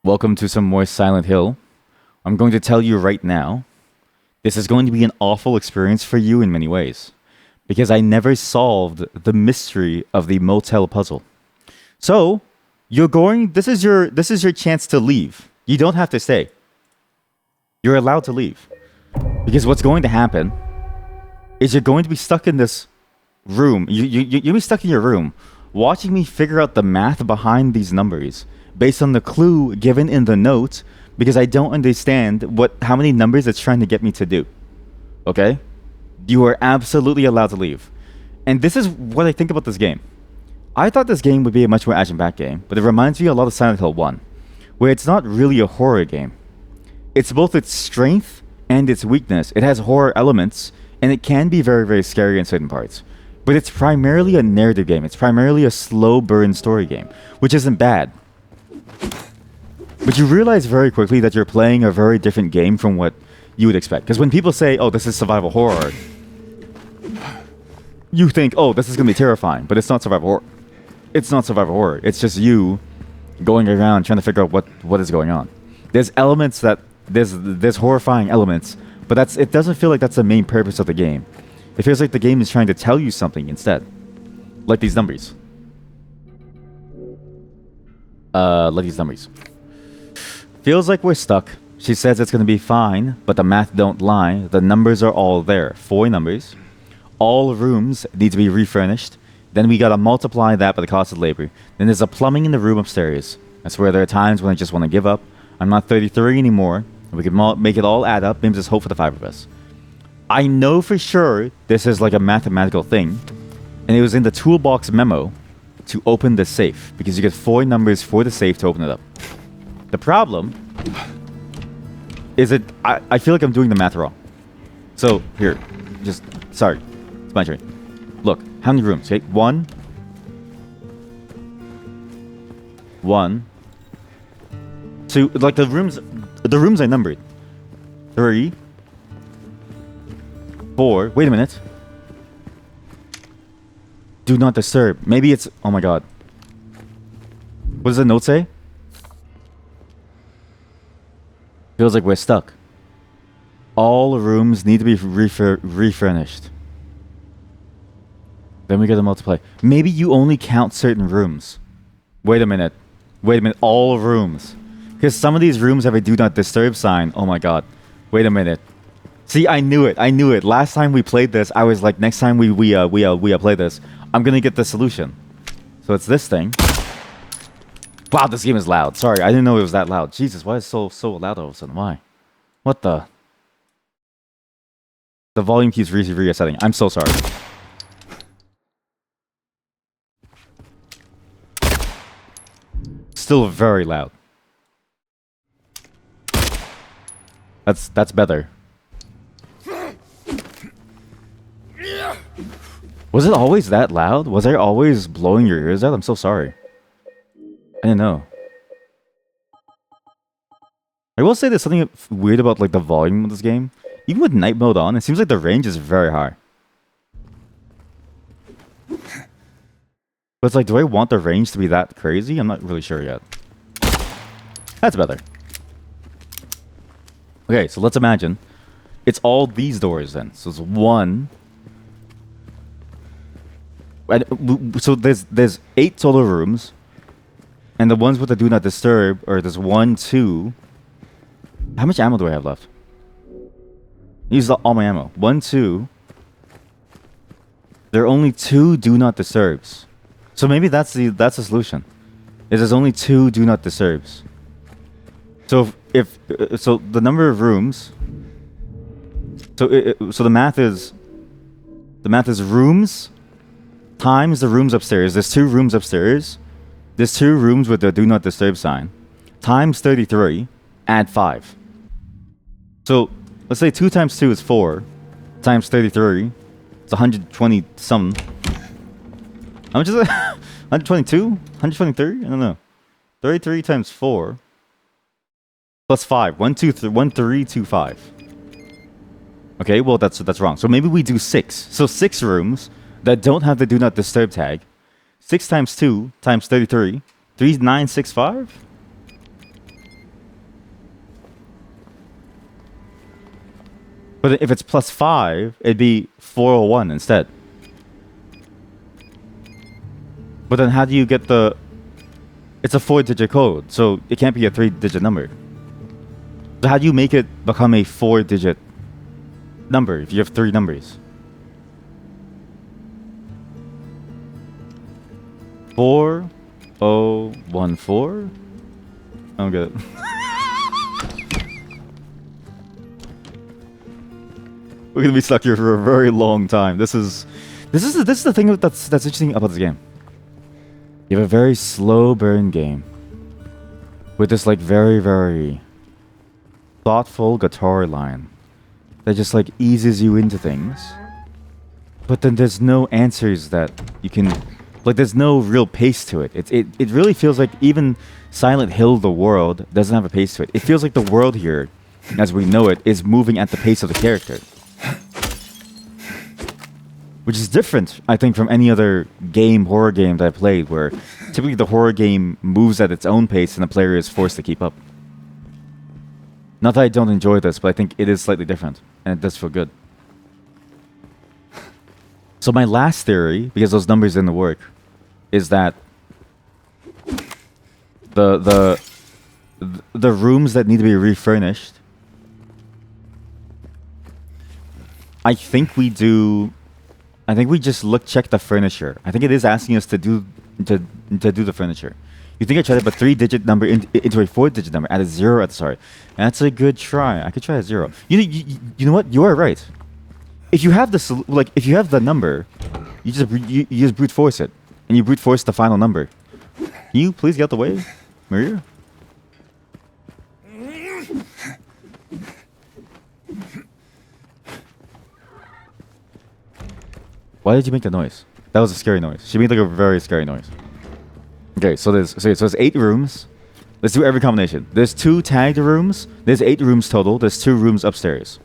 Welcome to some more Silent Hill. I'm going to tell you right now, this is going to be an awful experience for you in many ways, because I never solved the mystery of the motel puzzle. So, you're going. This is your chance to leave. You don't have to stay. You're allowed to leave, because what's going to happen is you're going to be stuck in this room. You'll be stuck in your room, watching me figure out the math behind these numbers based on the clue given in the note, because I don't understand how many numbers it's trying to get me to do. Okay? You are absolutely allowed to leave. And this is what I think about this game. I thought this game would be a much more action-packed game, but it reminds me a lot of Silent Hill 1, where it's not really a horror game. It's both its strength and its weakness. It has horror elements, and it can be very, very scary in certain parts. But it's primarily a narrative game. It's primarily a slow burn story game, which isn't bad. But you realize very quickly that you're playing a very different game from what you would expect. Because when people say, oh, this is survival horror, you think, oh, this is going to be terrifying. But it's not survival horror. It's not survival horror. It's just you going around trying to figure out what is going on. There's elements that... There's horrifying elements, but it doesn't feel like that's the main purpose of the game. It feels like the game is trying to tell you something instead. Like these numbers. Like these numbers. Feels like we're stuck. She says it's gonna be fine, but the math don't lie. The numbers are all there. 4 numbers. All rooms need to be refurnished. Then we gotta multiply that by the cost of labor. Then there's a plumbing in the room upstairs. That's where there are times when I just want to give up. I'm not 33 anymore. We can make it all add up. Maybe just hope for the 5 of us. I know for sure this is like a mathematical thing. And it was in the toolbox memo to open the safe, because you get 4 numbers for the safe to open it up. The problem is I feel like I'm doing the math wrong. So, here. Sorry. It's my turn. Look, how many rooms? Okay, 1. 1. 2. Like the rooms I numbered. 3. 4. Wait a minute. Do not disturb. Maybe it's... Oh my god. What does the note say? Feels like we're stuck. All rooms need to be refurnished. Then we gotta multiply. Maybe you only count certain rooms. Wait a minute. All rooms. Because some of these rooms have a do not disturb sign. Oh my god. Wait a minute. See, I knew it. Last time we played this, I was like, next time we play this, I'm gonna get the solution. So it's this thing. Wow, this game is loud. Sorry, I didn't know it was that loud. Jesus, why is it so loud all of a sudden? Why? What the? The volume keeps resetting. I'm so sorry. Still very loud. That's better. Was it always that loud? Was I always blowing your ears out? I'm so sorry. I didn't know. I will say there's something weird about like the volume of this game. Even with night mode on, it seems like the range is very high. But it's like, do I want the range to be that crazy? I'm not really sure yet. That's better. Okay, so let's imagine it's all these doors then. So it's 1. So there's 8 total rooms, and the ones with the do not disturb, or there's 1, 2. How much ammo do I have left? Use all my ammo. 1, 2. There are only 2 do not disturbs. So maybe that's the solution. Is there's only 2 do not disturbs. So so the number of rooms. So the math is rooms times the rooms upstairs. There's 2 rooms upstairs. There's 2 rooms with the do not disturb sign. Times 33. Add 5. So let's say 2 times 2 is 4. Times 33. It's 120 something. How much is it? 122? 123? I don't know. 33 times 4. Plus 5. 1, 2, 3, 1, 3, 2, 5. Okay, well that's wrong. So maybe we do 6. So 6 rooms that don't have the do not disturb tag. 6 times 2 times 33. 3, 9, 6, 5? But if it's plus 5, it'd be 401 instead. But then how do you get the... It's a 4-digit code, so it can't be a 3-digit number. So how do you make it become a 4-digit number if you have 3 numbers? 4014? I don't get it. We're gonna be stuck here for a very long time. This is the thing that's interesting about this game. You have a very slow burn game with this like very, very thoughtful guitar line that just like eases you into things. But then there's no answers that you can, like there's no real pace to it. It really feels like even Silent Hill, the world, doesn't have a pace to it. It feels like the world here, as we know it, is moving at the pace of the character. Which is different, I think, from any other horror game that I played, where typically the horror game moves at its own pace and the player is forced to keep up. Not that I don't enjoy this, but I think it is slightly different, and it does feel good. So my last theory, because those numbers didn't work, is that the rooms that need to be refurnished, I think we just check the furniture. I think it is asking us to do the furniture. You think I tried to put a 3-digit number into a 4-digit number, add a 0 at the start. That's a good try. I could try a 0. You know what? You are right. If you have if you have the number, you just brute force it, and you brute force the final number. Can you please get out the way, Maria? Why did you make the noise? That was a scary noise. She made like a very scary noise. Okay, so there's 8 rooms. Let's do every combination. There's 2 tagged rooms. There's 8 rooms total. There's 2 rooms upstairs.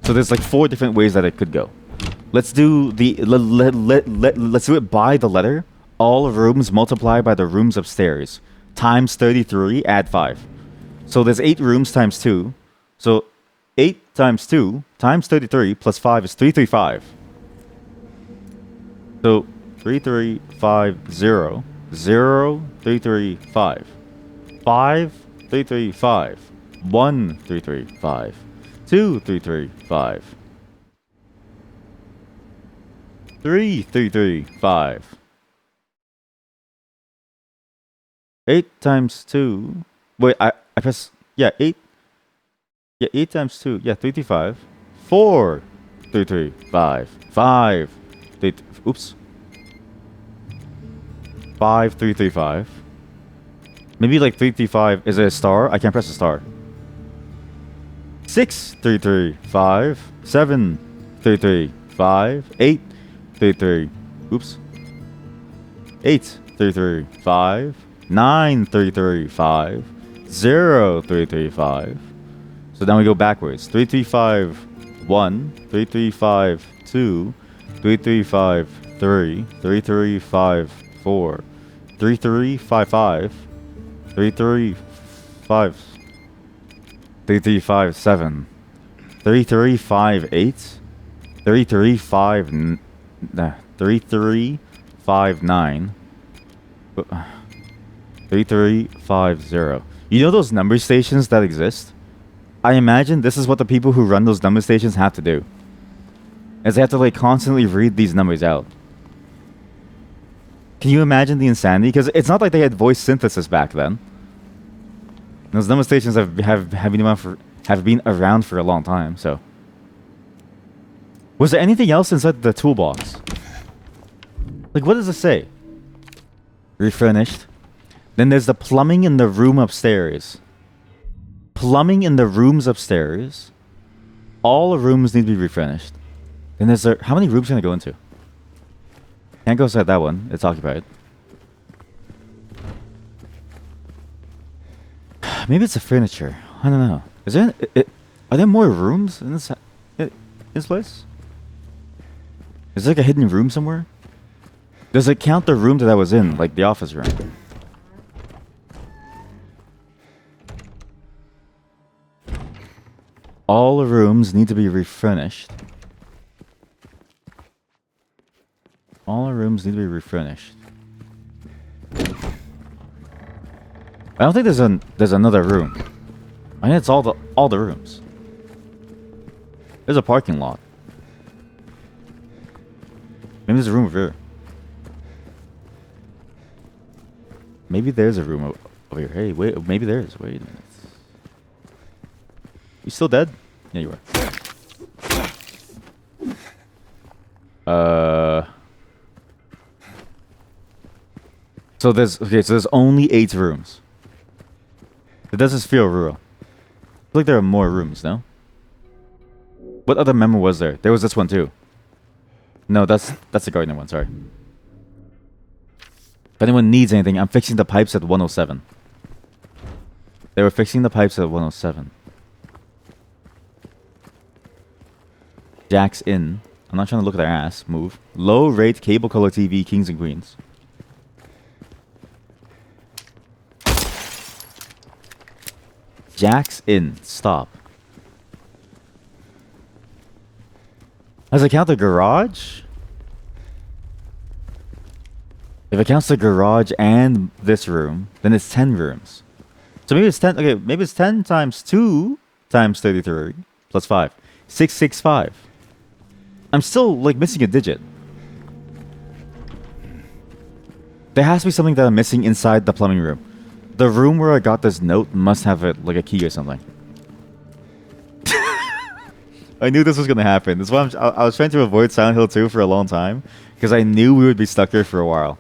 So there's like 4 different ways that it could go. Let's do let's do it by the letter. All rooms multiplied by the rooms upstairs times 33. Add 5. So there's 8 rooms times 2. So 8 times 2 times 33 plus 5 is 335. So 3350 0 335 5 335 1 335 2 335 3 335 8 times 2. Wait, I press 8. Yeah, 8 times 2. Yeah, 335 4 335 5 3. Oops. 5 335. Maybe like 335 is it a star? I can't press a star. 6 335 7 335 8 33. Oops. 8 335 9 335 0 335. So now we go backwards. 335 1 335 2 335 3 335 4 3355 335 3357 3358 3359 3350. You know those number stations that exist? I imagine this is what the people who run those number stations have to do. Is they have to like constantly read these numbers out. Can you imagine the insanity? Because it's not like they had voice synthesis back then. Those number stations have been around for a long time. So, was there anything else inside the toolbox? Like, what does it say? Refurnished. Then there's the plumbing in the room upstairs. Plumbing in the rooms upstairs. All the rooms need to be refurnished. Then there's how many rooms can I go into? Can't go inside that one. It's occupied. Maybe it's the furniture. I don't know. Is there? Are there more rooms in this place? Is there like a hidden room somewhere? Does it count the room that I was in, like the office room? All the rooms need to be refurnished. All the rooms need to be refurnished. I don't think there's another room. I think it's all the rooms. There's a parking lot. Maybe there's a room over here. Maybe there's a room over here. Hey, wait, maybe there is. Wait a minute. You still dead? Yeah, you are. So there's only 8 rooms. It doesn't feel real. I feel like there are more rooms, no? What other memo was there? There was this one too. No, that's the gardener one, sorry. If anyone needs anything, I'm fixing the pipes at 107. They were fixing the pipes at 107. Jack's in. I'm not trying to look at their ass. Move. Low rate cable color TV, kings and queens. Jack's in. Stop. Does it count the garage? If it counts the garage and this room, then it's 10 rooms. So maybe it's 10. Okay, maybe it's 10 times 2 times 33 plus 5. 665. I'm still like missing a digit. There has to be something that I'm missing inside the plumbing room. The room where I got this note must have like a key or something. I knew this was gonna happen. That's why I was trying to avoid Silent Hill 2 for a long time, because I knew we would be stuck here for a while.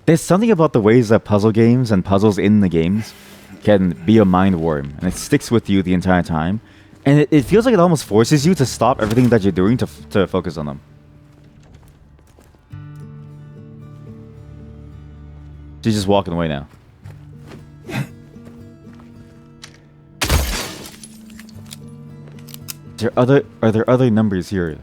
There's something about the ways that puzzle games and puzzles in the games can be a mind worm, and it sticks with you the entire time. And it feels like it almost forces you to stop everything that you're doing to focus on them. She's just walking away now. Are there other numbers here?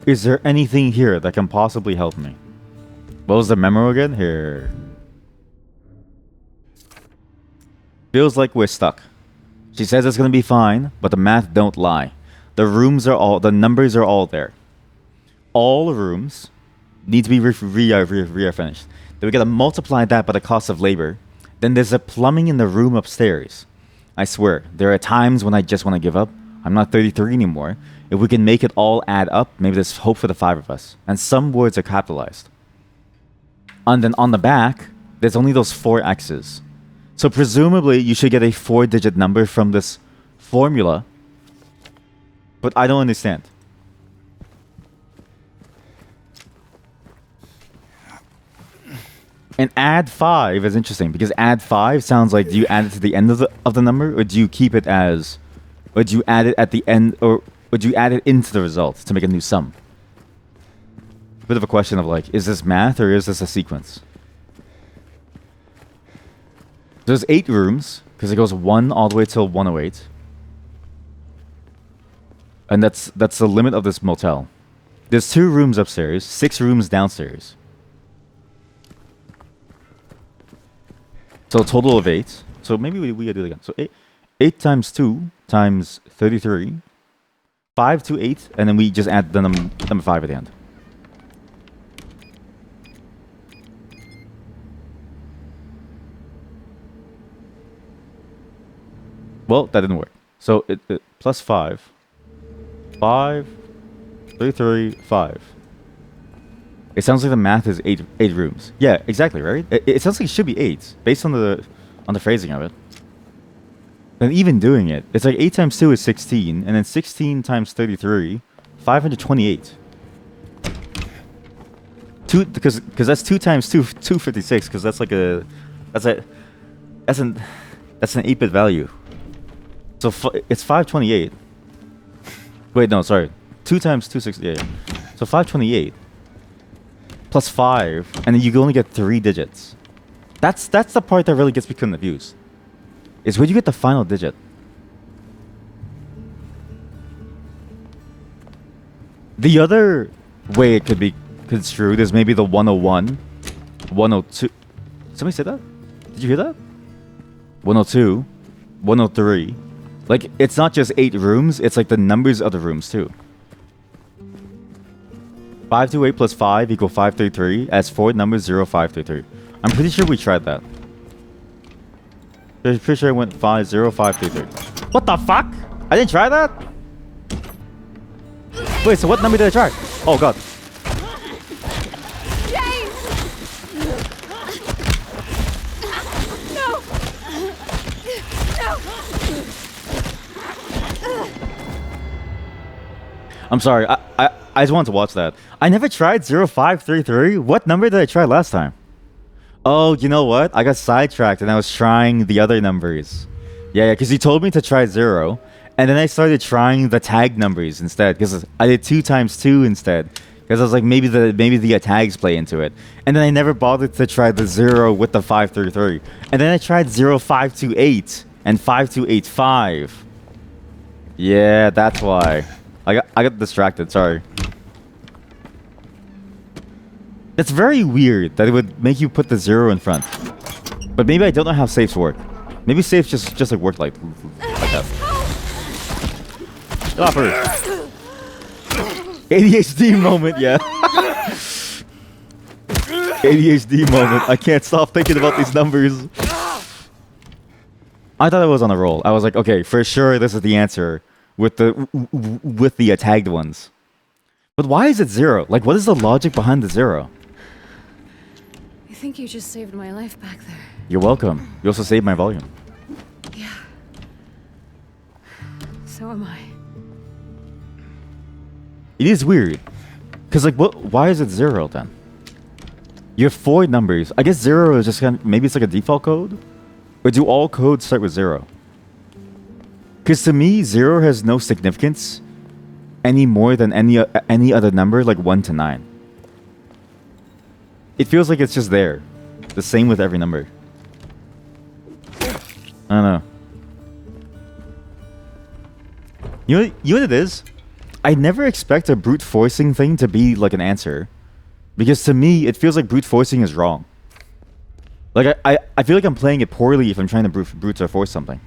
Is there anything here that can possibly help me? What was the memo again? Here. Feels like we're stuck. She says it's gonna be fine, but the math don't lie. The numbers are all there. All the rooms need to be finished. Then we gotta multiply that by the cost of labor. Then there's a plumbing in the room upstairs. I swear, there are times when I just want to give up. I'm not 33 anymore. If we can make it all add up, maybe there's hope for the 5 of us. And some words are capitalized. And then on the back, there's only those 4 X's. So presumably, you should get a 4-digit number from this formula. But I don't understand. And add 5 is interesting, because add 5 sounds like, do you add it to the end of the number, or do you keep it as, or do you add it at the end, or would you add it into the result to make a new sum? Bit of a question of like, is this math or is this a sequence? There's 8 rooms, because it goes 1 all the way till 108. And that's the limit of this motel. There's 2 rooms upstairs, 6 rooms downstairs. So a total of 8. So maybe we gotta do it again. So 8 times 2 times 33. 5 to 8, and then we just add the number 5 at the end. Well, that didn't work. So it plus 5. 5, 33, 5. It sounds like the math is 8 rooms. Yeah, exactly, right? It sounds like it should be 8 based on the phrasing of it. And even doing it, it's like 8 times 2 is 16, and then 16 times 33, 528. Because that's 2 times 2, 256. Because that's like that's an 8-bit value. So it's 528. Wait, no, sorry. 2 times 2, 6, yeah. So 528 plus 5, and then you only get 3 digits. That's the part that really gets me confused. Is where you get the final digit. The other way it could be construed is maybe the 101, 102. Somebody said that? Did you hear that? 102, 103. Like, it's not just 8 rooms, it's like the numbers of the rooms too. 528 plus 5 equal 533 as 4 numbers 0, 533. I'm pretty sure we tried that. I'm pretty sure I went 5, 0, 533. What the fuck? I didn't try that? Wait, so what number did I try? Oh god. I'm sorry, I just wanted to watch that. I never tried 0533. What number did I try last time? Oh, you know what? I got sidetracked and I was trying the other numbers. Yeah, because you told me to try 0. And then I started trying the tag numbers instead. Because I did 2 times 2 instead. Because I was like, maybe the tags play into it. And then I never bothered to try the 0 with the 533. And then I tried 0528 and 5285. Yeah, that's why. I got distracted, sorry. It's very weird that it would make you put the 0 in front. But maybe I don't know how safes work. Maybe safes just like work like that. Stopper. ADHD moment, yeah. ADHD moment. I can't stop thinking about these numbers. I thought I was on a roll. I was like, okay, for sure this is the answer with the tagged ones. But why is it 0? Like, what is the logic behind the 0? I think you just saved my life back there. You're welcome. You also saved my volume. Yeah. So am I. It is weird. Because, like, why is it 0 then? You have 4 numbers. I guess 0 is just kind of, maybe it's like a default code? Or do all codes start with 0? Because to me, 0 has no significance any more than any other number, like 1 to 9. It feels like it's just there. The same with every number. I don't know. You know what it is? I never expect a brute forcing thing to be like an answer. Because to me, it feels like brute forcing is wrong. Like, I feel like I'm playing it poorly if I'm trying to brute or force something.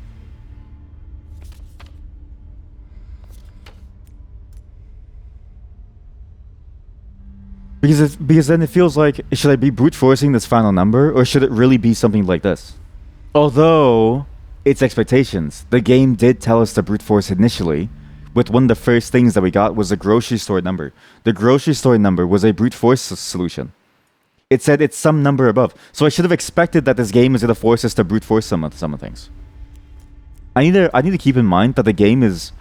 Because then it feels like, should I be brute forcing this final number, or should it really be something like this? Although, it's expectations. The game did tell us to brute force initially, with one of the first things that we got was the grocery store number. The grocery store number was a brute force solution. It said it's some number above. So I should have expected that this game is going to force us to brute force some of things. I need to keep in mind that the game it's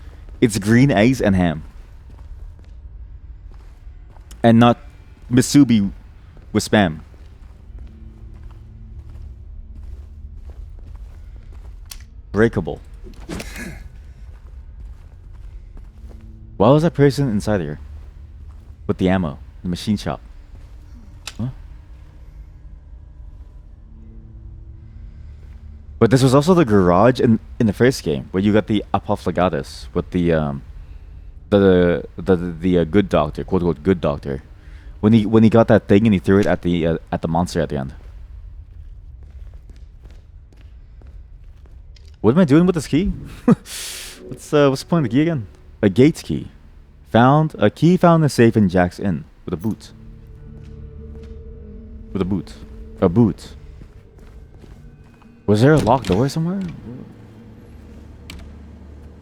green eggs and ham. And not Misubi with spam. Breakable. Why was that person inside here? With the ammo. The machine shop. Huh? But this was also the garage in the first game, where you got the Apophthagatus with the good doctor, quote unquote good doctor. When he got that thing and he threw it at the monster at the end. What am I doing with this key? what's the point of the key again? A gate key. A key found in the safe in Jack's Inn with a boot. A boot. Was there a locked door somewhere?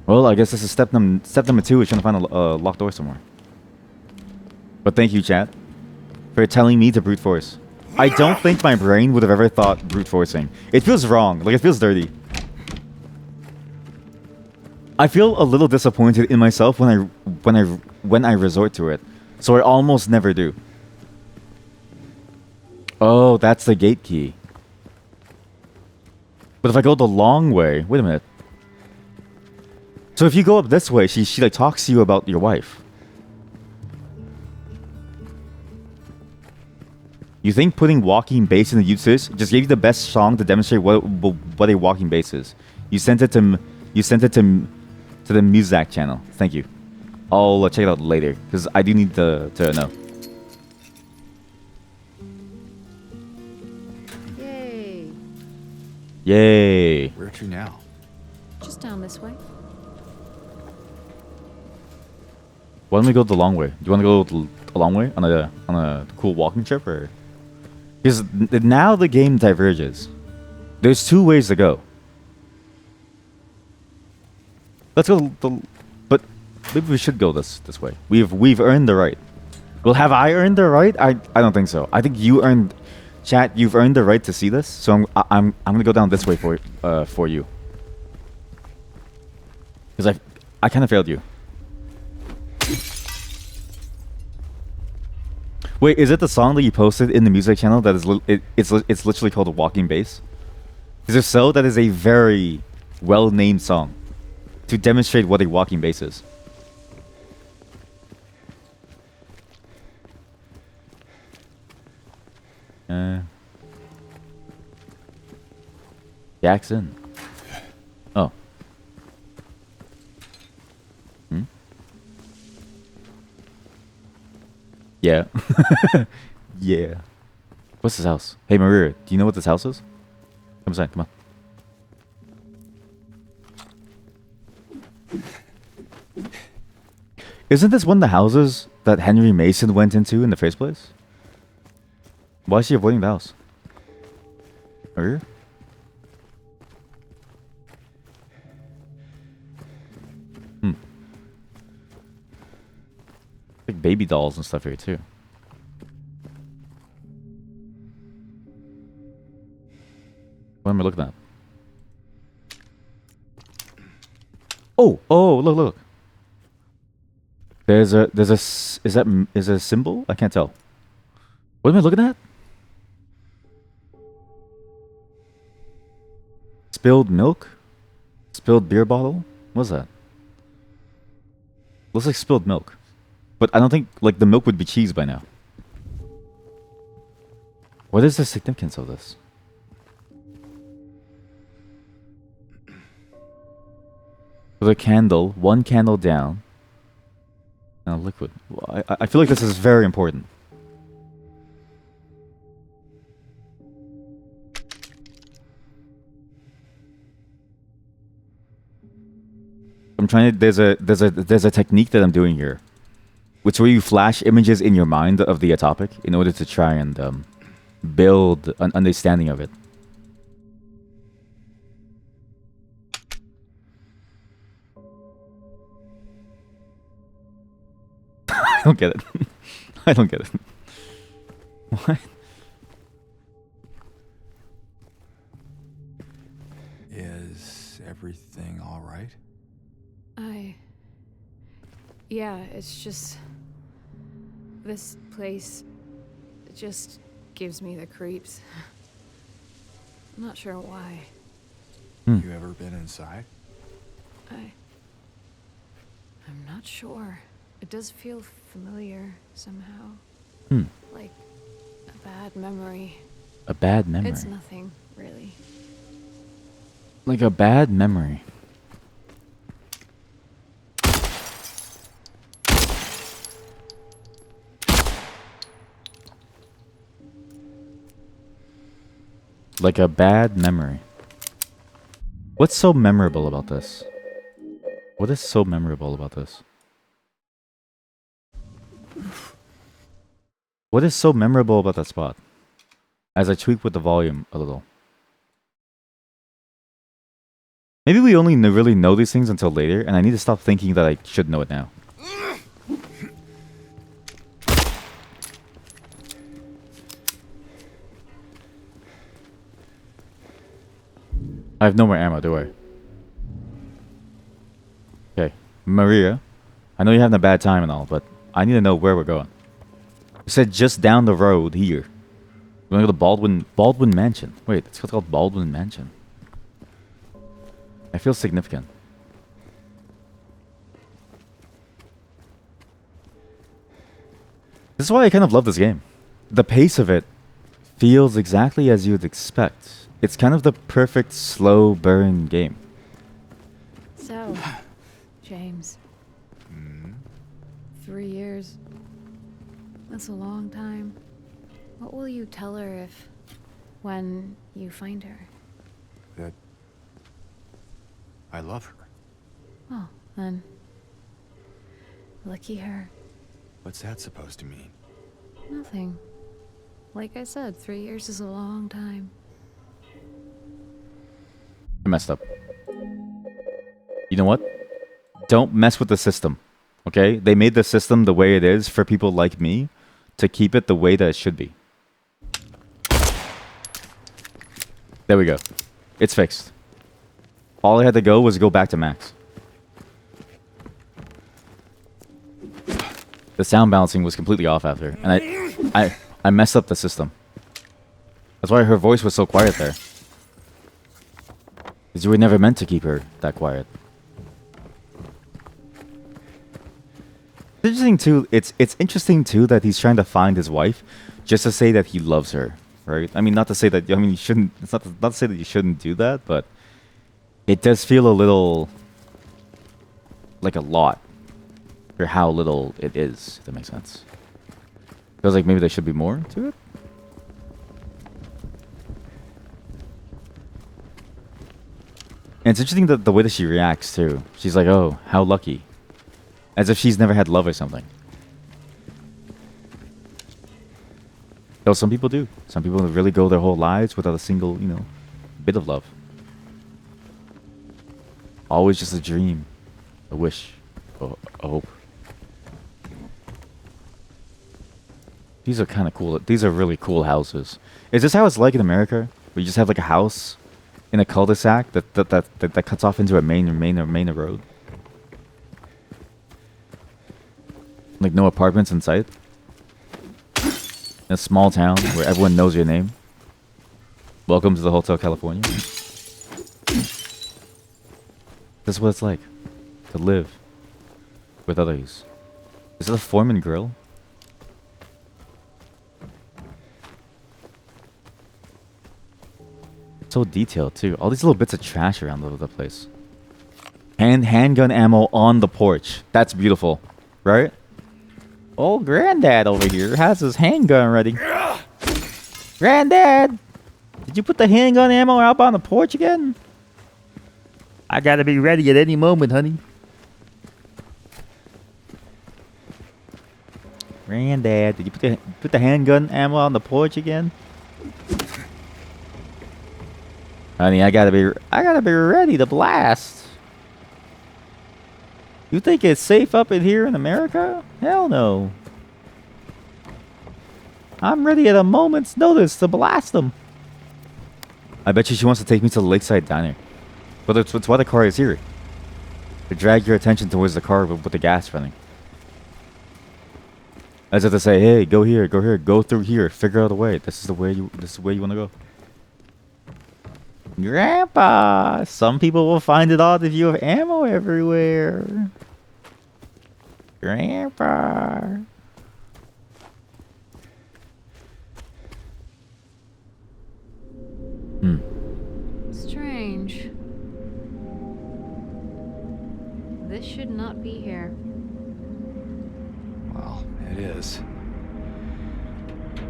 Well, I guess this is step number 2 is trying to find a locked door somewhere. But thank you, chat, for telling me to brute force. I don't think my brain would have ever thought brute forcing. It feels wrong. Like, it feels dirty. I feel a little disappointed in myself when I resort to it. So I almost never do. Oh, that's the gate key. But if I go the long way, wait a minute. So if you go up this way, she like talks to you about your wife. You think putting walking bass in the uses just gave you the best song to demonstrate what a walking bass is. You sent it to the Muzak channel. Thank you. I'll check it out later because I do need to know. Yay. Yay! Where to now? Just down this way. Why don't we go the long way? Do you want to go the long way on a cool walking trip, or because now the game diverges? There's two ways to go. Let's go but maybe we should go this way. We've earned the right. Well, have I earned the right? I don't think so. I think you earned, chat. You've earned the right to see this. So I'm gonna go down this way for you. Because I kind of failed you. Wait, is it the song that you posted in the music channel that is it's literally called a walking bass? Because if so, that is a very well-named song to demonstrate what a walking bass is. Jackson. Oh. Yeah. Yeah. What's this house? Hey, Maria, do you know what this house is? Come inside, come on. Isn't this one of the houses that Henry Mason went into in the first place? Why is she avoiding the house? Maria? Like baby dolls and stuff here too. What am I looking at? Oh, look, look. Is that a symbol? I can't tell. What am I looking at? Spilled milk? Spilled beer bottle? What's that? Looks like spilled milk. But I don't think, like, the milk would be cheese by now. What is the significance of this? With a candle, one candle down. And a liquid. Well, I feel like this is very important. I'm trying to, there's a technique that I'm doing here. Which where you flash images in your mind of the topic in order to try and build an understanding of it. I don't get it. I don't get it. What? Is everything all right? Yeah, it's just... This place just gives me the creeps. I'm not sure why. You ever been inside? I'm not sure. It does feel familiar somehow. Like a bad memory. A bad memory? It's nothing, really. Like a bad memory. Like a bad memory. What's so memorable about this? What is so memorable about this? What is so memorable about that spot? As I tweak with the volume a little. Maybe we only really know these things until later, and I need to stop thinking that I should know it now. I have no more ammo, do I? Okay. Maria, I know you're having a bad time and all, but I need to know where we're going. You said just down the road here. We're going to go to Baldwin Mansion. Wait, it's called Baldwin Mansion. I feel significant. This is why I kind of love this game. The pace of it feels exactly as you would expect. It's kind of the perfect slow burn game. So, James. 3 years. That's a long time. What will you tell her when you find her? That I love her. Oh, then. Lucky her. What's that supposed to mean? Nothing. Like I said, 3 years is a long time. I messed up. You know what? Don't mess with the system. Okay? They made the system the way it is for people like me to keep it the way that it should be. There we go. It's fixed. All I had to go was go back to max. The sound balancing was completely off after, and I messed up the system. That's why her voice was so quiet there. Because you were never meant to keep her that quiet. Interesting too. It's interesting too that he's trying to find his wife, just to say that he loves her, right? I mean, not to say that. I mean, you shouldn't. It's not to say that you shouldn't do that, but it does feel a little like a lot for how little it is. If that makes sense. Feels like maybe there should be more to it. And it's interesting that the way that she reacts too. She's like, "Oh, how lucky," as if she's never had love or something. Though some people do. Some people really go their whole lives without a single, bit of love. Always just a dream, a wish, a hope. These are kind of cool. These are really cool houses. Is this how it's like in America? Where you just have like a house in a cul-de-sac that cuts off into a main road? Like no apartments in sight? In a small town where everyone knows your name? Welcome to the Hotel California. This is what it's like to live with others. Is it a Foreman grill? So detailed too. All these little bits of trash around all over the place. Handgun ammo on the porch. That's beautiful, right? Old Granddad over here has his handgun ready. Granddad, did you put the handgun ammo out on the porch again? I gotta be ready at any moment, honey. Granddad, did you put the handgun ammo on the porch again? Honey, I gotta be ready to blast. You think it's safe up in here in America? Hell no. I'm ready at a moment's notice to blast them. I bet you she wants to take me to the Lakeside Diner. But it's why the car is here. To drag your attention towards the car with the gas running. As if to say, hey, go here, go through here, figure out a way. This is the way you want to go. Grandpa, some people will find it odd if you have ammo everywhere. Grandpa. Strange. This should not be here. Well, it is.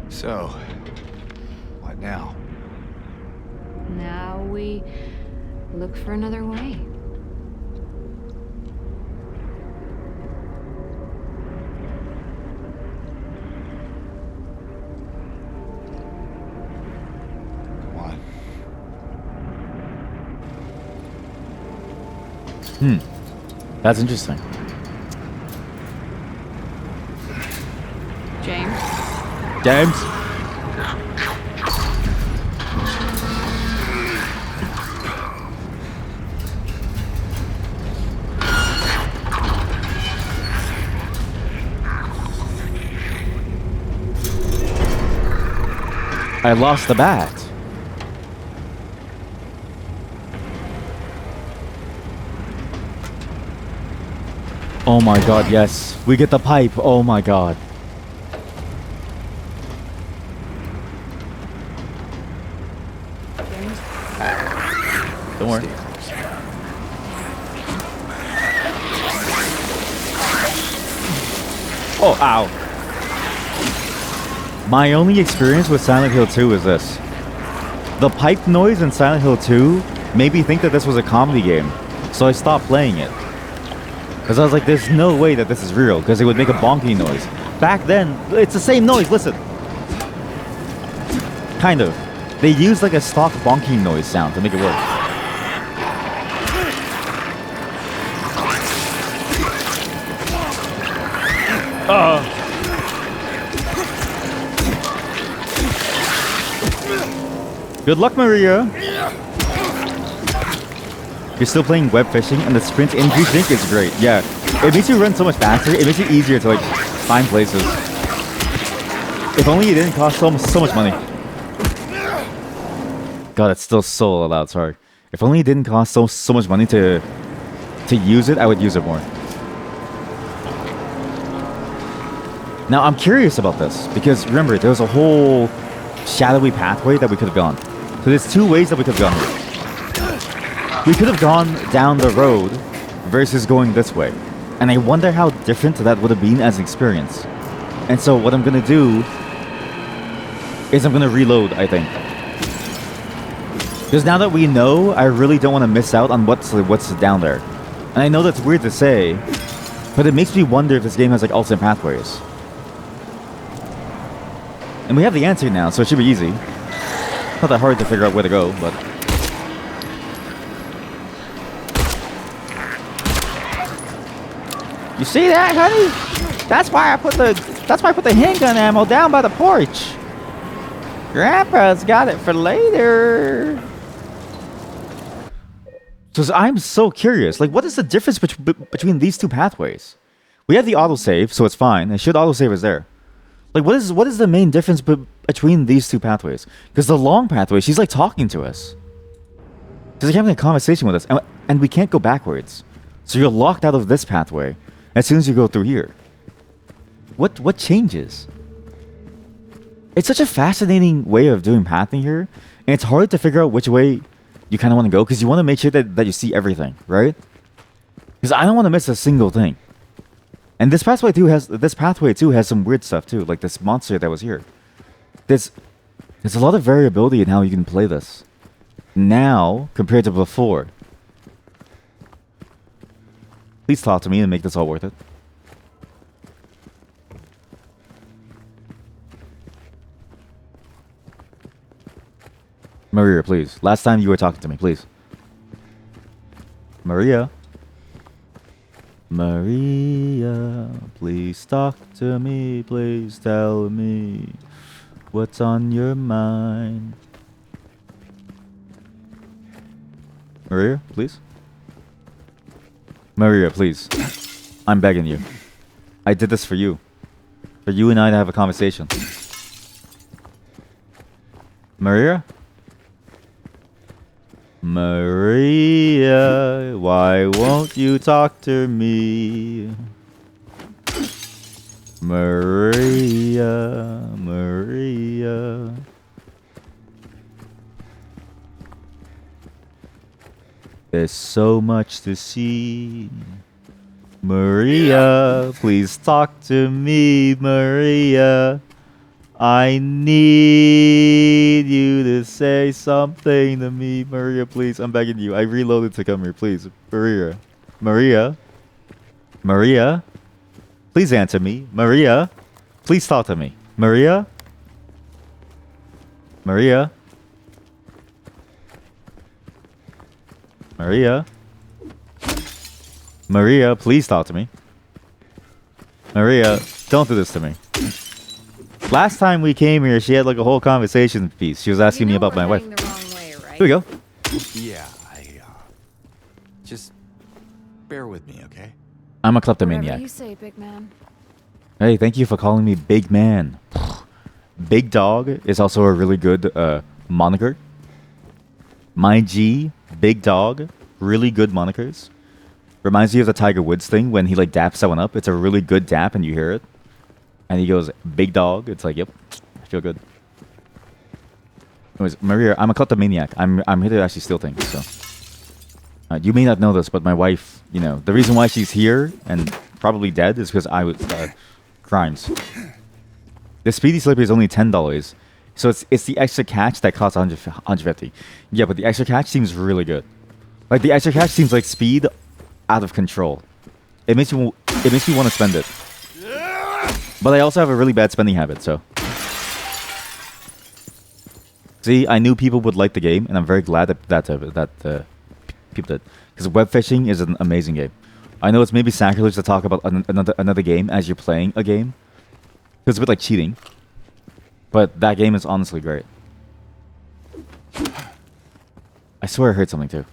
So, what now? Now we look for another way. Come on. That's interesting. James? James? I lost the bat. Oh my god, yes. We get the pipe. Oh my god. James? Don't worry. Oh, ow. My only experience with Silent Hill 2 is this. The pipe noise in Silent Hill 2 made me think that this was a comedy game. So I stopped playing it. Because I was like, there's no way that this is real. Because it would make a bonking noise. Back then, it's the same noise, listen. Kind of. They used like a stock bonking noise sound to make it work. Good luck, Maria. You're still playing web fishing, and the sprint increase link is great. Yeah, it makes you run so much faster. It makes it easier to like find places. If only it didn't cost so much money. God, it's still so loud. Sorry. If only it didn't cost so much money to use it, I would use it more. Now I'm curious about this because remember there was a whole shadowy pathway that we could have gone. So there's two ways that we could have gone here. We could have gone down the road versus going this way. And I wonder how different that would have been as an experience. And so what I'm going to do is I'm going to reload, I think. Because now that we know, I really don't want to miss out on what's down there. And I know that's weird to say, but it makes me wonder if this game has like alternate pathways. And we have the answer now, so it should be easy. Not that hard to figure out where to go, but... You see that, honey? That's why I put the handgun ammo down by the porch. Grandpa's got it for later. So I'm so curious. Like, what is the difference between these two pathways? We have the autosave, so it's fine. And should autosave is there. Like, what is the main difference between these two pathways? Because the long pathway, she's like talking to us. She's like having a conversation with us, and we can't go backwards. So you're locked out of this pathway as soon as you go through here. What changes? It's such a fascinating way of doing pathing here, and it's hard to figure out which way you kind of want to go because you want to make sure that you see everything, right? Because I don't want to miss a single thing. And this pathway too has some weird stuff too, like this monster that was here. There's a lot of variability in how you can play this now compared to before. Please talk to me and make this all worth it. Maria, please. Last time you were talking to me, please. Maria. Maria, please talk to me. Please tell me what's on your mind. Maria, please. Maria, please. I'm begging you. I did this for you. For you and I to have a conversation. Maria? Maria, why won't you talk to me? Maria, Maria. There's so much to see. Maria, please talk to me, Maria. I need you to say something to me, Maria, please. I'm begging you. I reloaded to come here, please. Maria. Maria. Maria. Please answer me. Maria. Please talk to me. Maria. Maria. Maria. Maria, please talk to me. Maria, don't do this to me. Last time we came here, she had like a whole conversation piece. She was asking me about my wife. The wrong way, right? Here we go. Yeah, just bear with me, okay? I'm a Whatever kleptomaniac. you say, big man. Hey, thank you for calling me Big Man. Big Dog is also a really good moniker. My G, Big Dog, really good monikers. Reminds me of the Tiger Woods thing when he like daps someone up. It's a really good dap and you hear it. And he goes, Big Dog. It's like, yep, I feel good. Anyways, Maria, I'm a kleptomaniac. I'm here to actually steal things, so. You may not know this, but my wife, you know, the reason why she's here and probably dead is because I was crimes. The speedy slipper is only $10, so it's the extra catch that costs 150. Yeah, but the extra catch seems really good. Like the extra catch seems like speed out of control. It makes me want to spend it. But I also have a really bad spending habit, so. See, I knew people would like the game, and I'm very glad that people did. Because web fishing is an amazing game. I know it's maybe sacrilege to talk about another game as you're playing a game. It's a bit like cheating. But that game is honestly great. I swear I heard something too.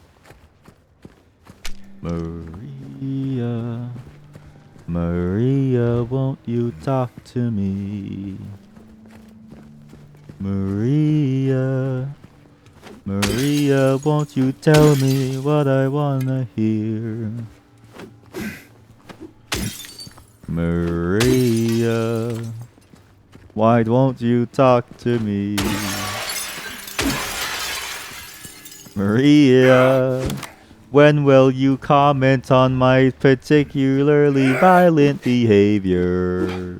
Maria, Maria, won't you talk to me? Maria, Maria, won't you tell me what I wanna hear? Maria, why won't you talk to me? Maria, when will you comment on my particularly violent behavior?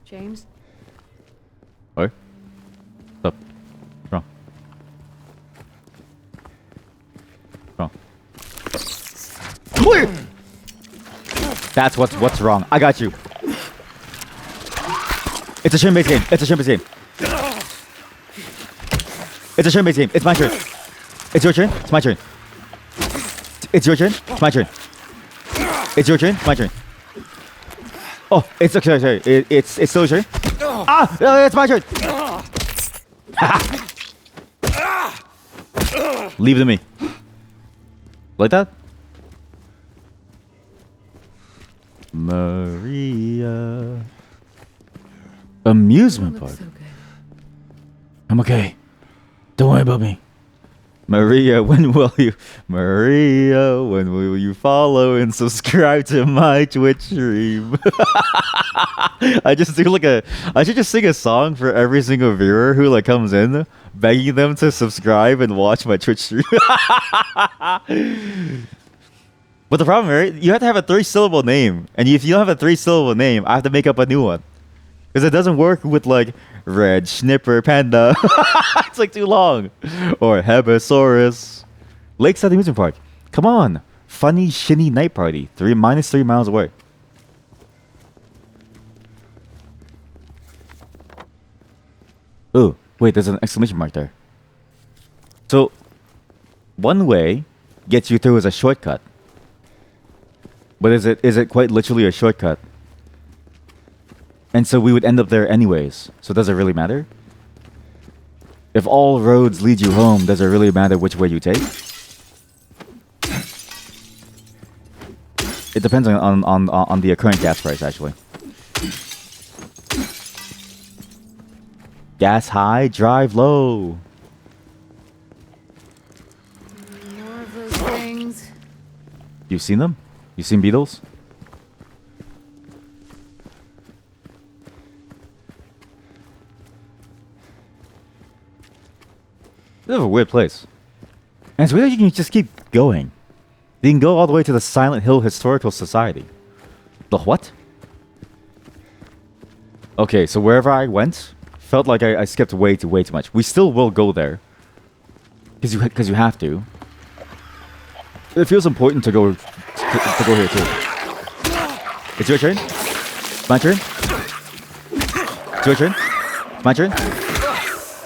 James? What? What's up? What's wrong? What's wrong? That's what's wrong. I got you. It's a turn-based game. It's a turn-based game. It's a turn-based game. It's my turn. It's your turn. It's my turn. It's your turn. It's my turn. It's your turn. It's my turn. Oh, it's okay. Sorry. It's still your turn. Ah, it's my turn. Leave it to me. Like that? Maria. Amusement park. So good. I'm okay. Don't worry about me. Maria, when will you follow and subscribe to my Twitch stream? I should just sing a song for every single viewer who like comes in, begging them to subscribe and watch my Twitch stream. But the problem, right? You have to have a 3-syllable name, and if you don't have a 3-syllable name, I have to make up a new one. Because it doesn't work with like Red Schnipper Panda. It's like too long. Or Hebesaurus. Lakeside Amusement Park. Come on. Funny Shinny Night Party. -3 miles away. Oh, wait, there's an exclamation mark there. So, one way gets you through as a shortcut. But is it quite literally a shortcut? And so we would end up there anyways. So does it really matter? If all roads lead you home, does it really matter which way you take? It depends on the current gas price, actually. Gas high, drive low. More of those things. You've seen them? You've seen beetles? This is a weird place. And it's weird you can just keep going. You can go all the way to the Silent Hill Historical Society. The what? Okay, so wherever I went, felt like I skipped way too much. We still will go there. Because you have to. It feels important to go here too. It's your turn? My turn? It's your turn? My turn?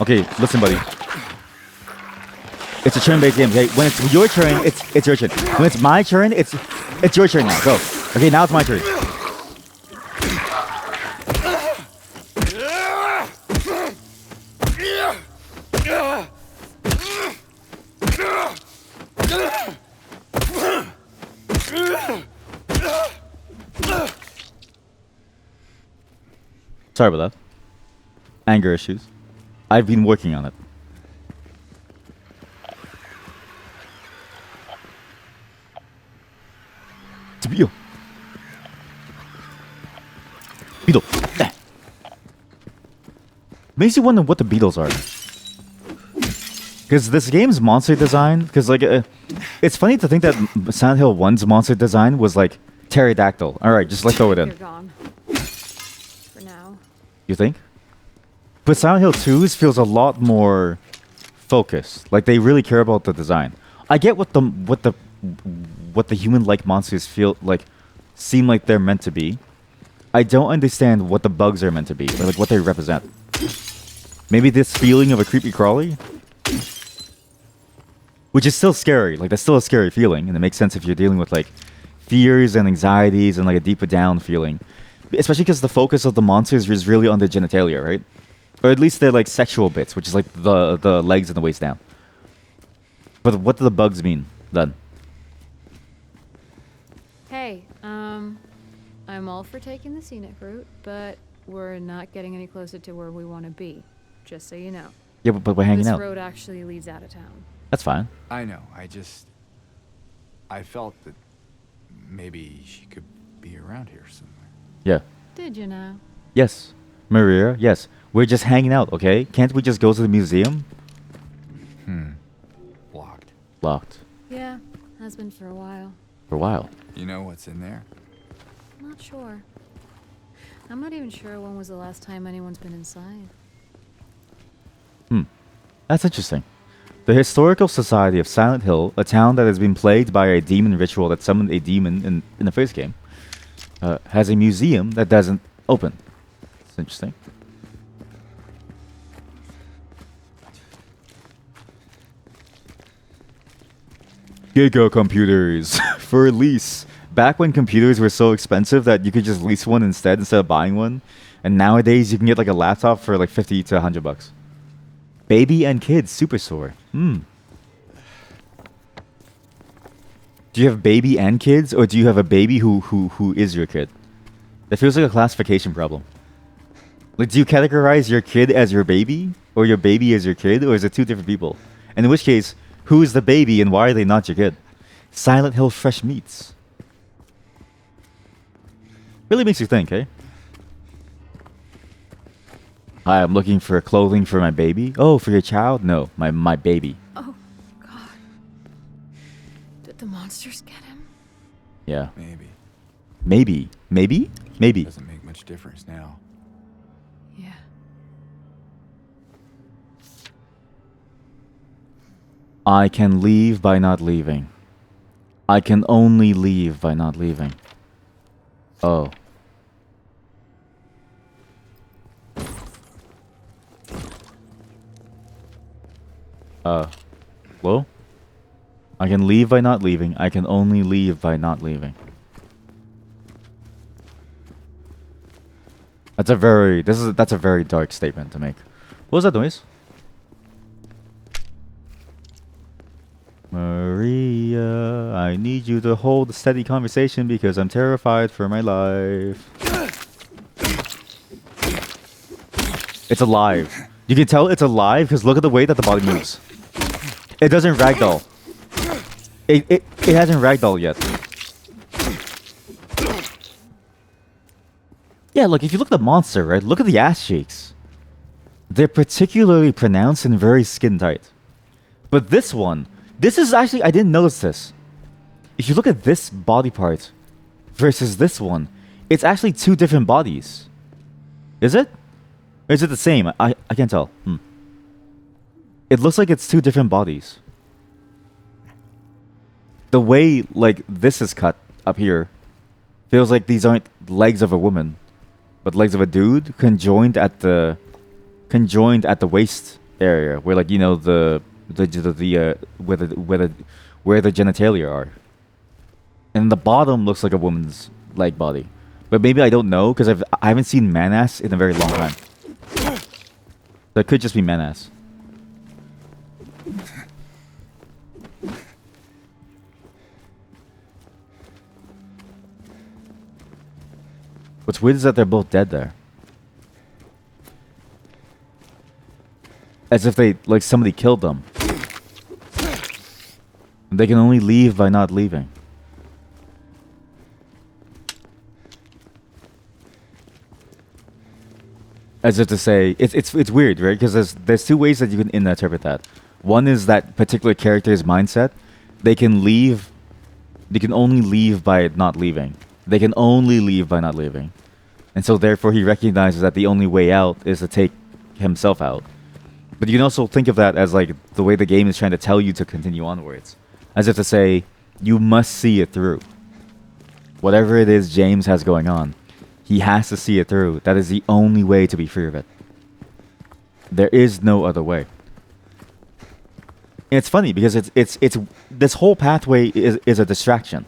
Okay, listen buddy. It's a turn-based game. Okay, when it's your turn, it's your turn. When it's my turn, it's your turn now. Go. Okay, now it's my turn. Sorry about that. Anger issues. I've been working on it. It's a beetle. Beetle. Makes you wonder what the beetles are. Because this game's monster design, because like, it's funny to think that Silent Hill 1's monster design was like pterodactyl. All right, just like throw it You're in. gone. For now. You think? But Silent Hill 2's feels a lot more focused. Like they really care about the design. I get what the human-like monsters feel like, seem like they're meant to be. I don't understand what the bugs are meant to be, or like what they represent. Maybe this feeling of a creepy crawly, which is still scary. Like that's still a scary feeling, and it makes sense if you're dealing with like fears and anxieties and like a deeper down feeling. Especially because the focus of the monsters is really on their genitalia, right? Or at least their like sexual bits, which is like the legs and the waist down. But what do the bugs mean then? Hey, I'm all for taking the scenic route, but we're not getting any closer to where we want to be. Just so you know. Yeah, but we're hanging This out. road actually leads out of town. That's fine. I know. I felt that maybe she could be around here somewhere. Yeah. Did you know? Yes. Maria, yes. We're just hanging out, okay? Can't we just go to the museum? Locked. Locked. Yeah, has been for a while. For a while. You know what's in there? Not sure. I'm not even sure when was the last time anyone's been inside. That's interesting. The Historical Society of Silent Hill, a town that has been plagued by a demon ritual that summoned a demon in the first game, has a museum that doesn't open. It's interesting. Giga computers for lease. Back when computers were so expensive that you could just lease one instead of buying one, and nowadays you can get like a laptop for like 50 to $100. Baby and kids super sore. Do you have baby and kids, or do you have a baby who is your kid? That feels like a classification problem. Like, do you categorize your kid as your baby, or your baby as your kid, or is it two different people? And in which case, who is the baby and why are they not your kid? Silent Hill Fresh Meats. Really makes you think, eh? Hi, I'm looking for clothing for my baby. Oh, for your child? No, my baby. Oh, God. Did the monsters get him? Yeah. Maybe. Maybe. Doesn't make much difference now. Yeah. I can leave by not leaving. I can only leave by not leaving. Oh. Well? I can leave by not leaving. I can only leave by not leaving. That's a very dark statement to make. What was that noise? Maria, I need you to hold a steady conversation because I'm terrified for my life. It's alive. You can tell it's alive because look at the way that the body moves. It doesn't ragdoll. It hasn't ragdoll yet. Yeah, look, if you look at the monster, right? Look at the ass cheeks. They're particularly pronounced and very skin tight. But this one, this is actually, I didn't notice this. If you look at this body part versus this one, it's actually two different bodies. Is it? Or is it the same? I can't tell. It looks like it's two different bodies. The way, like, this is cut up here feels like these aren't legs of a woman, but legs of a dude conjoined at the waist area, where, like, you know, where the genitalia are. And the bottom looks like a woman's leg body. But maybe I don't know because I haven't seen man ass in a very long time. That could just be man ass. What's weird is that they're both dead there. As if somebody killed them. They can only leave by not leaving. As if to say, it's weird, right? Because there's two ways that you can interpret that. One is that particular character's mindset. They can leave. They can only leave by not leaving. They can only leave by not leaving. And so therefore he recognizes that the only way out is to take himself out. But you can also think of that as like the way the game is trying to tell you to continue onwards. As if to say, you must see it through. Whatever it is James has going on, he has to see it through. That is the only way to be free of it. There is no other way. And it's funny because it's this whole pathway is a distraction.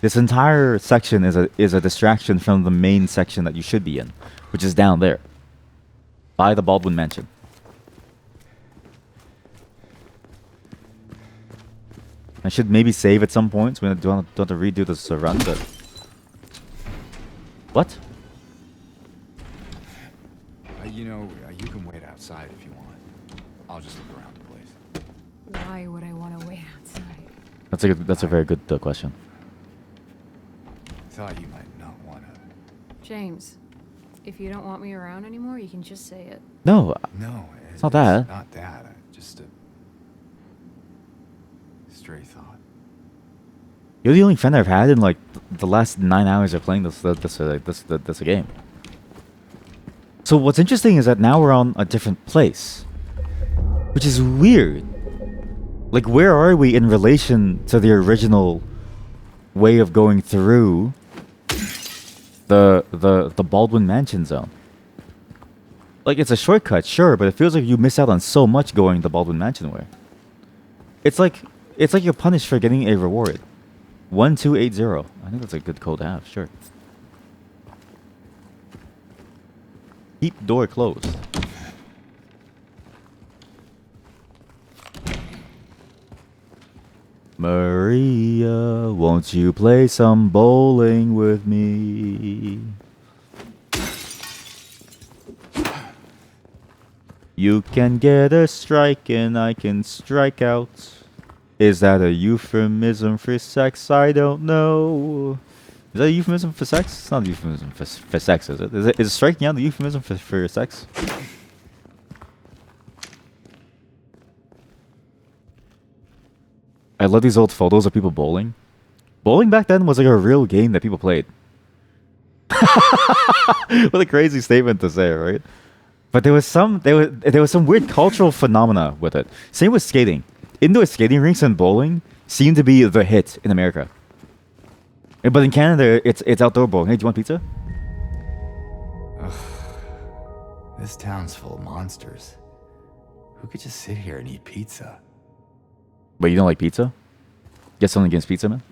This entire section is a distraction from the main section that you should be in, which is down there, by the Baldwin Mansion. I should maybe save at some point. We don't have to redo this run, but what? You can wait outside if you want. I'll just look around the place. Why would I want to wait outside? That's a very good question. Thought you might not want to. James, if you don't want me around anymore, you can just say it. No, No, it's not that. It's not that. Just a stray thought. You're the only friend I've had in like the last 9 hours of playing this game. So what's interesting is that now we're on a different place, which is weird. Like, where are we in relation to the original way of going through the Baldwin Mansion zone? Like, it's a shortcut, sure, but it feels like you miss out on so much going the Baldwin Mansion way. It's like you're punished for getting a reward. 1280. I think that's a good code to have, sure. Keep door closed. Maria, won't you play some bowling with me? You can get a strike and I can strike out. Is that a euphemism for sex? I don't know. Is that a euphemism for sex? It's not a euphemism for sex, is it? Is striking out the euphemism for sex? I love these old photos of people bowling. Bowling back then was like a real game that people played. What a crazy statement to say, right? But there was some weird cultural phenomena with it. Same with skating. Indoor skating rinks and bowling seem to be the hit in America. But in Canada, it's outdoor bowling. Hey, do you want pizza? Ugh. This town's full of monsters. Who could just sit here and eat pizza? But you don't like pizza? Get something against pizza, man?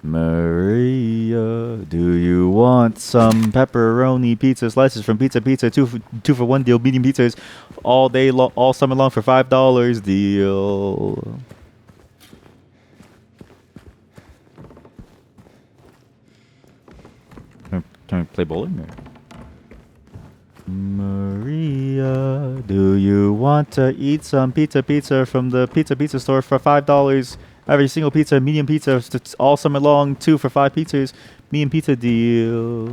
Maria, do you want some pepperoni pizza slices from Pizza Pizza? Two for one deal. Medium pizzas all day long, all summer long for $5 deal. Can we play bowling? Or? Maria, do you want to eat some pizza from the Pizza store for $5? Every single pizza, medium pizza, all summer long, 2 for 5 pizzas, medium pizza deal.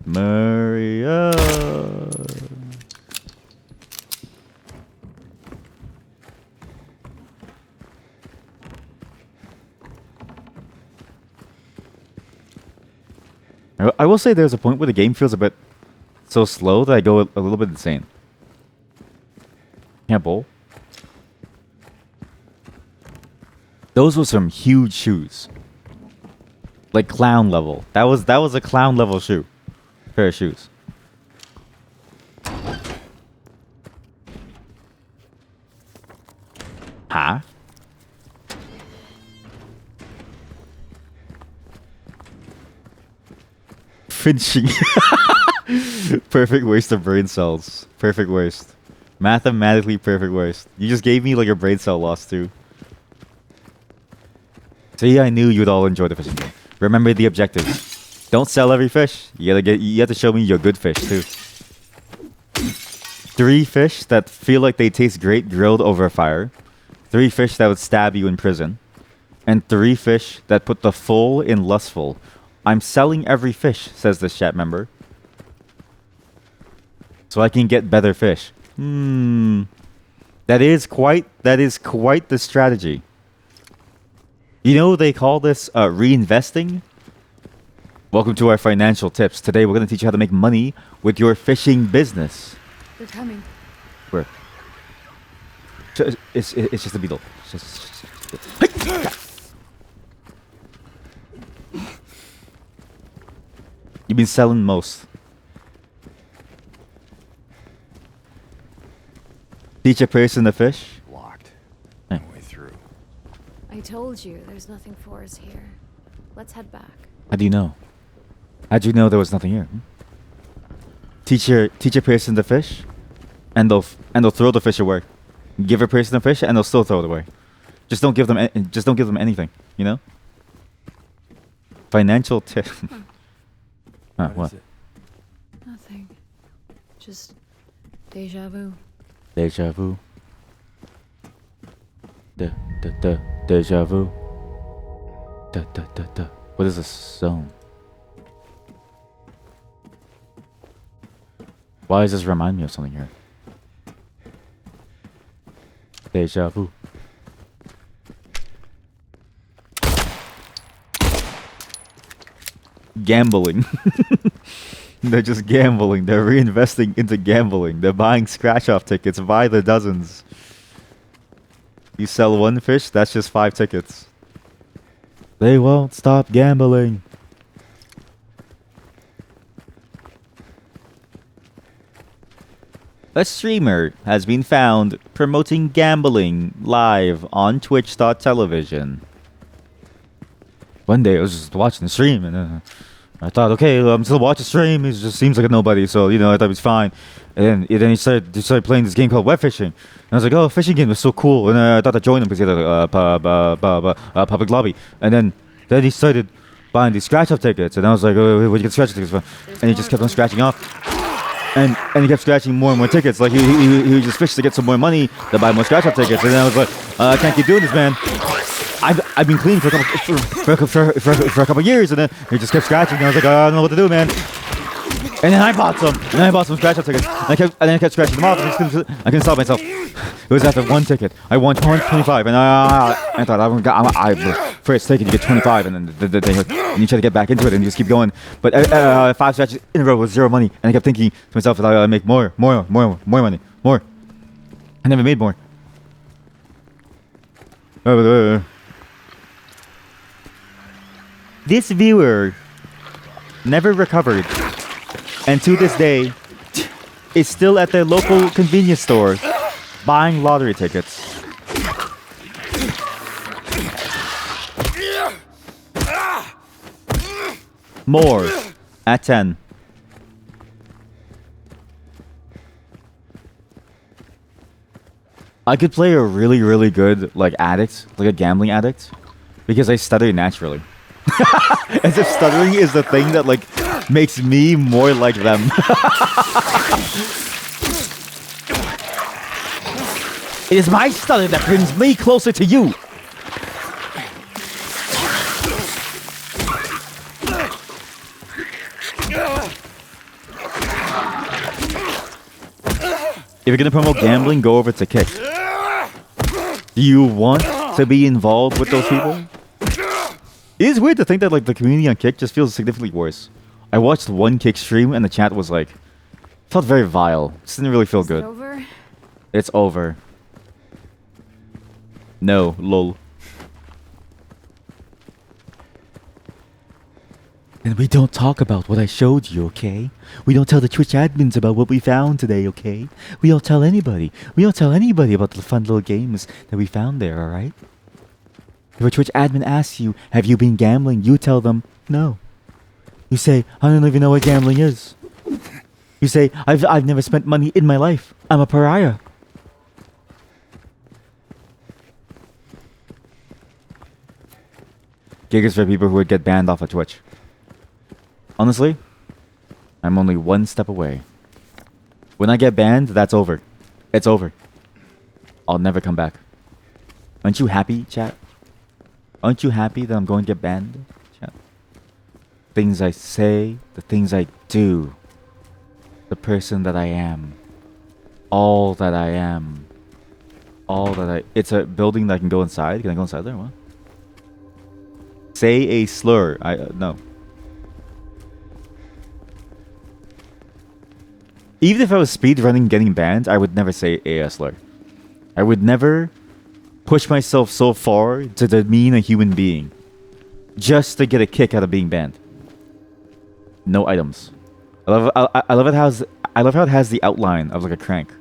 Maria. I will say there's a point where the game feels a bit so slow that I go a little bit insane. Can't bowl. Those were some huge shoes. Like clown level. That was a clown level shoe. Pair of shoes. Huh? Finching. Perfect waste of brain cells. Perfect waste. Mathematically perfect waste. You just gave me like a brain cell loss too. See, I knew you'd all enjoy the fishing game. Remember the objectives. Don't sell every fish. You have to show me your good fish too. 3 fish that feel like they taste great grilled over a fire. 3 fish that would stab you in prison. And 3 fish that put the full in lustful. I'm selling every fish, says this chat member. So I can get better fish. That is quite the strategy. You know they call this reinvesting? Welcome to our financial tips. Today we're going to teach you how to make money with your fishing business. They're coming. Where? It's just a beetle. You've been selling most. Teach a person to fish. Locked. Hey. No way through. I told you, there's nothing for us here. Let's head back. How do you know? How'd you know there was nothing here? Teach a person to fish, and they'll throw the fish away. Give a person a fish, and they'll still throw it away. Just don't give them anything. You know. Financial tip. What? Is it? Nothing. Just deja vu. Deja vu. Deja vu. What is a zone? Why does this remind me of something here? Deja vu. Gambling. They're just gambling. They're reinvesting into gambling. They're buying scratch-off tickets by the dozens. You sell one fish, that's just 5 tickets. They won't stop gambling. A streamer has been found promoting gambling live on Twitch.television. One day I was just watching the stream and I thought, okay, I'm still watching the stream. He just seems like a nobody, so I thought he was fine. And then he started playing this game called web fishing. And I was like, oh, fishing game was so cool. And I thought I'd join him because he had a public lobby. And then he started buying these scratch-off tickets. And I was like, oh, where'd you get scratch tickets from? And he just kept on scratching off. And he kept scratching more and more tickets. Like he would just fish to get some more money to buy more scratch-off tickets. And then I was like, I can't keep doing this, man. I've been clean for a couple years, and then he just kept scratching. And I was like, I don't know what to do, man. And then I bought some scratch-off tickets. And I kept scratching them off. And I couldn't stop myself. It was after one ticket. I won 25, and I thought I first ticket you get 25, and then and you try to get back into it, and you just keep going. But 5 scratches in a row with 0 money, and I kept thinking to myself that I make more money, more. I never made more. This viewer never recovered, and to this day is still at their local convenience store buying lottery tickets. More at 10. I could play a really, really good addict, like a gambling addict, because I stutter naturally. As if stuttering is the thing that makes me more like them. It is my stutter that brings me closer to you. If you're gonna promote gambling, go over to Kick. Do you want to be involved with those people? It is weird to think that the community on Kick just feels significantly worse. I watched one Kick stream and the chat was felt very vile. Just didn't really feel good. Is it over? It's over. No, lol. And we don't talk about what I showed you, okay? We don't tell the Twitch admins about what we found today, okay? We don't tell anybody. We don't tell anybody about the fun little games that we found there, alright? If a Twitch admin asks you, have you been gambling? You tell them, no. You say, I don't even know what gambling is. You say, I've never spent money in my life. I'm a pariah. Gig is for people who would get banned off of Twitch. Honestly, I'm only one step away. When I get banned, that's over. It's over. I'll never come back. Aren't you happy, chat? Aren't you happy that I'm going to get banned, chat? Things I say, the things I do, the person that I am. All that I am. All that I... It's a building that I can go inside. Can I go inside there? What? Say a slur. No. Even if I was speedrunning getting banned, I would never say a slur. I would never push myself so far to demean a human being just to get a kick out of being banned. No items. I love how it has the outline of like a crank.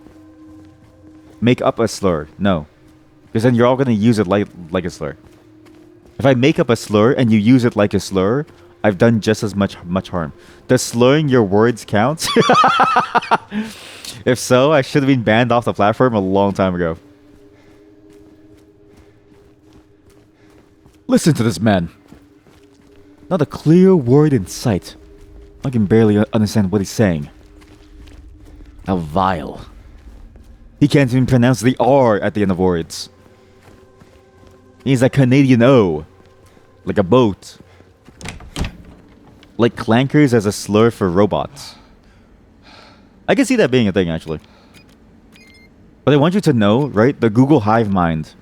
Make up a slur. No. Because then you're all gonna use it like a slur. If I make up a slur and you use it like a slur, I've done just as much harm. Does slurring your words count? If so, I should have been banned off the platform a long time ago. Listen to this man. Not a clear word in sight. I can barely understand what he's saying. How vile. He can't even pronounce the R at the end of words. He's a Canadian O. Like a boat. Like clankers as a slur for robots. I can see that being a thing, actually. But I want you to know, right? The Google Hive Mind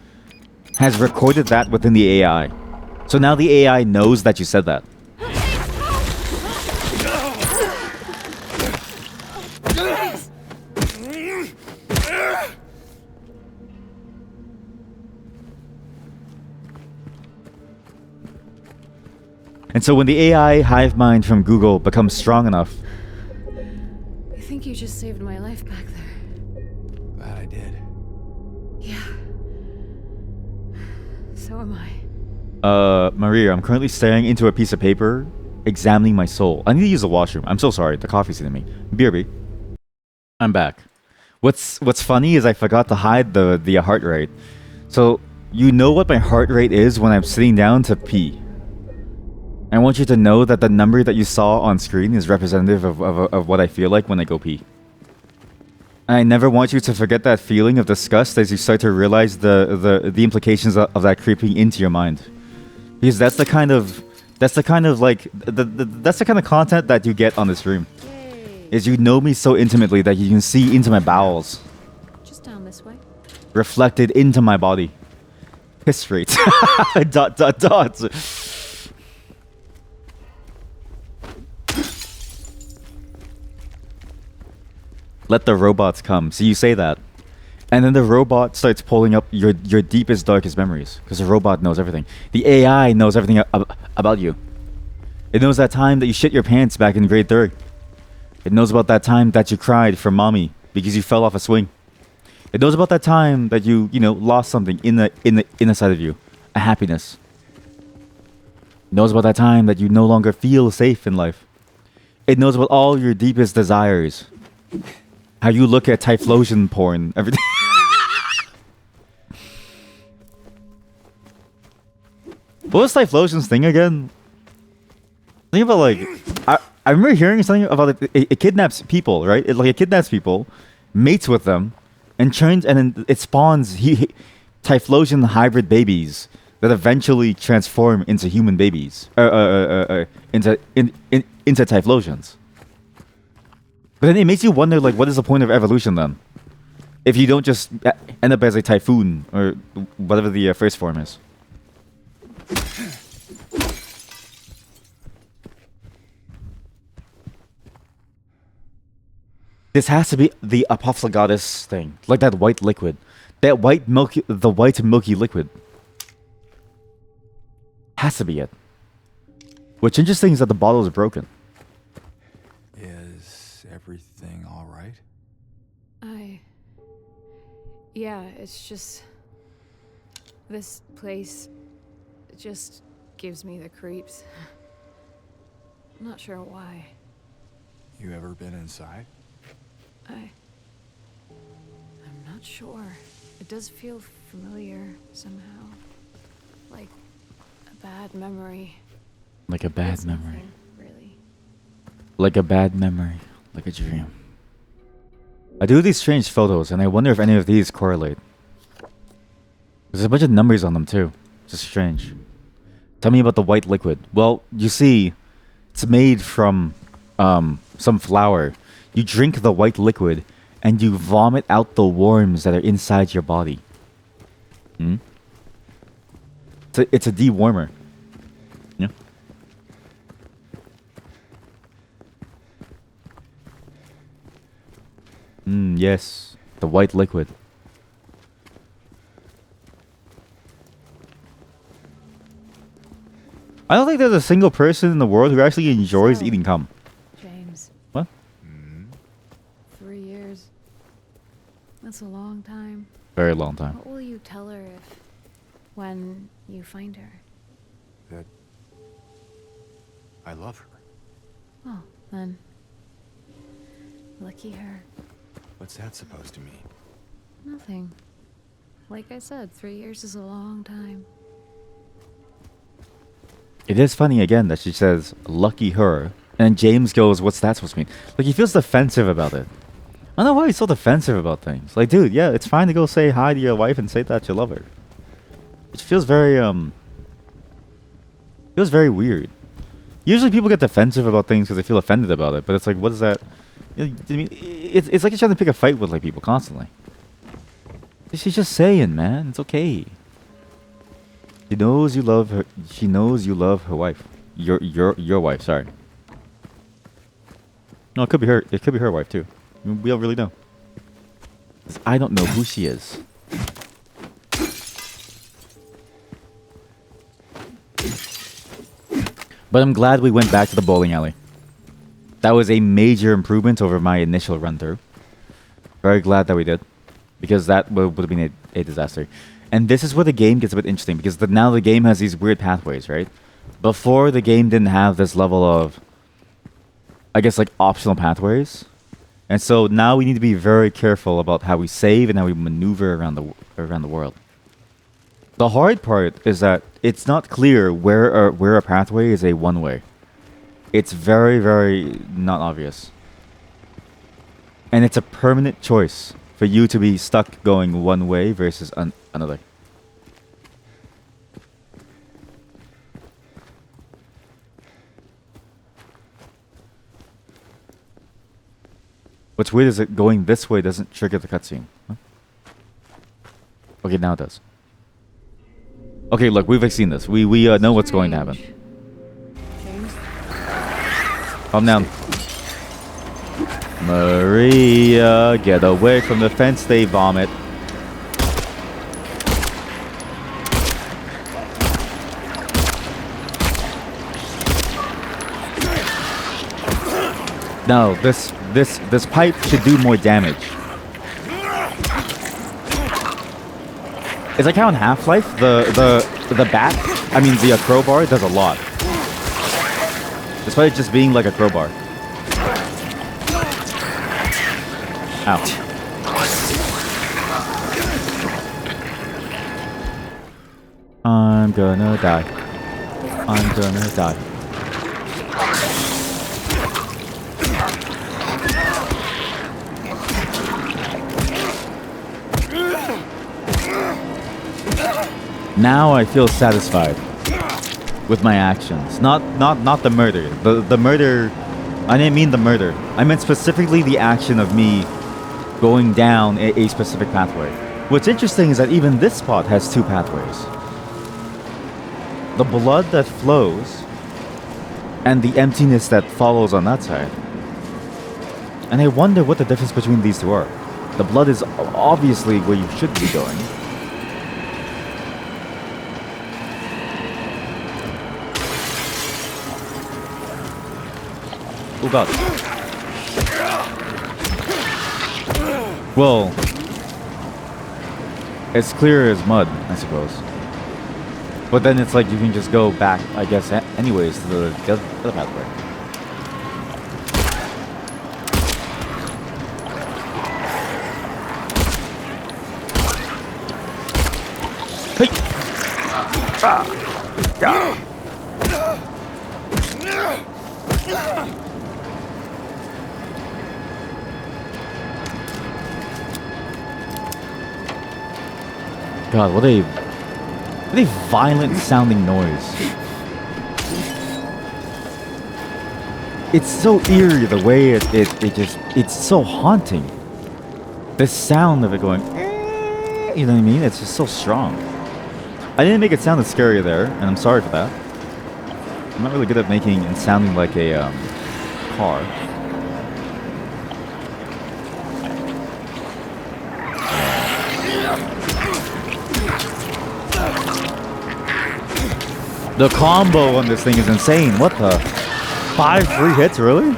has recorded that within the AI. So now the AI knows that you said that. And so when the AI hive mind from Google becomes strong enough... I think you just saved my life back there. Glad I did. Yeah. So am I. Maria, I'm currently staring into a piece of paper, examining my soul. I need to use the washroom. I'm so sorry. The coffee's hitting me. BRB. I'm back. What's funny is I forgot to hide the heart rate. So, you know what my heart rate is when I'm sitting down to pee. I want you to know that the number that you saw on screen is representative of what I feel like when I go pee. And I never want you to forget that feeling of disgust as you start to realize the implications of that creeping into your mind. Because that's the kind of like that's the kind of content that you get on this stream. Yay. Is you know me so intimately that you can see into my bowels. Just down this way. Reflected into my body. Piss rate. ... Let the robots come. So you say that. And then the robot starts pulling up your deepest, darkest memories. Because the robot knows everything. The AI knows everything about you. It knows that time that you shit your pants back in grade 3rd. It knows about that time that you cried for mommy because you fell off a swing. It knows about that time that you lost something in the side of you. A happiness. It knows about that time that you no longer feel safe in life. It knows about all your deepest desires. How you look at Typhlosion porn every day. What was Typhlosion's thing again? Think about like I remember hearing something about it kidnaps people, right? It kidnaps people, mates with them, and then it spawns Typhlosion hybrid babies that eventually transform into human babies, into Typhlosians. But then it makes you wonder, like, what is the point of evolution then? If you don't just end up as a typhoon or whatever the first form is. This has to be the Apophthalagus thing, like that white liquid, the white milky liquid. Has to be it. What's interesting is that the bottle is broken. Is everything all right? Yeah, it's just... This place just gives me the creeps. I'm not sure why. You ever been inside? I'm not sure. It does feel familiar somehow. Like a bad memory. Like a bad It's memory. nothing, really. Like a bad memory. Like a dream. I do these strange photos, and I wonder if any of these correlate. There's a bunch of numbers on them, too. Just strange. Tell me about the white liquid. Well, you see, it's made from some flour. You drink the white liquid, and you vomit out the worms that are inside your body. Hmm? It's a dewormer. Yeah. Yes. The white liquid. I don't think there's a single person in the world who actually enjoys So, eating cum. James, What? 3 years. That's a long time. Very long time. What will you tell her when you find her? That I love her. Oh, then. Lucky her. What's that supposed to mean? Nothing. Like I said, 3 years is a long time. It is funny again that she says, lucky her. And James goes, what's that supposed to mean? Like, he feels defensive about it. I don't know why he's so defensive about things. Like, dude, yeah, it's fine to go say hi to your wife and say that you love her. It feels very, feels very weird. Usually people get defensive about things because they feel offended about it. But it's like, what is that? I mean, it's like you're trying to pick a fight with, like, people constantly. She's just saying, man, it's okay. She knows you love her. She knows you love her wife. Your wife. Sorry. No, it could be her. It could be her wife too. We don't really know. 'Cause I don't know who she is. But I'm glad we went back to the bowling alley. That was a major improvement over my initial run through. Very glad that we did, because that would have been a disaster. And this is where the game gets a bit interesting, because now the game has these weird pathways, right? Before, the game didn't have this level of, I guess, like, optional pathways. And so now we need to be very careful about how we save and how we maneuver around the world. The hard part is that it's not clear where a pathway is a one-way. It's very, very not obvious. And it's a permanent choice for you to be stuck going one way versus another. What's weird is that going this way doesn't trigger the cutscene. Huh? Okay, now it does. Okay, look, we've seen this. We know what's going to happen. James? Calm down. Maria, get away from the fence, they vomit. No, this pipe should do more damage. It's like how in Half-Life the bat, I mean the crowbar does a lot. Despite it just being like a crowbar. Ow. I'm gonna die. I'm gonna die. Now I feel satisfied with my actions. Not the murder. The murder, I didn't mean the murder. I meant specifically the action of me going down a specific pathway. What's interesting is that even this spot has two pathways. The blood that flows and the emptiness that follows on that side. And I wonder what the difference between these two are. The blood is obviously where you should be going. Oh god. Well, it's clear as mud, I suppose. But then it's like you can just go back, I guess, anyways to the other pathway. Hey! Ah! God, what a violent sounding noise. It's so eerie the way it's so haunting. The sound of it going, you know what I mean? It's just so strong. I didn't make it sound as scary there, and I'm sorry for that. I'm not really good at making and sounding like a car. The combo on this thing is insane. What the? 5 free hits, really?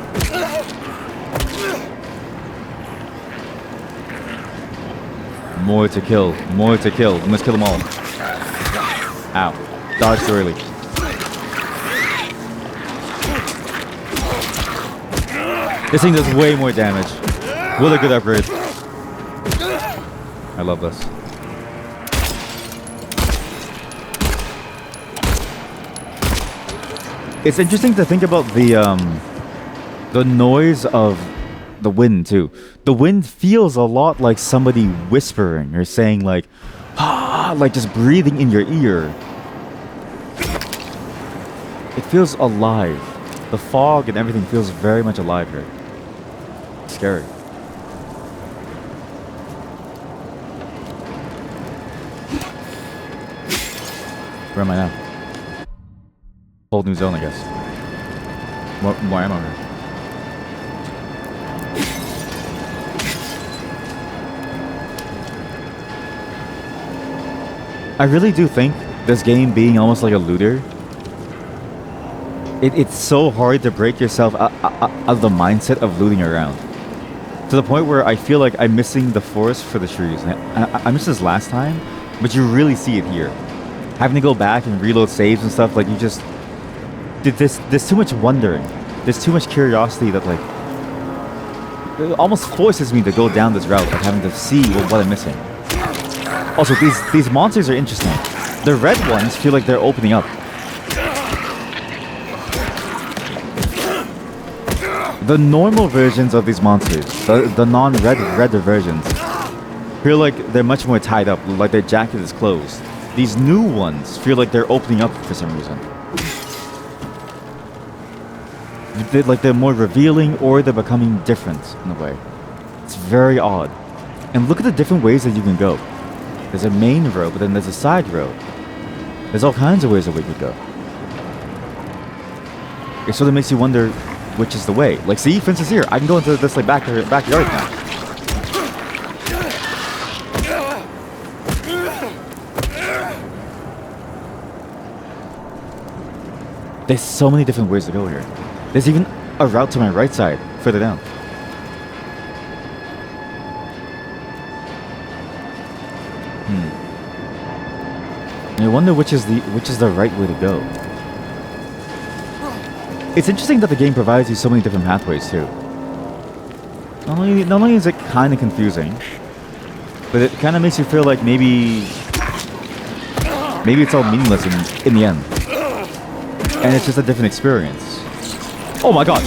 More to kill. More to kill. We must kill them all. Ow. Dodge too early. This thing does way more damage. What a good upgrade. I love this. It's interesting to think about the noise of the wind too. The wind feels a lot like somebody whispering or saying like, ah, like just breathing in your ear. It feels alive. The fog and everything feels very much alive here. Scary. Where am I now? Whole new zone, I guess. More ammo here. I really do think this game being almost like a looter, it's so hard to break yourself out of the mindset of looting around. To the point where I feel like I'm missing the forest for the trees. I missed this last time, but you really see it here. Having to go back and reload saves and stuff, like you just... There's too much wondering. There's too much curiosity that like... It almost forces me to go down this route, like having to see what I'm missing. Also, these monsters are interesting. The red ones feel like they're opening up. The normal versions of these monsters, the non-red versions, feel like they're much more tied up, like their jacket is closed. These new ones feel like they're opening up for some reason. They're more revealing, or they're becoming different in a way. It's very odd. And look at the different ways that you can go. There's a main road, but then there's a side road. There's all kinds of ways that we could go. It sort of makes you wonder which is the way. Like, see, for instance here, I can go into this like backyard now. There's so many different ways to go here. There's even a route to my right side, further down. I wonder which is the right way to go. It's interesting that the game provides you so many different pathways too. Not only is it kind of confusing, but it kind of makes you feel like maybe it's all meaningless in the end, and it's just a different experience. Oh my god!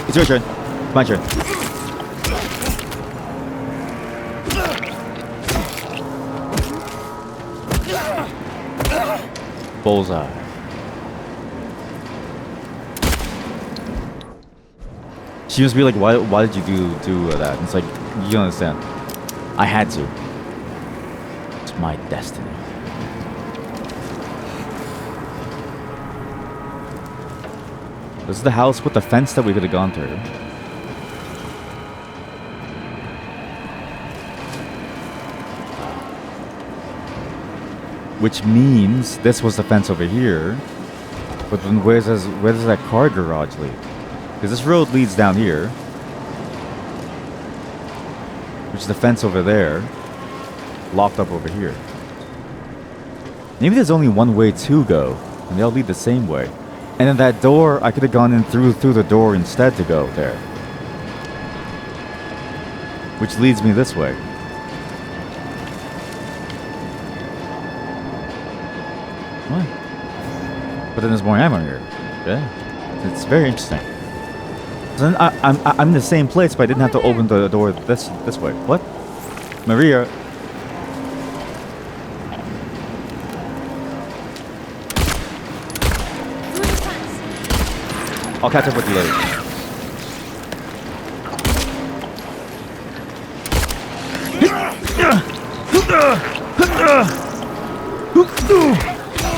It's your turn. My turn. Bullseye. She must be like, why did you do that? And it's like, you don't understand. I had to. It's my destiny. This is the house with the fence that we could have gone through. Which means this was the fence over here. But then where does that car garage lead? Because this road leads down here. Which is the fence over there. Locked up over here. Maybe there's only one way to go. And they all lead the same way. And then that door, I could have gone in through the door instead to go there. Which leads me this way. What? But then there's more ammo here. Yeah. It's very interesting. So then I'm in the same place, but I didn't have to open the door this way. What? Maria. I'll catch up with you later.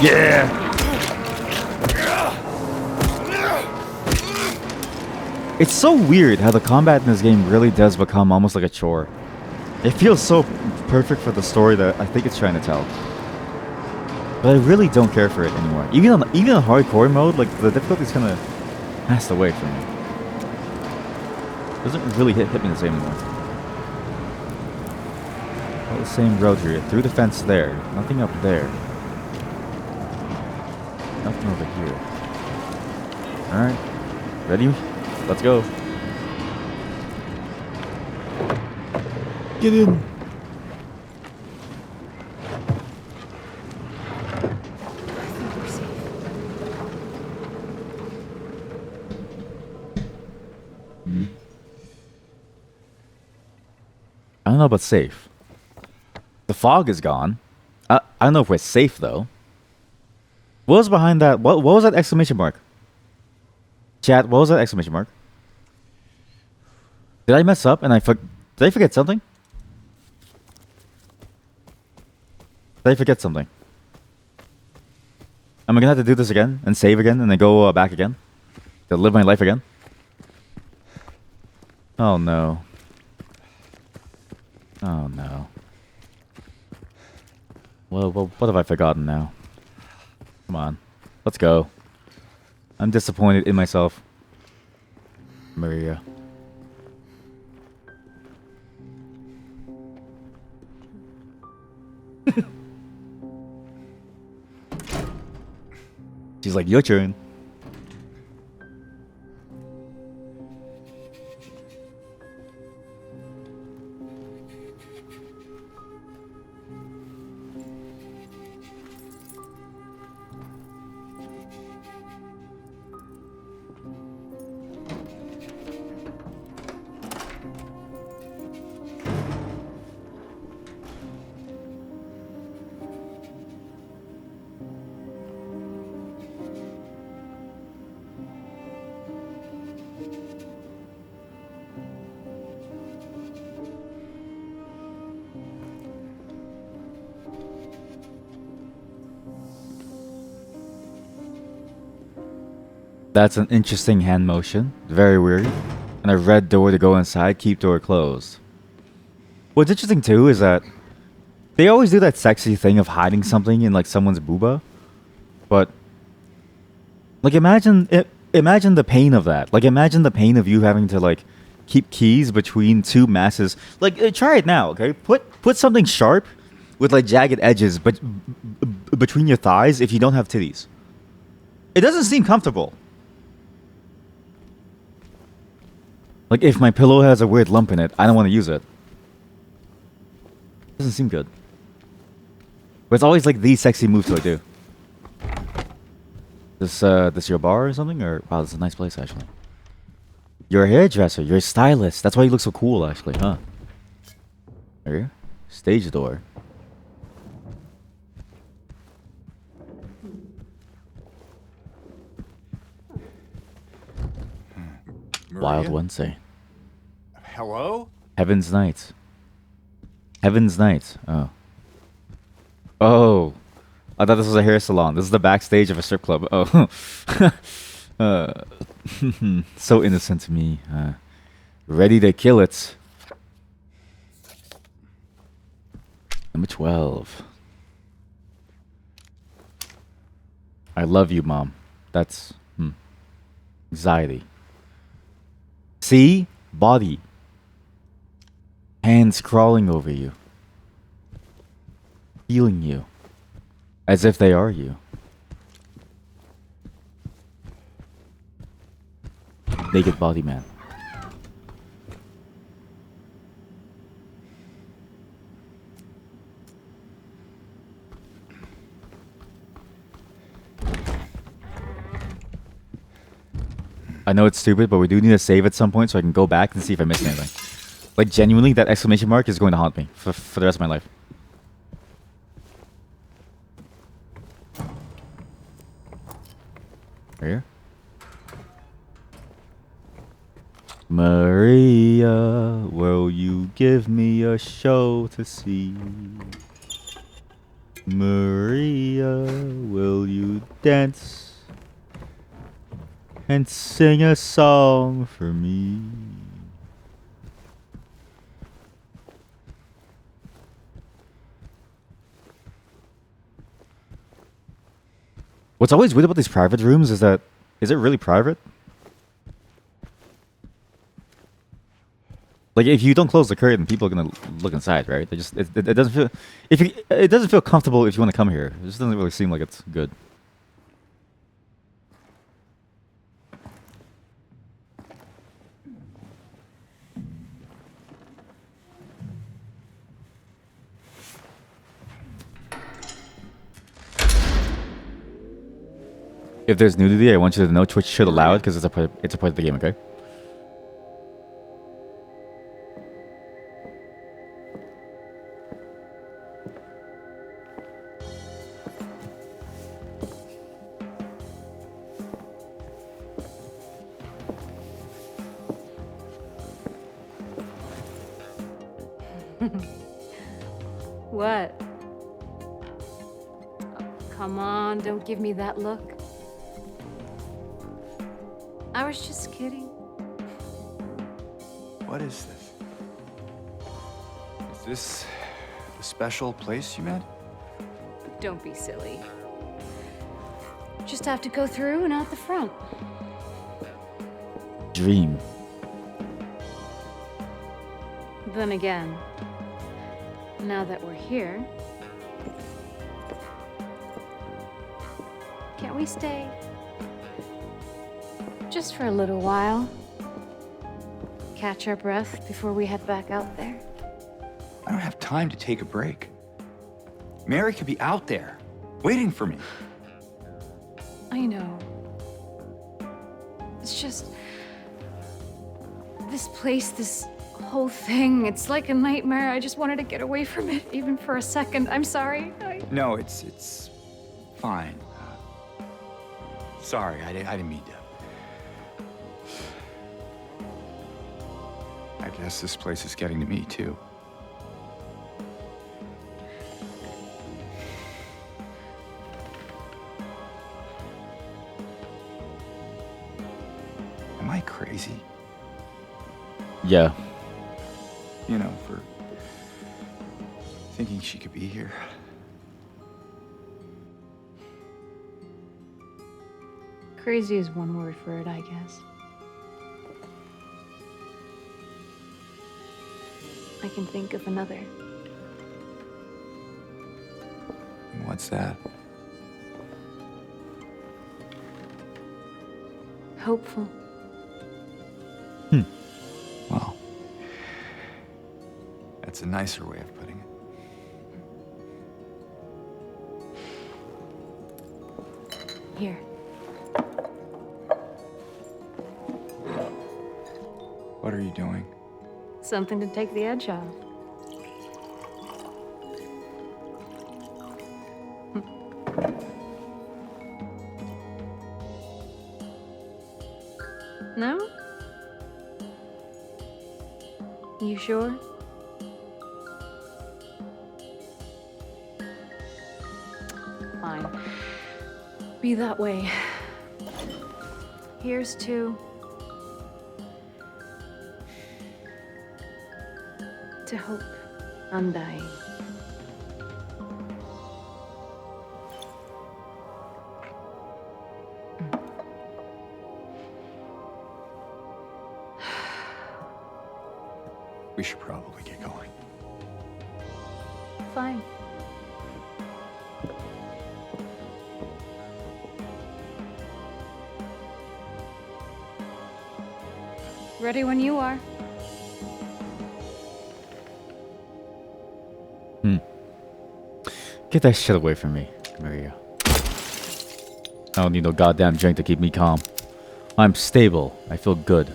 Yeah. It's so weird how the combat in this game really does become almost like a chore. It feels so perfect for the story that I think it's trying to tell. But I really don't care for it anymore. Even on hardcore mode, like the difficulty's kind of passed away from me. Doesn't really hit me the same anymore. All the same road here. Through the fence there. Nothing up there. Nothing over here. Alright. Ready? Let's go. Get in. I don't know about safe. The fog is gone. I don't know if we're safe though. What was behind that? What was that exclamation mark? Chat, what was that exclamation mark? Did I mess up and did I forget something? Did I forget something? Am I gonna have to do this again and save again and then go back again to live my life again? Oh no. Oh no. Well, what have I forgotten now? Come on. Let's go. I'm disappointed in myself. Maria. She's like, your turn. That's an interesting hand motion. Very weird. And a red door to go inside, keep door closed. What's interesting too is that they always do that sexy thing of hiding something in like someone's booba. But like imagine the pain of that. Like imagine the pain of you having to like keep keys between two masses. Like try it now, okay? Put something sharp with like jagged edges but between your thighs if you don't have titties. It doesn't seem comfortable. Like, if my pillow has a weird lump in it, I don't want to use it. Doesn't seem good. But it's always like these sexy moves that I do. This your bar or something? Or wow, this is a nice place actually. You're a hairdresser. You're a stylist. That's why you look so cool actually, huh? Here, stage door. Wild Wednesday. Hello? Heaven's Nights. Heaven's Nights. Oh. Oh. I thought this was a hair salon. This is the backstage of a strip club. Oh. So innocent to me. Ready to kill it. Number 12. I love you, Mom. That's anxiety. See? Body. Hands crawling over you. Feeling you. As if they are you. Naked body man. I know it's stupid, but we do need to save at some point so I can go back and see if I missed anything. Like, genuinely, that exclamation mark is going to haunt me for the rest of my life. Right here? Maria, will you give me a show to see? Maria, will you dance and sing a song for me? What's always weird about these private rooms is that, is it really private? Like if you don't close the curtain, people are gonna look inside, right? They just it doesn't feel it doesn't feel comfortable if you want to come here. It just doesn't really seem like it's good. If there's nudity, I want you to know Twitch should allow it because it's a part of the game, okay? What? Oh, come on, don't give me that look. I was just kidding. What is this? Is this the special place you met? Don't be silly. Just have to go through and out the front. Dream. Then again, now that we're here, can't we stay? Just for a little while. Catch our breath before we head back out there. I don't have time to take a break. Mary could be out there, waiting for me. I know. It's just... this place, this whole thing, it's like a nightmare. I just wanted to get away from it, even for a second. I'm sorry. No, it's fine. Sorry, I didn't mean to. I guess this place is getting to me, too. Am I crazy? Yeah. You know, for thinking she could be here. Crazy is one word for it, I guess. I can think of another. What's that? Hopeful. Well, that's a nicer way of putting it. Here. What are you doing? Something to take the edge off. No? You sure? Fine. Be that way. Here's to... hope, undying. We should probably get going. Fine. Ready when you are. Get that shit away from me, Maria. I don't need no goddamn drink to keep me calm. I'm stable. I feel good.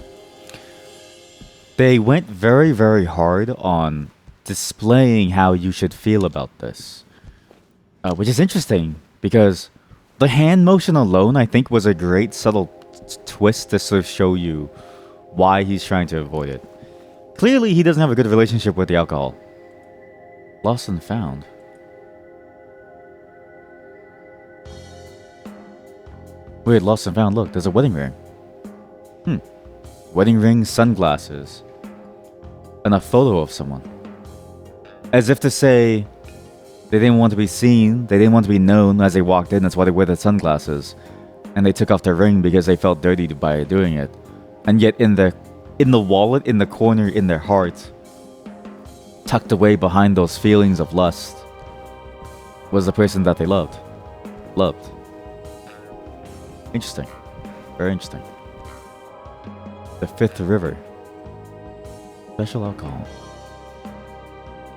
They went very, very hard on displaying how you should feel about this. Which is interesting, because the hand motion alone, I think, was a great subtle twist to sort of show you why he's trying to avoid it. Clearly, he doesn't have a good relationship with the alcohol. Lost and found. Wait, lost and found. Look, there's a wedding ring. Wedding ring, sunglasses, and a photo of someone. As if to say, they didn't want to be seen, they didn't want to be known as they walked in, that's why they wear the sunglasses. And they took off their ring because they felt dirty by doing it. And yet in the wallet, in the corner, in their heart, tucked away behind those feelings of lust, was the person that they loved. Interesting. Very interesting. The Fifth River. Special alcohol.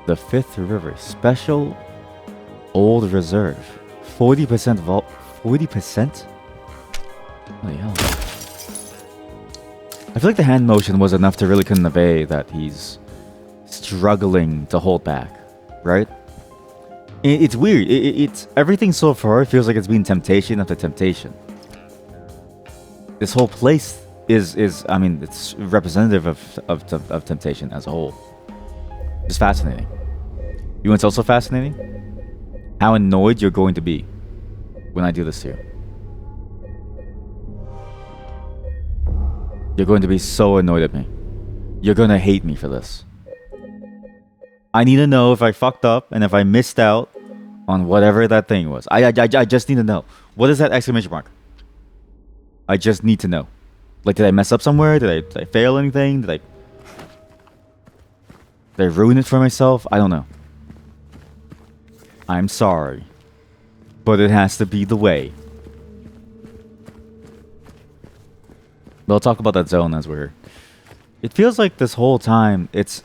The Fifth River. Special Old Reserve. 40% vault. 40%? Holy hell. I feel like the hand motion was enough to really convey that he's struggling to hold back, right? It's weird. It's everything so far feels like it's been temptation after temptation. This whole place is I mean, it's representative of temptation as a whole. It's fascinating. You know what's also fascinating? How annoyed you're going to be when I do this to you. You're going to be so annoyed at me. You're going to hate me for this. I need to know if I fucked up and if I missed out on whatever that thing was. I just need to know. What is that exclamation mark? I just need to know. Like, did I mess up somewhere? Did I fail anything? Did I ruin it for myself? I don't know. I'm sorry. But it has to be the way. We'll talk about that zone as we're here. It feels like this whole time, it's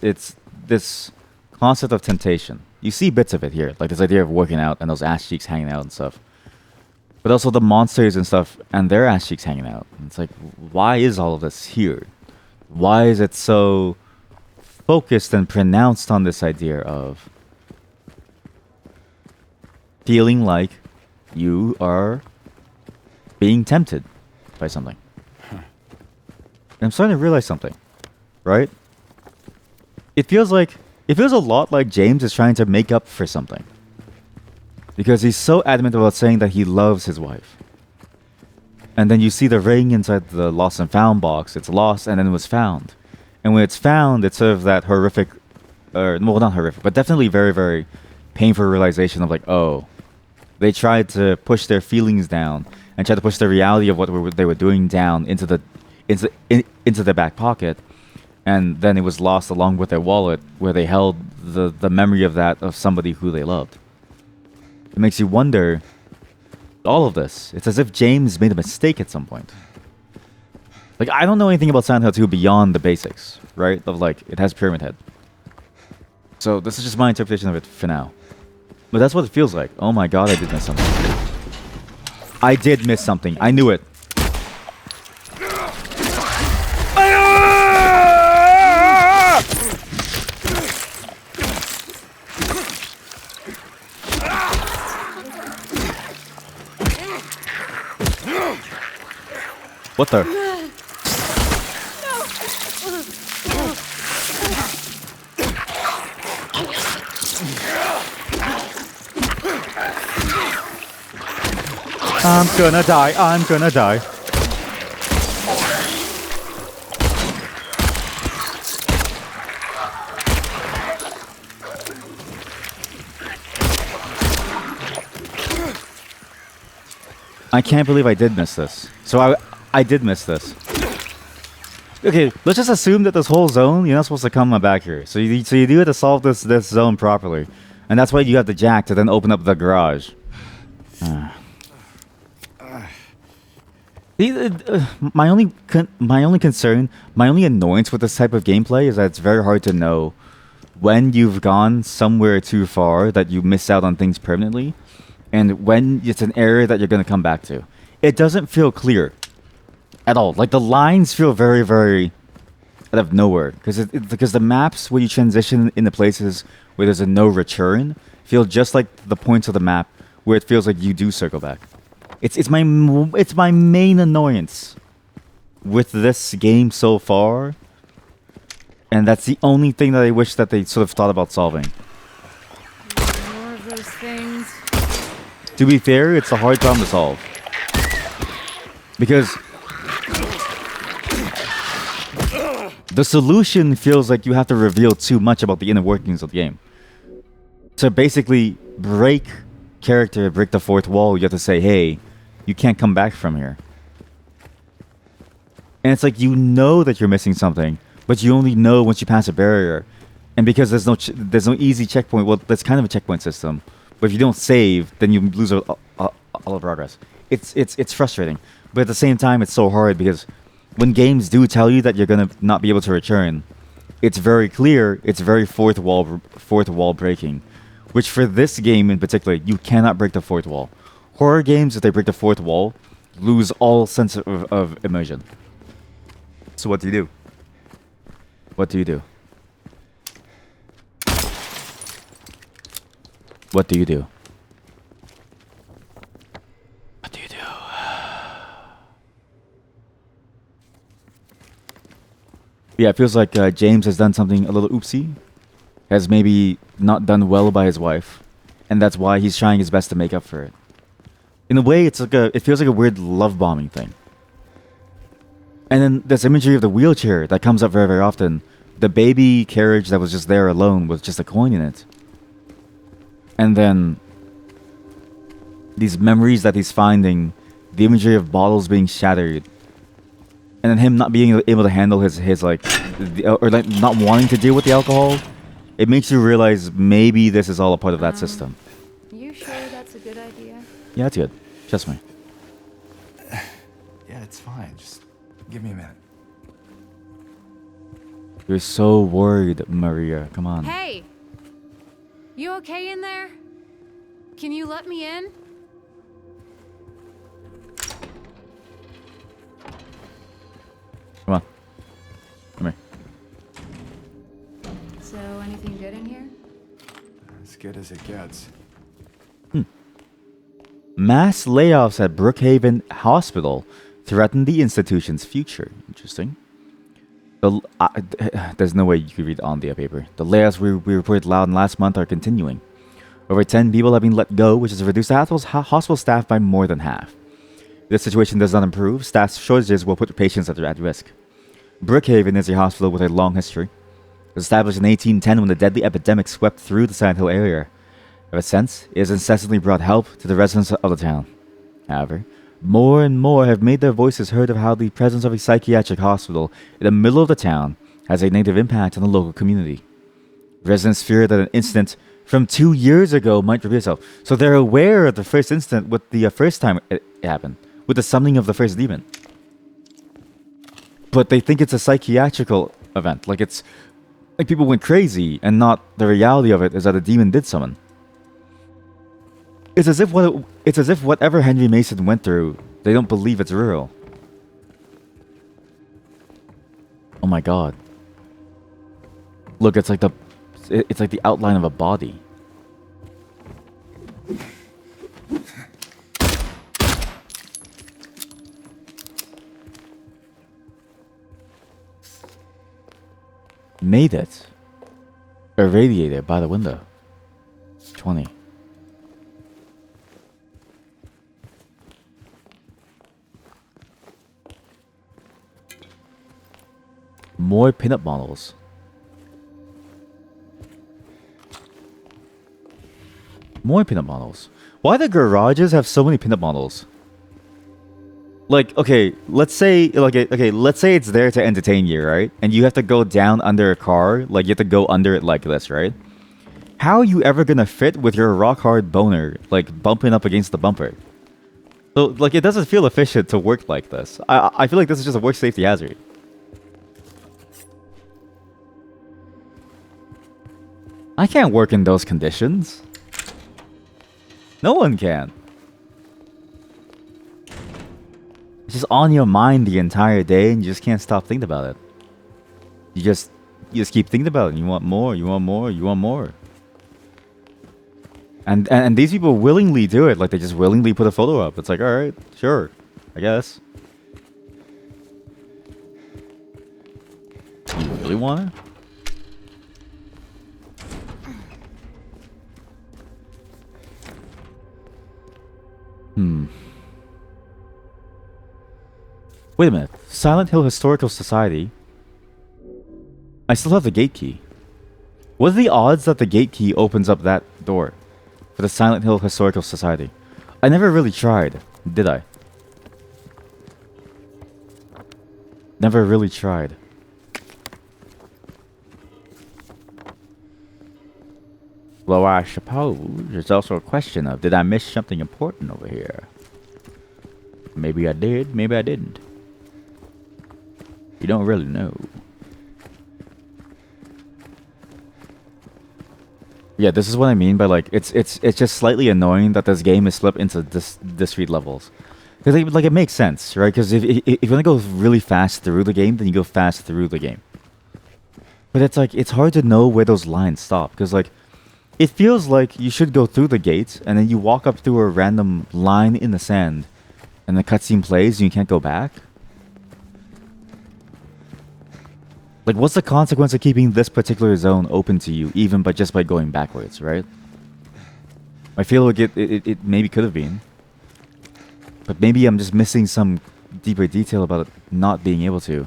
this concept of temptation. You see bits of it here, like this idea of working out and those ass cheeks hanging out and stuff. But also the monsters and stuff and their ass cheeks hanging out. And it's like, why is all of this here? Why is it so focused and pronounced on this idea of feeling like you are being tempted by something? I'm starting to realize something, right? It feels a lot like James is trying to make up for something. Because he's so adamant about saying that he loves his wife. And then you see the ring inside the lost and found box. It's lost and then it was found. And when it's found, it's sort of that horrific, well, not horrific, but definitely very, very painful realization of like, oh, they tried to push their feelings down and tried to push the reality of what they were doing down into their back pocket. And then it was lost along with their wallet, where they held the memory of that of somebody who they loved. It makes you wonder, all of this. It's as if James made a mistake at some point. Like, I don't know anything about Silent Hill 2 beyond the basics, right? Of like, it has Pyramid Head. So this is just my interpretation of it for now. But that's what it feels like. Oh my god, I did miss something. I did miss something. I knew it. What the? I'm gonna die. I'm gonna die. I can't believe I did miss this. So I did miss this. Okay, let's just assume that this whole zone, you're not supposed to come back here. So you do have to solve this zone properly. And that's why you have the jack to then open up the garage. My only concern, my only annoyance with this type of gameplay is that it's very hard to know when you've gone somewhere too far that you miss out on things permanently, and when it's an area that you're going to come back to. It doesn't feel clear at all. Like, the lines feel very, very out of nowhere. Because the maps where you transition into places where there's a no return feel just like the points of the map where it feels like you do circle back. It's my main annoyance with this game so far, and that's the only thing that I wish that they sort of thought about solving. More of those things. To be fair, it's a hard problem to solve. Because the solution feels like you have to reveal too much about the inner workings of the game. To basically break the fourth wall, you have to say, hey, you can't come back from here. And it's like, you know that you're missing something, but you only know once you pass a barrier. And because there's no easy checkpoint, well, that's kind of a checkpoint system. But if you don't save, then you lose all of progress. It's frustrating. But at the same time, it's so hard because when games do tell you that you're going to not be able to return, it's very clear, it's very fourth wall breaking. Which for this game in particular, you cannot break the fourth wall. Horror games, if they break the fourth wall, lose all sense of immersion. So what do you do? What do you do? What do you do? What do you do? Yeah, it feels like James has done something a little oopsie. Has maybe not done well by his wife. And that's why he's trying his best to make up for it. In a way, it feels like a weird love bombing thing. And then this imagery of the wheelchair that comes up very, very often. The baby carriage that was just there alone with just a coin in it. And then these memories that he's finding, the imagery of bottles being shattered, and then him not being able to handle his or like not wanting to deal with the alcohol. It makes you realize maybe this is all a part of that system. You sure that's a good idea? Yeah, it's good. Trust me. Yeah, it's fine. Just give me a minute. You're so worried, Maria. Come on. Hey! You okay in there? Can you let me in? Come on. Come here. So, anything good in here? As good as it gets. Mass layoffs at Brookhaven Hospital threaten the institution's future. Interesting. There's no way you could read on the paper. The layoffs we reported loud last month are continuing. Over 10 people have been let go, which has reduced the hospital staff by more than half. If the situation does not improve, staff shortages will put patients at risk. Brookhaven is a hospital with a long history. It was established in 1810 when the deadly epidemic swept through the Silent Hill area. Ever since, it has incessantly brought help to the residents of the town. However, more and more have made their voices heard of how the presence of a psychiatric hospital in the middle of the town has a negative impact on the local community. Residents fear that an incident from 2 years ago might repeat itself. So they're aware of the first incident with the first time it happened, with the summoning of the first demon. But they think it's a psychiatrical event, like it's like people went crazy, and not the reality of it is that a demon did summon. It's as if whatever Henry Mason went through, they don't believe it's real. Oh my god. Look, it's like the outline of a body. Made it. Irradiated by the window. 20. More pinup models. More pinup models. Why do garages have so many pinup models? Like, okay, let's say it's there to entertain you, right? And you have to go down under a car, like you have to go under it like this, right? How are you ever gonna fit with your rock hard boner, like bumping up against the bumper? So, like, it doesn't feel efficient to work like this. I feel like this is just a work safety hazard. I can't work in those conditions. No one can. It's just on your mind the entire day, and you just can't stop thinking about it. You just keep thinking about it. You want more. You want more. You want more. And these people willingly do it. Like, they just willingly put a photo up. It's like, all right, sure, I guess. really wanna? Wait a minute. Silent Hill Historical Society. I still have the gate key. What are the odds that the gate key opens up that door for the Silent Hill Historical Society? I never really tried, did I? Never really tried. Well, I suppose there's also a question of, did I miss something important over here? Maybe I did, maybe I didn't. You don't really know. Yeah, this is what I mean by like it's just slightly annoying that this game is split into discrete levels. Because like it makes sense, right? Because if you want to go really fast through the game, then you go fast through the game. But it's like it's hard to know where those lines stop because like it feels like you should go through the gates and then you walk up through a random line in the sand, and the cutscene plays and you can't go back. Like, what's the consequence of keeping this particular zone open to you, even just by going backwards, right? I feel like it maybe could have been. But maybe I'm just missing some deeper detail about it not being able to.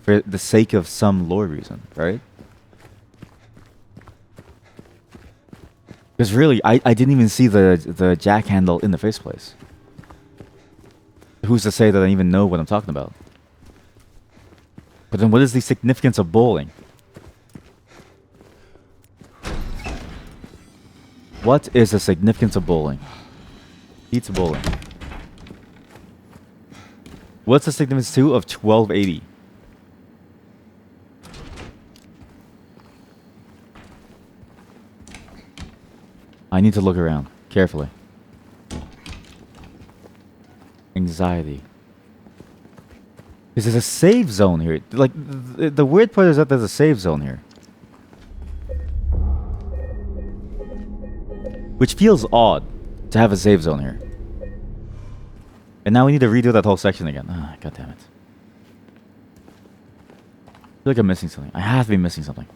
For the sake of some lore reason, right? Because really, I didn't even see the jack handle in the first place. Who's to say that I even know what I'm talking about? But then what is the significance of bowling? What is the significance of bowling? Pizza bowling. What's the significance too of 1280? I need to look around carefully. Anxiety. Because there's a save zone here. Like, the weird part is that there's a save zone here. Which feels odd to have a save zone here. And now we need to redo that whole section again. Ah, God damn it. I feel like I'm missing something. I have to be missing something.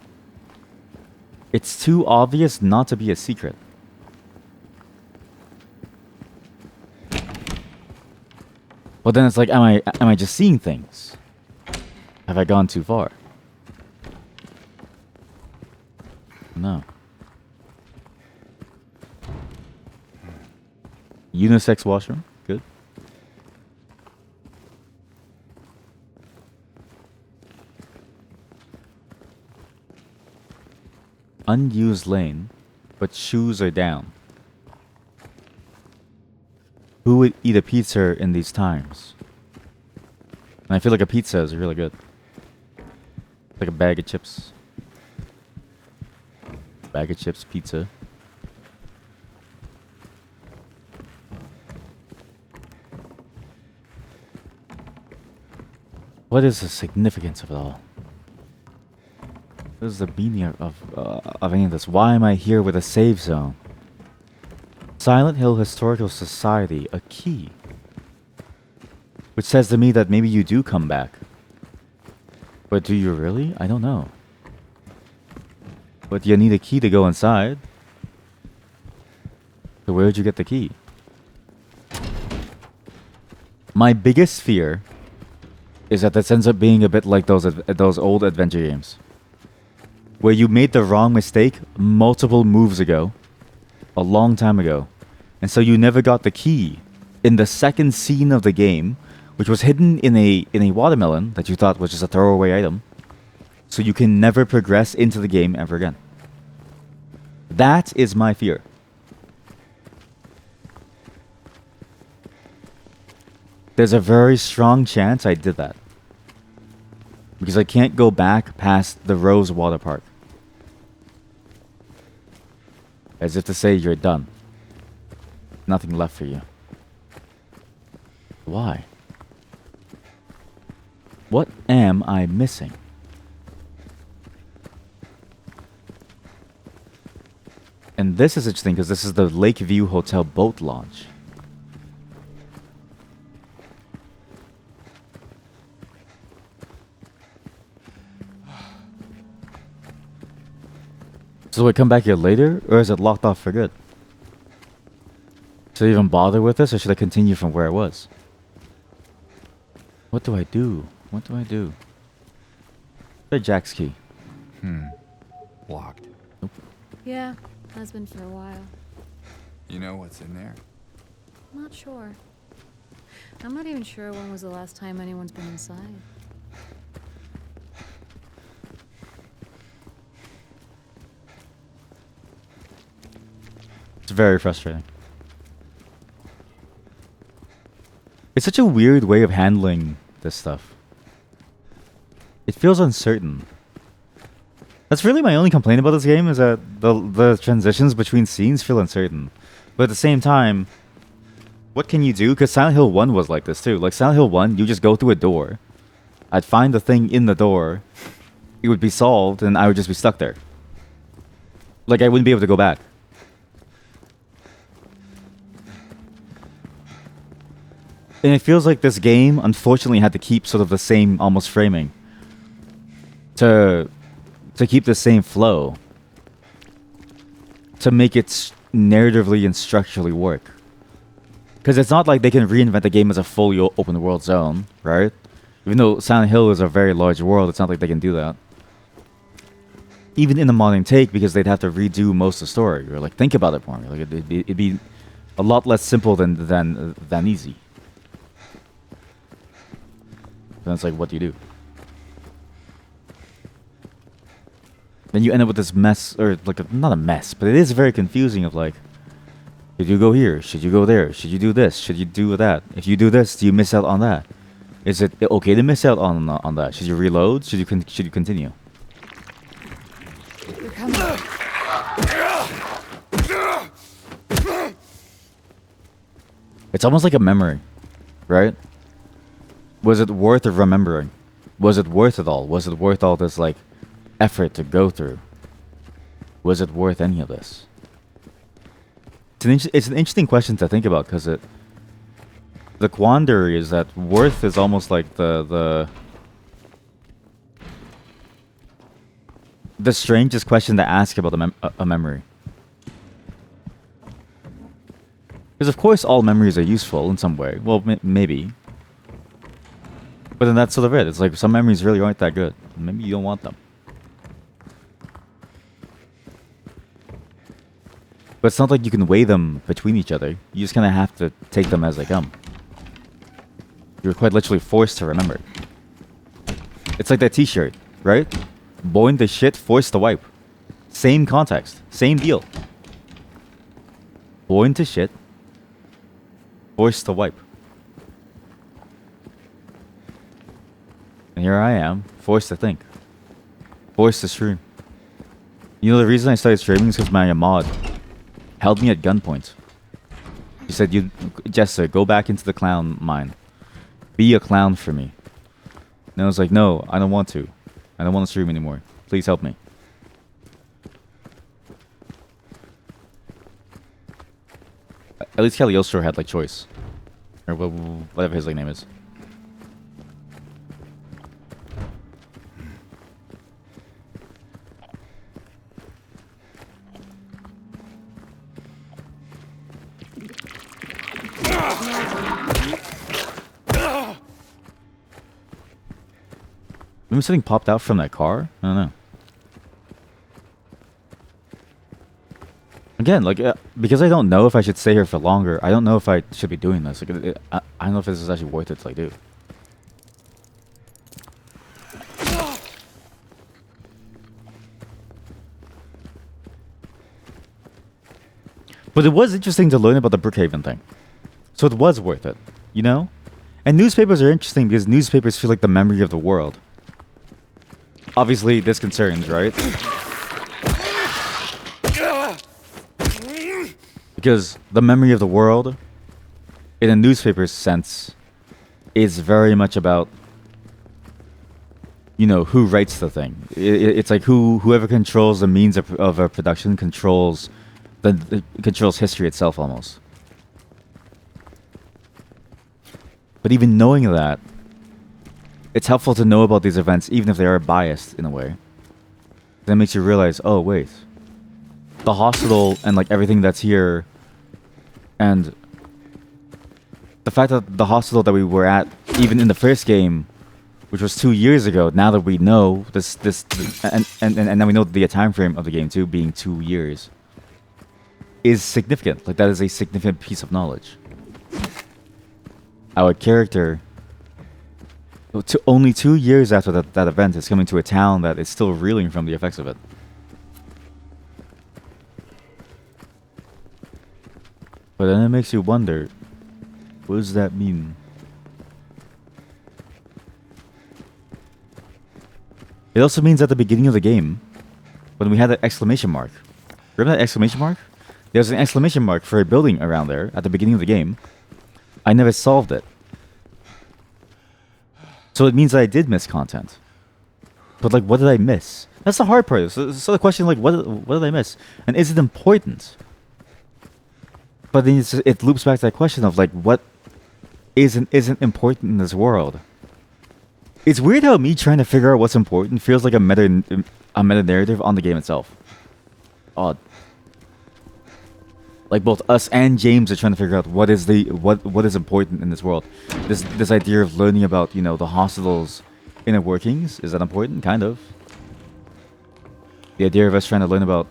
It's too obvious not to be a secret. But then it's like, am I just seeing things? Have I gone too far? No. Unisex washroom, good. Unused lane, but shoes are down. Who would eat a pizza in these times? And I feel like a pizza is really good. Like a bag of chips. Bag of chips, pizza. What is the significance of it all? What is the meaning of any of this? Why am I here with a save zone? Silent Hill Historical Society, a key. Which says to me that maybe you do come back. But do you really? I don't know. But you need a key to go inside. So where'd you get the key? My biggest fear is that this ends up being a bit like those old adventure games. Where you made the wrong mistake multiple moves ago. A long time ago. And so you never got the key in the second scene of the game, which was hidden in a watermelon that you thought was just a throwaway item. So you can never progress into the game ever again. That is my fear. There's a very strong chance I did that. Because I can't go back past the Rose Water Park. As if to say you're done. Nothing left for you. Why? What am I missing? And this is interesting because this is the Lakeview Hotel boat launch. So do I come back here later, or is it locked off for good? Should I even bother with this, or should I continue from where I was? What do I do? What do I do? Where's Jack's key? Locked. Yeah, has been for a while. You know what's in there? Not sure. I'm not even sure when was the last time anyone's been inside. It's very frustrating. It's such a weird way of handling this stuff. It feels uncertain. That's really my only complaint about this game, is that the transitions between scenes feel uncertain. But at the same time, what can you do? Because Silent Hill 1 was like this too. Like Silent Hill 1, you just go through a door. I'd find the thing in the door. It would be solved, and I would just be stuck there. Like, I wouldn't be able to go back. And it feels like this game, unfortunately, had to keep sort of the same almost framing. To keep the same flow. To make it narratively and structurally work. Because it's not like they can reinvent the game as a fully open world zone, right? Even though Silent Hill is a very large world, it's not like they can do that. Even in the modern take, because they'd have to redo most of the story. Or like, think about it more. Like, it'd be a lot less simple than easy. Then it's like, what do you do? Then you end up with this mess, or like not a mess, but it is very confusing. Of like, should you go here? Should you go there? Should you do this? Should you do that? If you do this, do you miss out on that? Is it okay to miss out on that? Should you reload? Should you continue? You're coming. It's almost like a memory, right? Was it worth of remembering? Was it worth it all? Was it worth all this like effort to go through? Was it worth any of this? It's an interesting question to think about, because the quandary is that worth is almost like the strangest question to ask about a memory. Because of course all memories are useful in some way. Well, maybe. But then that's sort of it. It's like some memories really aren't that good. Maybe you don't want them. But it's not like you can weigh them between each other. You just kind of have to take them as they come. You're quite literally forced to remember. It's like that t-shirt, right? Born to shit, forced to wipe. Same context. Same deal. Born to shit, forced to wipe. And here I am, forced to think. Forced to stream. You know, the reason I started streaming is because my mod held me at gunpoint. He said, Jester, go back into the clown mine. Be a clown for me. And I was like, no, I don't want to. I don't want to stream anymore. Please help me. At least Cagliostro had like choice. Or whatever his like name is. Maybe something popped out from that car? I don't know. Again, like, because I don't know if I should stay here for longer, I don't know if I should be doing this. Like, I don't know if this is actually worth it to, like, do. But it was interesting to learn about the Brookhaven thing. So it was worth it, you know? And newspapers are interesting because newspapers feel like the memory of the world. Obviously, this concerns, right? Because the memory of the world, in a newspaper's sense, is very much about, you know, who writes the thing. It's like whoever controls the means of a production controls controls history itself almost. But even knowing that, it's helpful to know about these events, even if they are biased in a way. That makes you realize, oh wait, the hospital and like everything that's here, and the fact that the hospital that we were at, even in the first game, which was 2 years ago, now that we know and now we know the time frame of the game too, being 2 years, is significant. Like that is a significant piece of knowledge. Our character, only 2 years after that event, is coming to a town that is still reeling from the effects of it. But then it makes you wonder, what does that mean? It also means at the beginning of the game, when we had that exclamation mark. Remember that exclamation mark? There's an exclamation mark for a building around there at the beginning of the game. I never solved it. So it means that I did miss content. But like, what did I miss? That's the hard part. So the question, like, what did I miss? And is it important? But then it loops back to that question of like, what isn't important in this world? It's weird how me trying to figure out what's important feels like a meta narrative on the game itself. Odd. Like both us and James are trying to figure out what is important in this world. This idea of learning about, you know, the hospital's inner workings, is that important? Kind of. The idea of us trying to learn about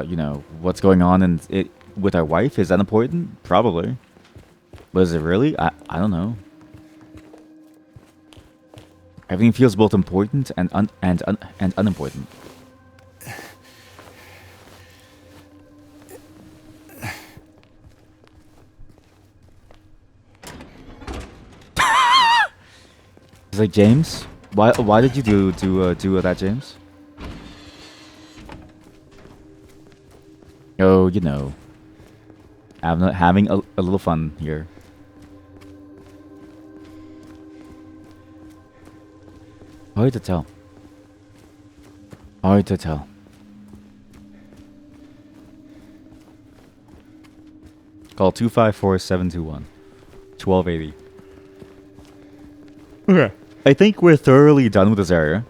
you know, what's going on in it with our wife, is that important? Probably. But is it really? I don't know. Everything feels both important and unimportant. It's like, James, why did you do that, James? Oh, you know, having a little fun here. Hard to tell. Hard to tell. Call 254-721 1280. Okay. I think we're thoroughly done with this area,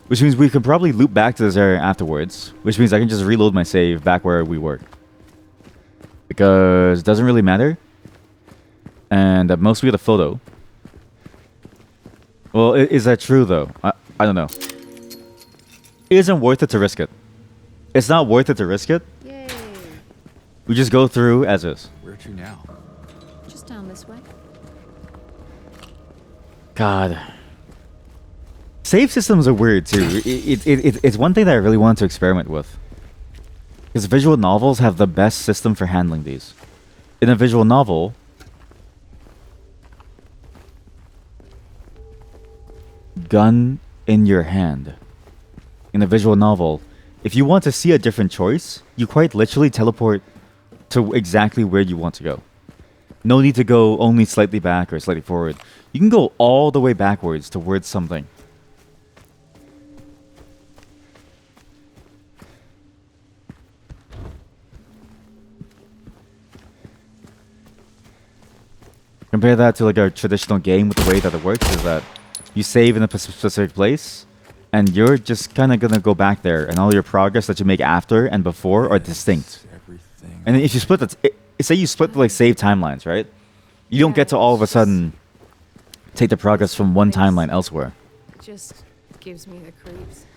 which means we could probably loop back to this area afterwards, which means I can just reload my save back where we were. Because it doesn't really matter. And at most we get a photo. Well, is that true though? I don't know. It isn't worth it to risk it. It's not worth it to risk it. Yay. We just go through as is. Where to now? Just down this way. God. Save systems are weird too. It's one thing that I really want to experiment with. Because visual novels have the best system for handling these. In a visual novel, gun in your hand. In a visual novel, if you want to see a different choice, you quite literally teleport to exactly where you want to go. No need to go only slightly back or slightly forward. You can go all the way backwards towards something. Compare that to like a traditional game with the way that it works is that you save in a specific place and you're just kind of going to go back there and all your progress that you make after and before are distinct. Everything. And then if you split say you split the like save timelines, right? You don't get to all of a sudden take the progress from one timeline elsewhere. It just gives me the creeps.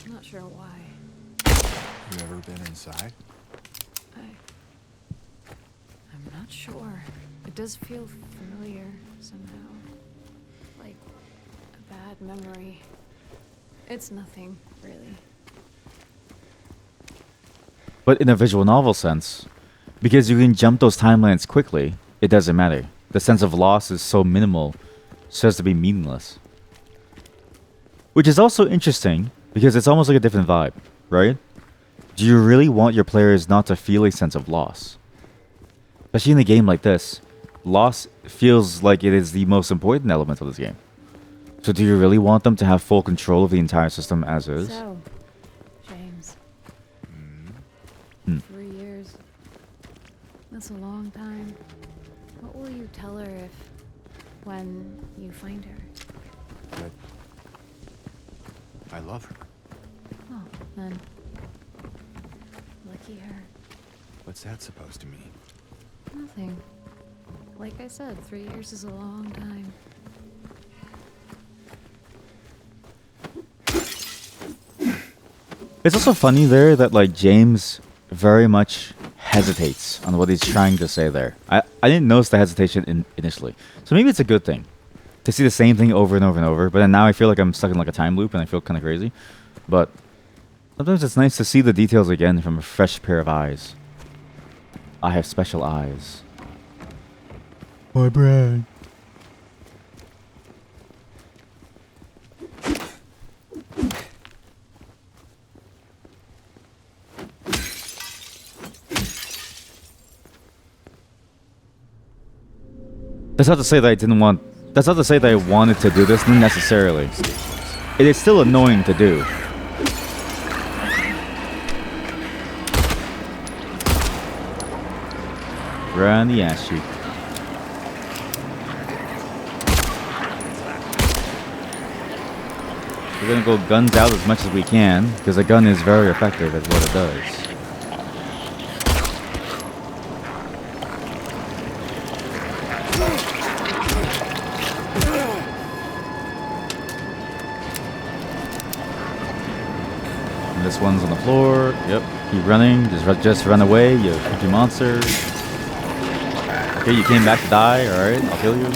I'm not sure why. You ever been inside? I'm not sure. It does feel familiar somehow. Like a bad memory. It's nothing, really. But in a visual novel sense, because you can jump those timelines quickly, it doesn't matter. The sense of loss is so minimal, so as to be meaningless. Which is also interesting, because it's almost like a different vibe, right? Do you really want your players not to feel a sense of loss? Especially in a game like this, loss feels like it is the most important element of this game. So do you really want them to have full control of the entire system as is? So, James. 3 years. That's a long time. What will you tell her when you find her? But I love her. Oh, then here. What's that supposed to mean? Nothing. Like I said, 3 years is a long time. It's also funny there that like James very much hesitates on what he's trying to say there. I didn't notice the hesitation initially, so maybe it's a good thing to see the same thing over and over and over. But then now I feel like I'm stuck in like a time loop and I feel kind of crazy. But sometimes it's nice to see the details again from a fresh pair of eyes. I have special eyes. My brain. That's not to say that I didn't want. That's not to say that I wanted to do this necessarily. It is still annoying to do. Right on the ass cheek. We're gonna go guns out as much as we can, because a gun is very effective at what it does. And this one's on the floor. Yep. Keep running. Just run away, you creepy monster. Okay, you came back to die. Alright, I'll kill you.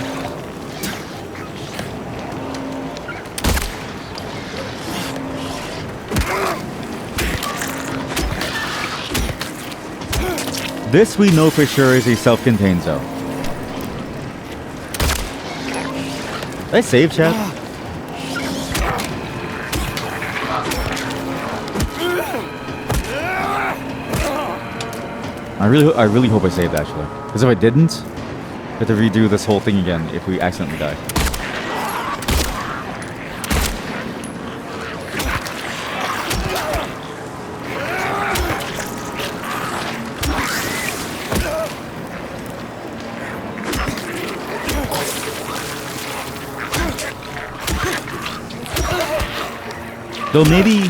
This we know for sure is a self-contained zone. Did I save, chat? I really hope I saved actually. Because if I didn't, I have to redo this whole thing again if we accidentally die. Though maybe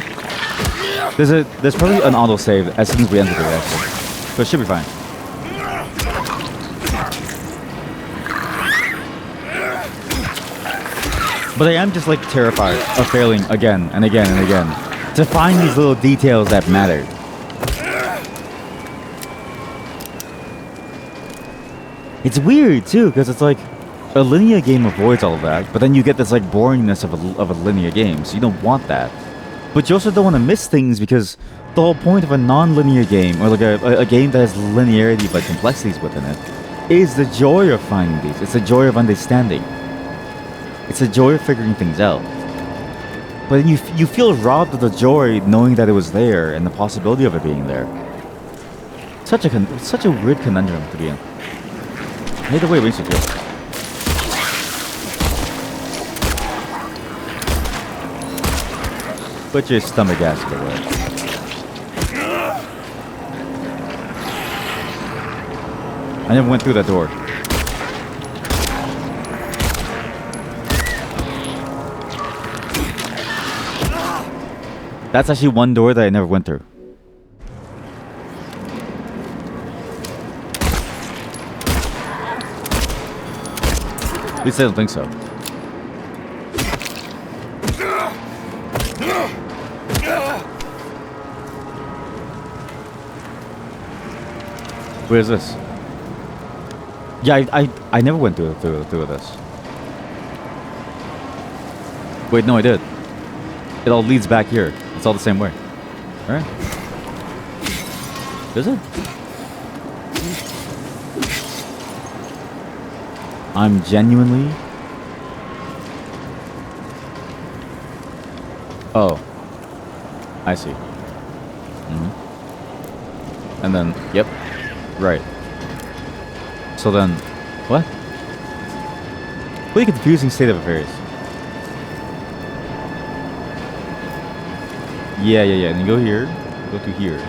there's probably an autosave as soon as we enter the reactor. So it should be fine. But I am just like terrified of failing again and again and again to find these little details that matter. It's weird too, because it's like a linear game avoids all of that, but then you get this like boringness of a linear game, so you don't want that. But you also don't want to miss things because the whole point of a non-linear game, or like a game that has linearity but complexities within it, is the joy of finding these. It's the joy of understanding. It's the joy of figuring things out. But you feel robbed of the joy knowing that it was there and the possibility of it being there. Such a weird conundrum to be in. I hate the way it makes you feel. Put your stomach acid away. I never went through that door. That's actually one door that I never went through. At least I don't think so. Where is this? Yeah, I never went through this. Wait, no, I did. It all leads back here. It's all the same way. Alright. Is it? I'm genuinely... Oh. I see. Mm-hmm. And then, yep. Right. So then, what? What a confusing state of affairs. Yeah. And you go here, go to here.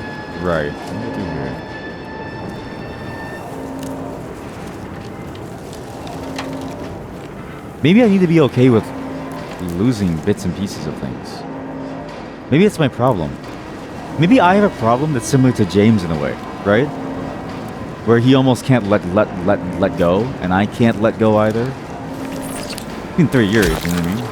Right. Go to here. Maybe I need to be okay with losing bits and pieces of things. Maybe it's my problem. Maybe I have a problem that's similar to James in a way, right? Where he almost can't let go, and I can't let go either. It's been 3 years, you know what I mean?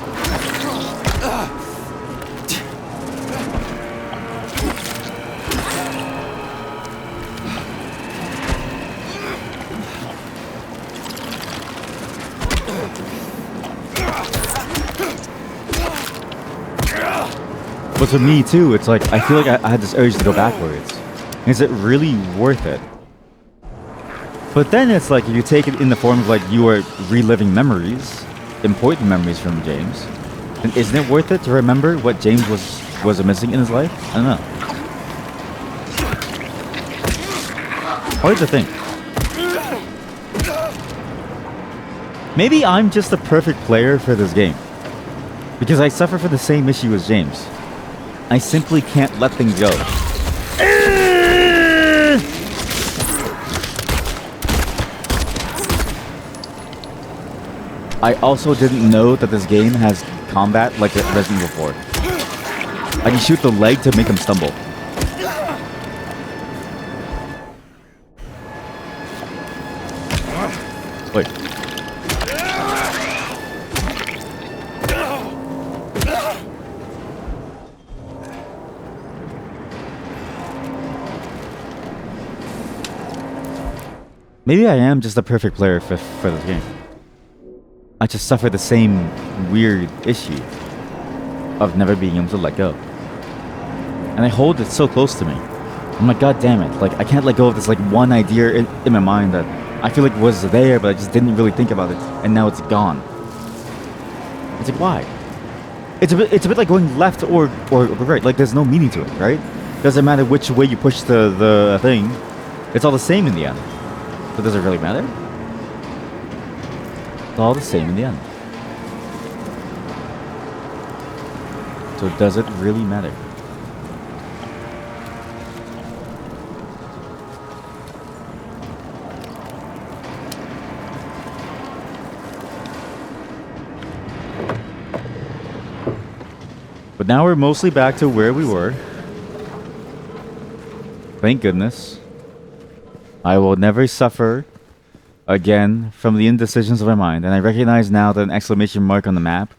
But for me too, it's like I feel like I had this urge to go backwards. Is it really worth it? But then it's like if you take it in the form of like you are reliving memories, important memories from James, then isn't it worth it to remember what James was missing in his life? I don't know. Hard to think. Maybe I'm just the perfect player for this game. Because I suffer from the same issue as James. I simply can't let things go. I also didn't know that this game has combat like Resident Evil 4. I can shoot the leg to make him stumble. Wait. Maybe I am just the perfect player for this game. I just suffer the same weird issue of never being able to let go. And I hold it so close to me. I'm like, God damn it. Like, I can't let go of this like one idea in my mind that I feel like was there, but I just didn't really think about it. And now it's gone. It's like, why? It's a bit like going left or right. Like, there's no meaning to it, right? Doesn't matter which way you push the thing. It's all the same in the end. But does it really matter? It's all the same in the end. So does it really matter? But now we're mostly back to where we were. Thank goodness. I will never suffer again from the indecisions of my mind, and I recognize now that an exclamation mark on the map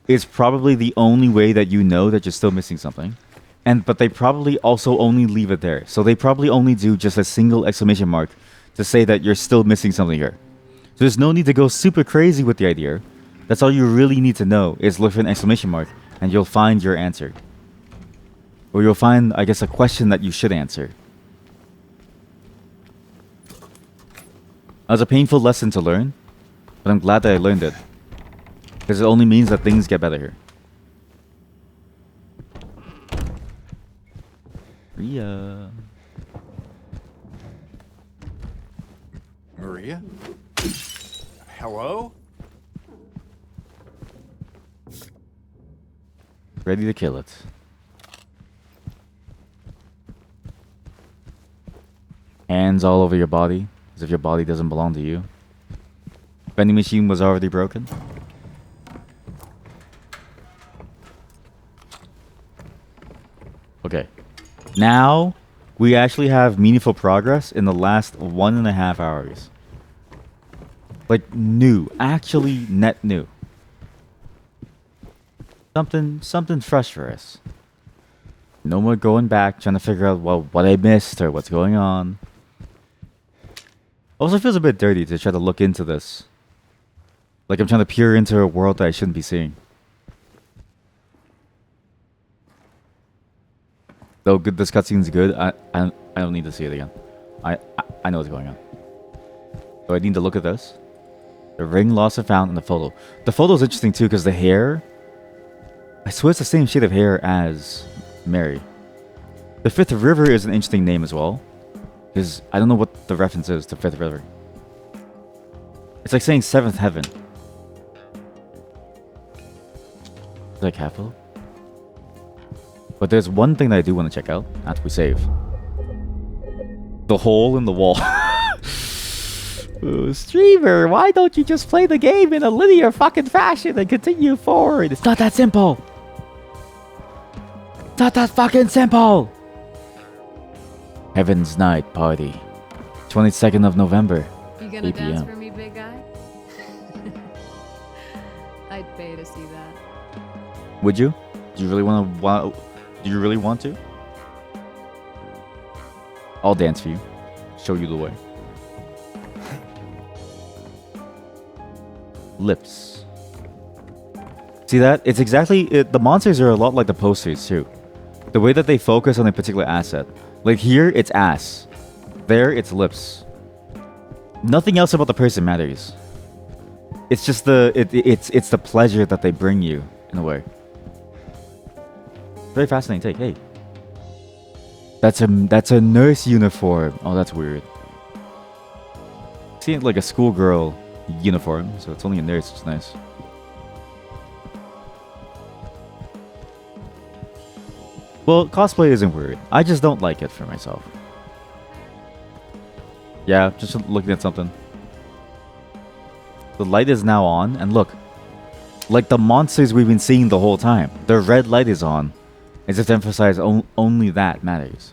is probably the only way that you know that you're still missing something. But they probably also only leave it there. So they probably only do just a single exclamation mark to say that you're still missing something here. So there's no need to go super crazy with the idea. That's all you really need to know is look for an exclamation mark, and you'll find your answer. Or you'll find, I guess, a question that you should answer. It was a painful lesson to learn, but I'm glad that I learned it. Because it only means that things get better here. Maria. Maria? Hello? Ready to kill it. Hands all over your body, as if your body doesn't belong to you. Vending machine was already broken. Okay. Now, we actually have meaningful progress in the last 1.5 hours. Like, new. Actually, net new. Something fresh for us. No more going back, trying to figure out what I missed or what's going on. Also feels a bit dirty to try to look into this. Like I'm trying to peer into a world that I shouldn't be seeing. Though good, this cutscene's good, I don't need to see it again. I know what's going on. So I need to look at this. The ring lost and found in the photo. The photo's interesting too because the hair, I swear it's the same shade of hair as Mary. The Fifth River is an interesting name as well. Because I don't know what the reference is to Fifth River. It's like saying Seventh Heaven. Is that capital? But there's one thing that I do want to check out after we save. The hole in the wall. Ooh, streamer, why don't you just play the game in a linear fucking fashion and continue forward? It's not that simple. It's not that fucking simple. Heaven's Night Party. 22nd of November. You gonna 8 dance p.m. for me, big guy? I'd pay to see that. Would you? Do you really do you really want to? I'll dance for you. Show you the way. Lips. See that? It's exactly the monsters are a lot like the posters too. The way that they focus on a particular asset. Like here, it's ass. There, it's lips. Nothing else about the person matters. It's just it's the pleasure that they bring you in a way. Very fascinating take. Hey, that's a nurse uniform. Oh, that's weird. See, like a schoolgirl uniform, so it's only a nurse. It's nice. Well, cosplay isn't weird. I just don't like it for myself. Yeah, just looking at something. The light is now on, and look. Like the monsters we've been seeing the whole time. The red light is on. As if to emphasize only that matters.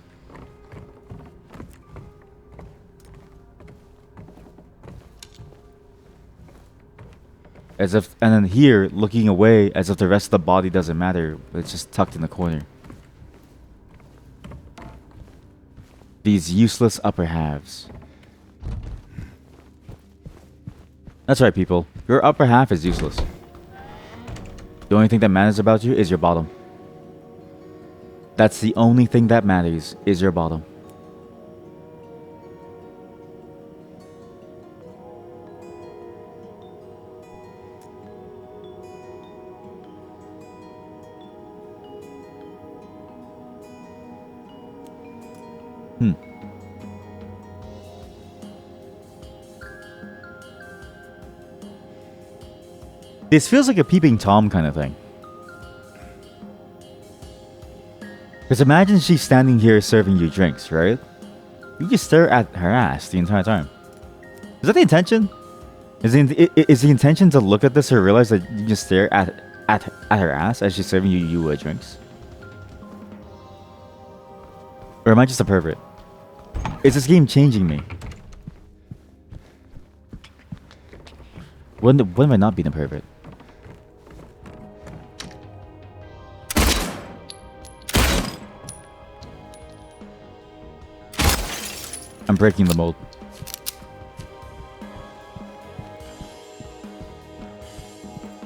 As if, and then here, looking away, as if the rest of the body doesn't matter. But it's just tucked in the corner. These useless upper halves. That's right, people. Your upper half is useless. The only thing that matters about you is your bottom. That's the only thing that matters, is your bottom. This feels like a peeping Tom kind of thing. Because imagine she's standing here serving you drinks, right? You just stare at her ass the entire time. Is that the intention? Is the intention to look at this or realize that you just stare at her ass as she's serving you drinks? Or am I just a pervert? Is this game changing me? When am I not being a pervert? I'm breaking the mold.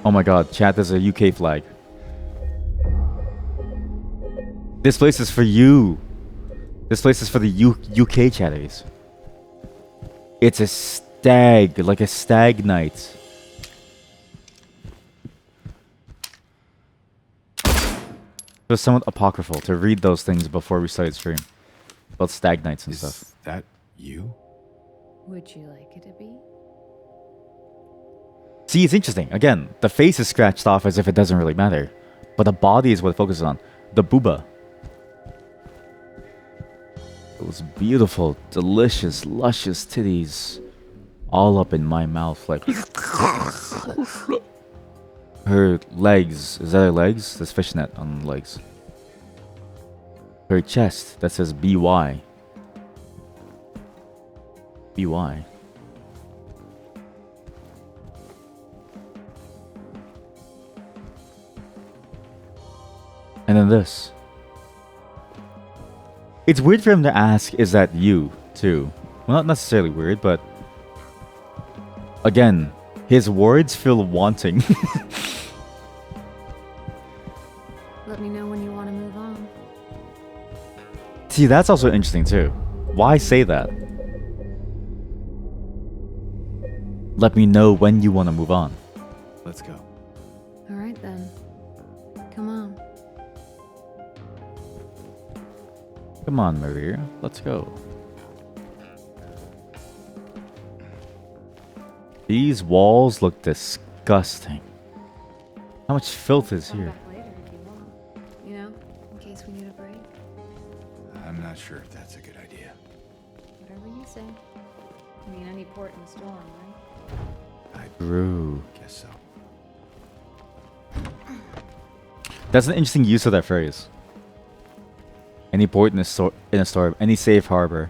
Oh my god, chat, there's a UK flag. This place is for you. This place is for the UK chatters. It's a stag, like a stag night. It was somewhat apocryphal to read those things before we started stream. About stag nights and stuff. Is that you? Would you like it to be? See, it's interesting. Again, the face is scratched off as if it doesn't really matter. But the body is what it focuses on. The booba. Those beautiful, delicious, luscious titties. All up in my mouth like... Her legs. Is that her legs? There's fishnet on the legs. Her chest that says BY. BY. And then this. It's weird for him to ask, is that you, too? Well, not necessarily weird, but... Again, his words feel wanting. Let me know when you want to move on. See, that's also interesting, too. Why say that? Let me know when you want to move on. Let's go. All right then. Come on. Come on, Maria. Let's go. These walls look disgusting. How much filth is Come here? back later if you want. You know, in case we need a break. I'm not sure if that's a good idea. Whatever you say. I mean, any port in the storm, right? I True. guess so. That's an interesting use of that phrase. Any port in a storm, any safe harbor.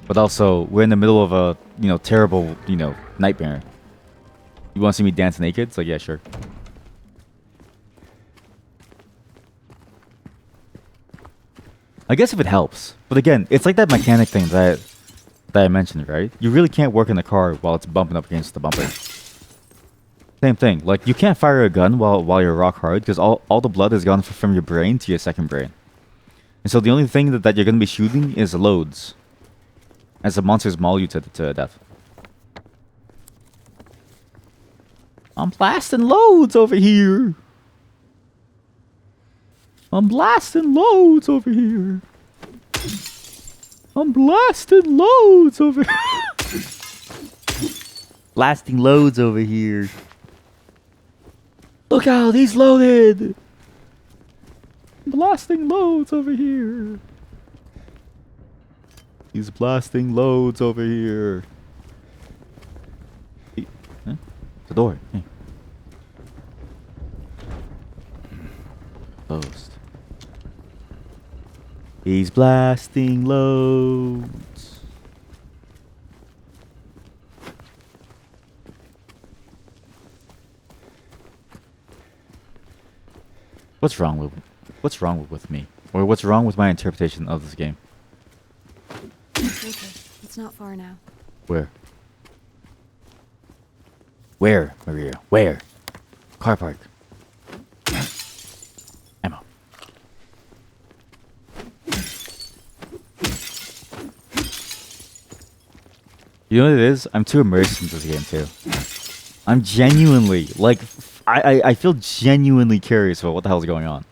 But also, we're in the middle of a terrible nightmare. You want to see me dance naked? It's like, yeah, sure. I guess if it helps. But again, it's like that mechanic thing that I mentioned, right? You really can't work in the car while it's bumping up against the bumper. Same thing. Like, you can't fire a gun while you're rock hard because all the blood has gone from your brain to your second brain. And so the only thing that you're going to be shooting is loads. As the monsters maul you to death. I'm blasting loads over here. I'm blasting loads over here. I'm blasting loads over here. Blasting loads over here. Look out, he's loaded. Blasting loads over here. He's blasting loads over here. Hey, huh? The door. Hey. Closed. He's blasting loads. What's wrong with me? Or what's wrong with my interpretation of this game? Okay, it's not far now. Where? Where, Maria? Where? Car park. Ammo. You know what it is? I'm too immersed into this game too. I'm genuinely, like, I feel genuinely curious about what the hell's going on.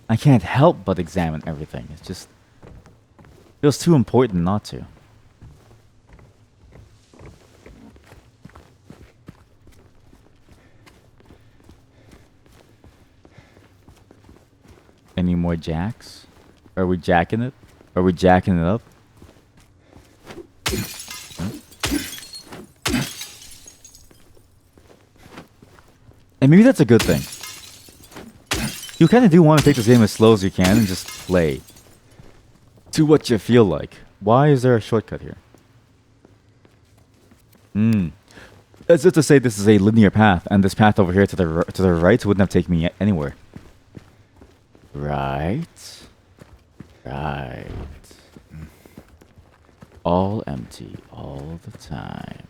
I can't help but examine everything. It's just feels too important not to. Any more jacks? Are we jacking it? Are we jacking it up? Huh? And maybe that's a good thing. You kind of do want to take this game as slow as you can and just play. To what you feel like. Why is there a shortcut here? As if to say this is a linear path, and this path over here to the right wouldn't have taken me anywhere. Right. Right. All empty all the time.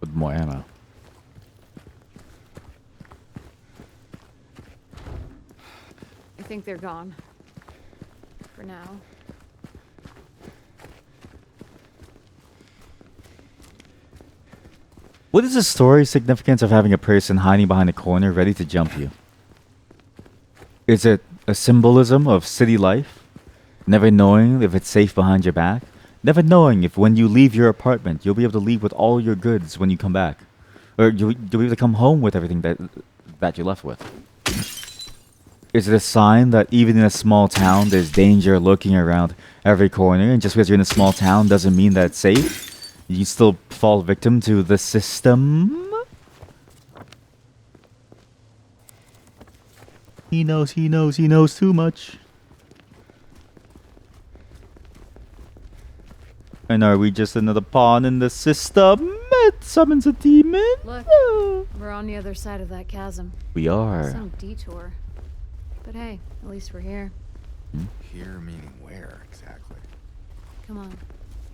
With more ammo. I think they're gone. For now. What is the story significance of having a person hiding behind a corner ready to jump you? Is it a symbolism of city life? Never knowing if it's safe behind your back? Never knowing if when you leave your apartment, you'll be able to leave with all your goods when you come back? Or you'll be able to come home with everything that you left with? Is it a sign that even in a small town, there's danger lurking around every corner, and just because you're in a small town doesn't mean that it's safe? You still fall victim to the system? He knows too much. And are we just another pawn in the system? It summons a demon? Look, No. we're on the other side of that chasm. We are. Some detour. But hey, at least we're here. Here meaning where exactly? Come on,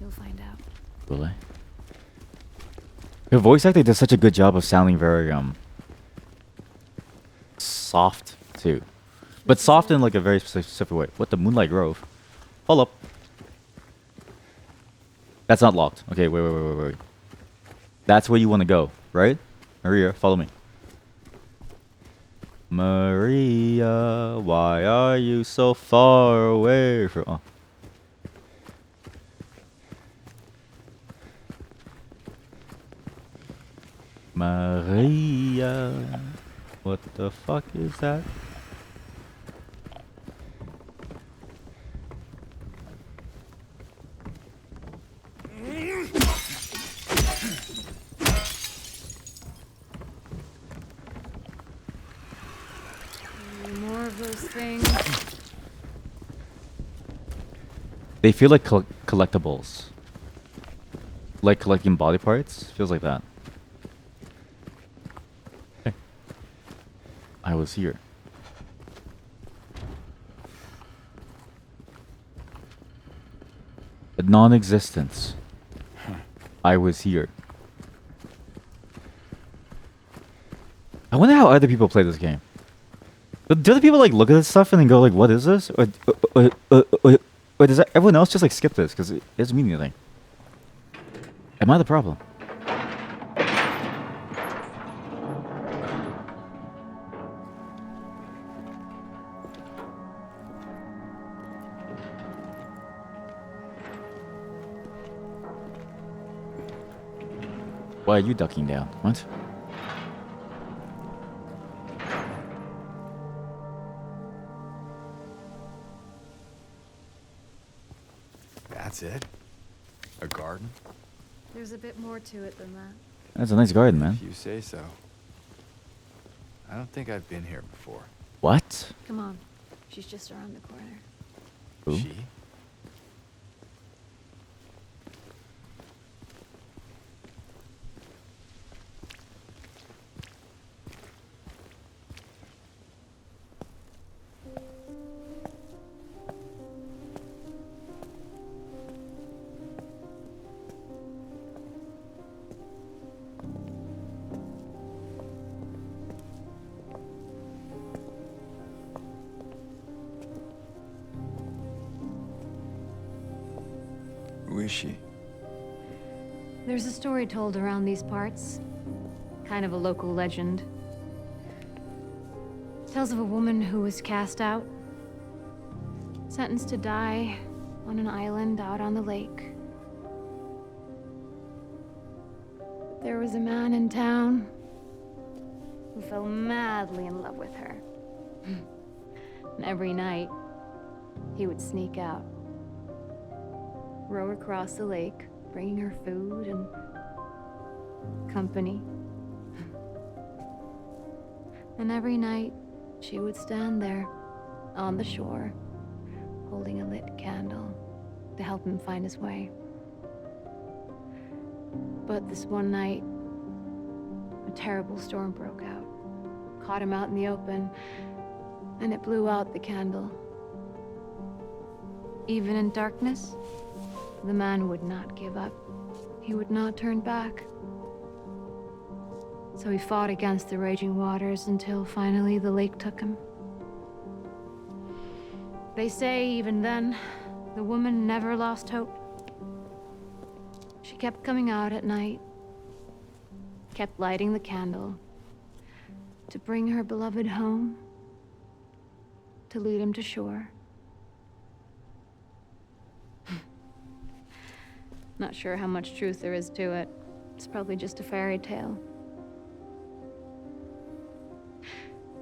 you'll find out. Will I? Her voice acting does such a good job of sounding very soft too, but soft in like a very specific way. What, the Moonlight Grove? Hold up. That's not locked. Okay, wait. That's where you want to go, right? Maria, follow me. Maria, why are you so far away from... Oh. Maria, what the fuck is that? They feel like collectibles. Like collecting body parts. Feels like that. Okay. I was here. A non-existence. I was here. I wonder how other people play this game. Do other people like look at this stuff and then go like, "What is this?" Or does everyone else just like skip this because it doesn't mean anything? Am I the problem? Why are you ducking down? What? That's it? A garden? There's a bit more to it than that. That's a nice garden, man. If you say so. I don't think I've been here before. What? Come on. She's just around the corner. Who? She? Who is she? There's a story told around these parts. Kind of a local legend. It tells of a woman who was cast out. Sentenced to die on an island out on the lake. There was a man in town who fell madly in love with her. And every night, he would sneak out, row across the lake, bringing her food and company. And every night, she would stand there on the shore, holding a lit candle to help him find his way. But this one night, a terrible storm broke out, caught him out in the open, and it blew out the candle. Even in darkness, the man would not give up. He would not turn back. So he fought against the raging waters until finally the lake took him. They say even then, the woman never lost hope. She kept coming out at night, kept lighting the candle to bring her beloved home, to lead him to shore. Not sure how much truth there is to it. It's probably just a fairy tale.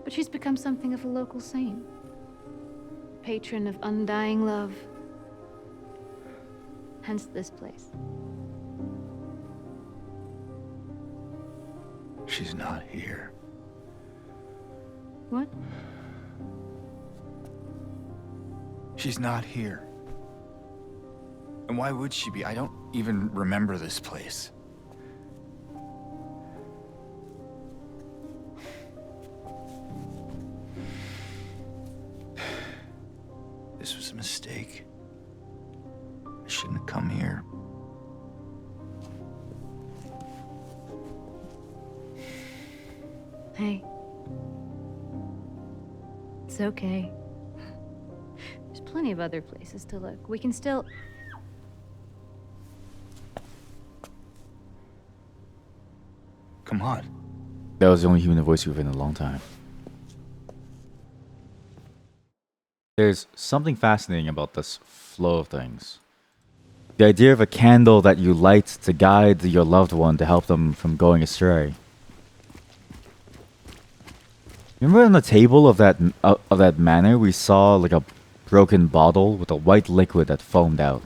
But she's become something of a local saint, patron of undying love. Hence this place. She's not here. What? She's not here. And why would she be? I don't even remember this place. This was a mistake. I shouldn't have come here. Hey. It's okay. There's plenty of other places to look. We can still... Come on. That was the only human voice you've heard in a long time. There's something fascinating about this flow of things. The idea of a candle that you light to guide your loved one to help them from going astray. Remember on the table of that manor we saw like a broken bottle with a white liquid that foamed out,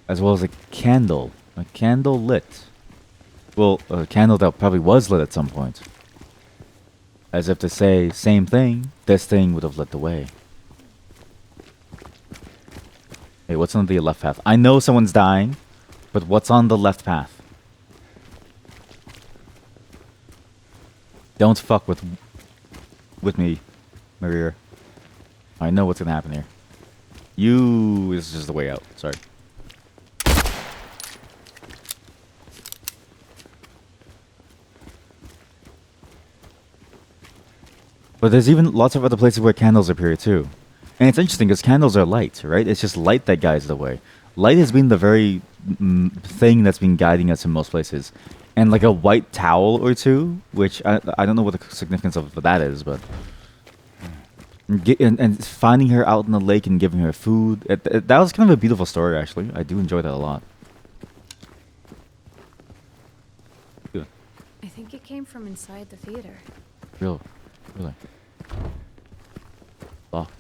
as well as a candle lit. Well, a candle that probably was lit at some point. As if to say, same thing, this thing would have lit the way. Hey, what's on the left path? I know someone's dying, but what's on the left path? Don't fuck with me, Maria. I know what's gonna happen here. This is just the way out. Sorry. But there's even lots of other places where candles appear too. And it's interesting because candles are light, right? It's just light that guides the way. Light has been the very thing that's been guiding us in most places. And like a white towel or two, which I don't know what the significance of that is, but... And finding her out in the lake and giving her food. That was kind of a beautiful story, actually. I do enjoy that a lot. Good. I think it came from inside the theater. Really? Locked.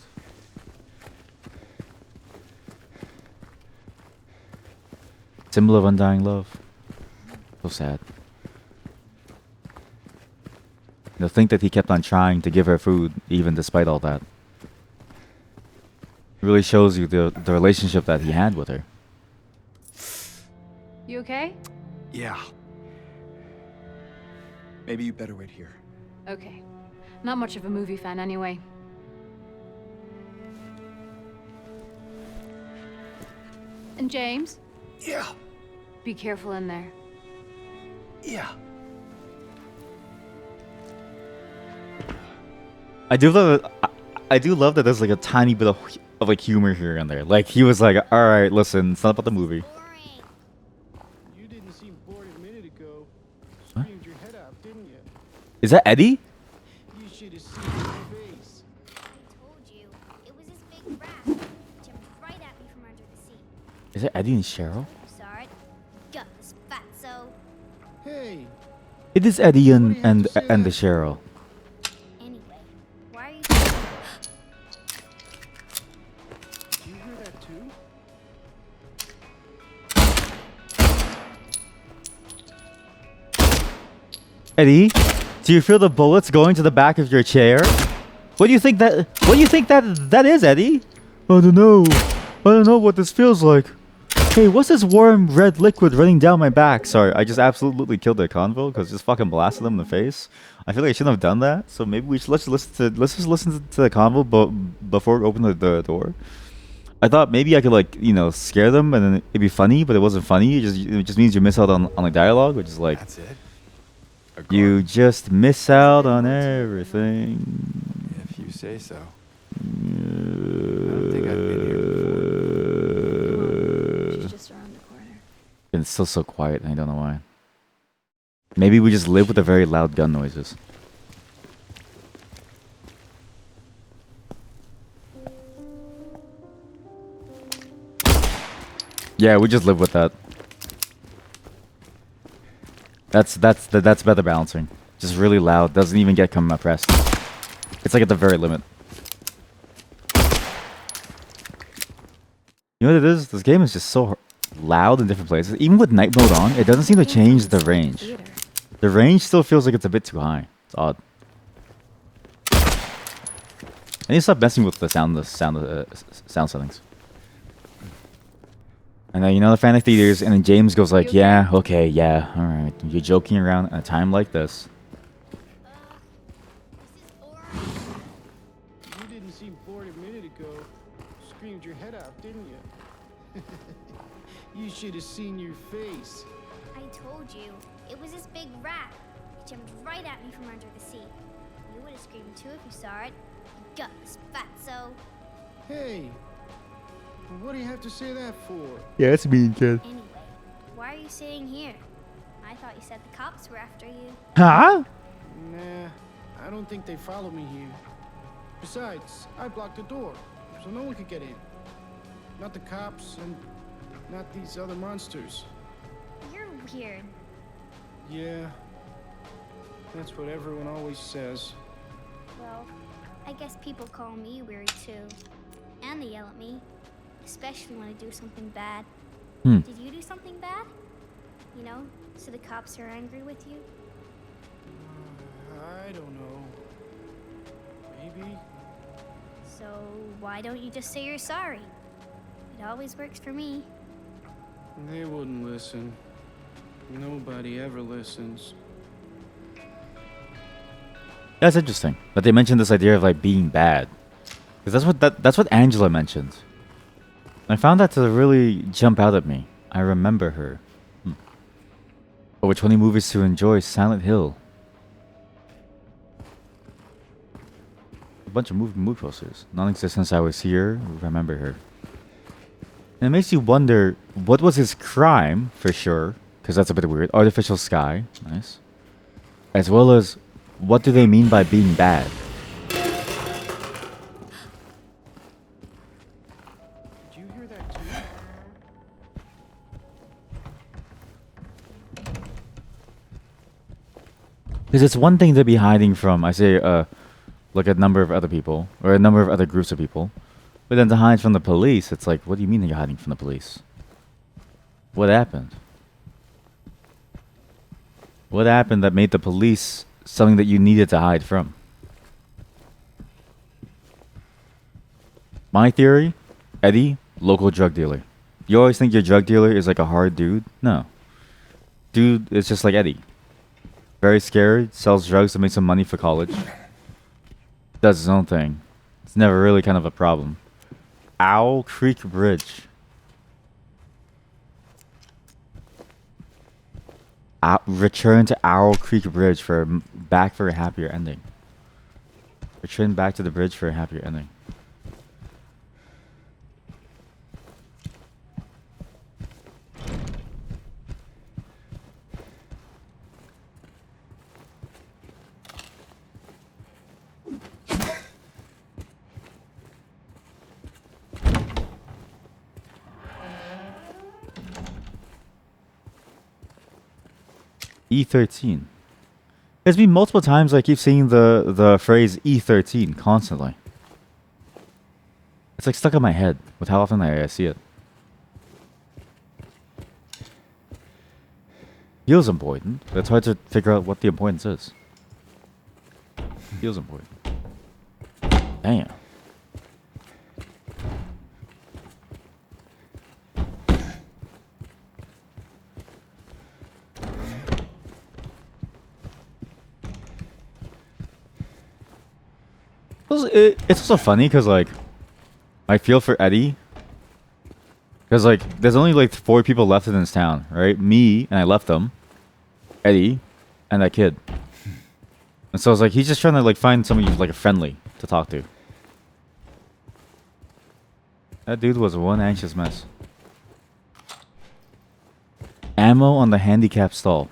Symbol of undying love. So sad. To think that he kept on trying to give her food, even despite all that. It really shows you the relationship that he had with her. You okay? Yeah. Maybe you better wait here. Okay. Not much of a movie fan anyway. And James, Yeah. be careful in there. Yeah. I do love that there's like a tiny bit of like humor here and there. Like he was like, "All right, listen, it's not about the movie." You didn't seem bored a minute ago. What? Screamed your head out, didn't you? Is that Eddie? You should have seen your face. I told you. It was this big rat. Jumped right at me from under the seat. Is it Eddie and Cheryl? You saw it? Gutless fatso. Hey, It is Eddie What do you have to say and the that Cheryl. Anyway, why are you... do you hear that too? Eddie, do you feel the bullets going to the back of your chair? What do you think that is, Eddie? I don't know. I don't know what this feels like. Hey, what's this warm red liquid running down my back? Sorry, I just absolutely killed their convo because just fucking blasted them in the face. I feel like I shouldn't have done that. So maybe let's just listen to the convo, but before we open the door. I thought maybe I could like scare them and then it'd be funny, but it wasn't funny. It just means you miss out on the dialogue, which is like That's it. A you guard, just miss out on everything. if you say so. I don't think I've been here before. She's just around the corner. It's still so quiet. I don't know why. Maybe we just live with the very loud gun noises. Yeah, we just live with that. That's better balancing. Just really loud. Doesn't even get compressed. It's like at the very limit. You know what it is? This game is just so loud in different places. Even with night mode on, it doesn't seem to change the range. The range still feels like it's a bit too high. It's odd. I need to stop messing with the sound settings. And then the Panic Theaters, and then James goes like, You okay? "Yeah, okay, yeah, all right. You're joking around at a time like this." This is boring. You didn't seem bored a minute ago. Screamed your head out, didn't you? You should have seen your face. I told you. It was this big rat. It jumped right at me from under the seat. You would have screamed too if you saw it. Gutless fatso. Hey, what do you have to say that for? Yeah, it's mean, kid. Anyway, why are you sitting here? I thought you said the cops were after you. Huh? Nah, I don't think they follow me here. Besides, I blocked the door, so no one could get in. Not the cops, and not these other monsters. You're weird. Yeah, that's what everyone always says. Well, I guess people call me weird too. And they yell at me. Especially when I do something bad. Hmm. Did you do something bad? You know, so the cops are angry with you? I don't know. Maybe. So why don't you just say you're sorry? It always works for me. They wouldn't listen. Nobody ever listens. That's interesting that they mentioned this idea of like being bad, because that's what Angela mentioned. I found that to really jump out at me. I remember her. Over 20 movies to enjoy. Silent Hill. A bunch of movie posters. Non-existent since I was here. Remember her. And it makes you wonder what was his crime for sure, because that's a bit weird. Artificial sky, nice. As well as what do they mean by being bad? Did you hear that too? Because it's one thing to be hiding from, I say, like a number of other people or a number of other groups of people, but then to hide from the police, it's like, what do you mean you're hiding from the police? What happened? What happened that made the police something that you needed to hide from? My theory, Eddie, local drug dealer. You always think your drug dealer is like a hard dude. No. Dude is just like Eddie. Very scared, sells drugs to make some money for college. Does his own thing. It's never really kind of a problem. Owl Creek Bridge. Return to Owl Creek Bridge back for a happier ending. Return back to the bridge for a happier ending. E13. There's been multiple times I keep seeing the phrase E13 constantly. It's like stuck in my head with how often I see it. Feels important, but it's hard to figure out what the importance is. Feels important. Damn. It's also funny because like I feel for Eddie because like there's only like 4 people left in this town, right? Me, and I left them, Eddie, and that kid. And so it's like he's just trying to like find somebody who's like a friendly to talk to. That dude was one anxious mess. Ammo on the handicap stall.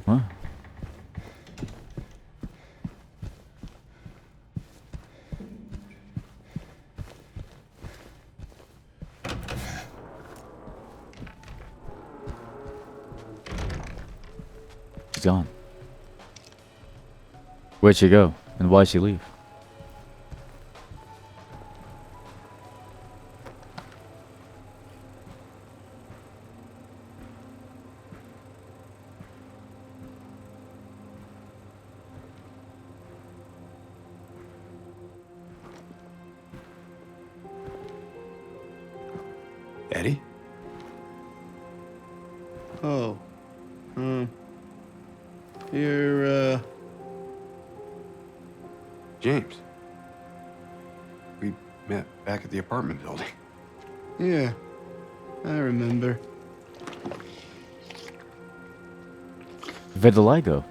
What? She's gone. Where'd she go? And why'd she leave? Eddie? Oh. You're, James. We met back at the apartment building. yeah. I remember. Vitiligo.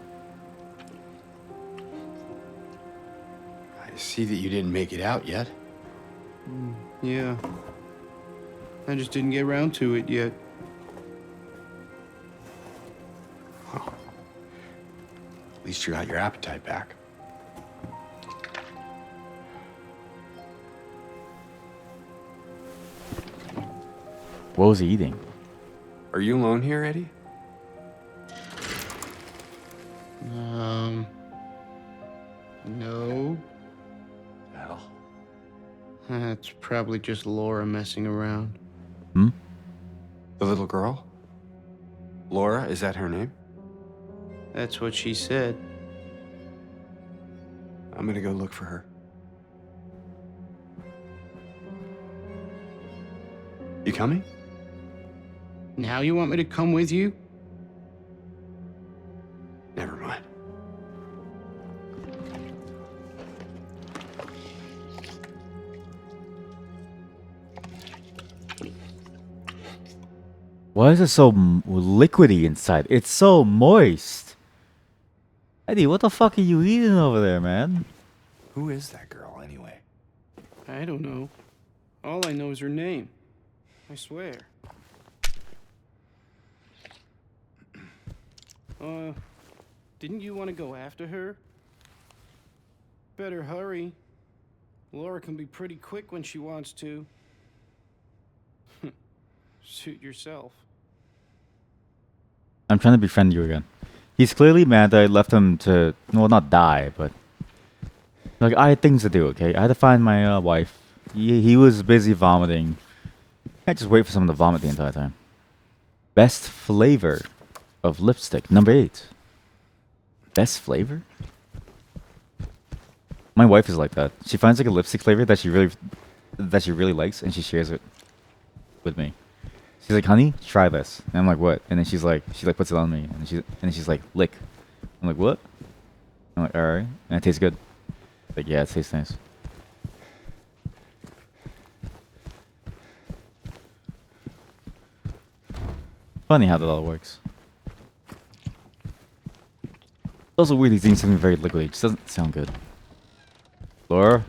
I see that you didn't make it out yet. Yeah. I just didn't get around to it yet. Well, at least you got your appetite back. What was he eating? Are you alone here, Eddie? No. Well, That's probably just Laura messing around. the little girl? Laura, is that her name? That's what she said. I'm gonna go look for her. You coming? Now you want me to come with you? Never mind. Why is it so liquidy inside? It's so moist. Eddie, what the fuck are you eating over there, man? Who is that girl, anyway? I don't know. All I know is her name. I swear. Didn't you want to go after her? Better hurry. Laura can be pretty quick when she wants to. Suit yourself. I'm trying to befriend you again. He's clearly mad that I left him to, well, not die, but like I had things to do. Okay, I had to find my wife. He was busy vomiting. I can't just wait for someone to vomit the entire time. Best flavor of lipstick, number 8. Best flavor? My wife is like that. She finds like a lipstick flavor that she really likes, and she shares it with me. She's like, "Honey, try this." And I'm like, "What?" And then she puts it on me, and then she's like, "Lick." I'm like, "What?" I'm like, "All right." And it tastes good. Like, yeah, it tastes nice. Funny how that all works. It's also weird he's eating something very liquidy. It just doesn't sound good. Laura?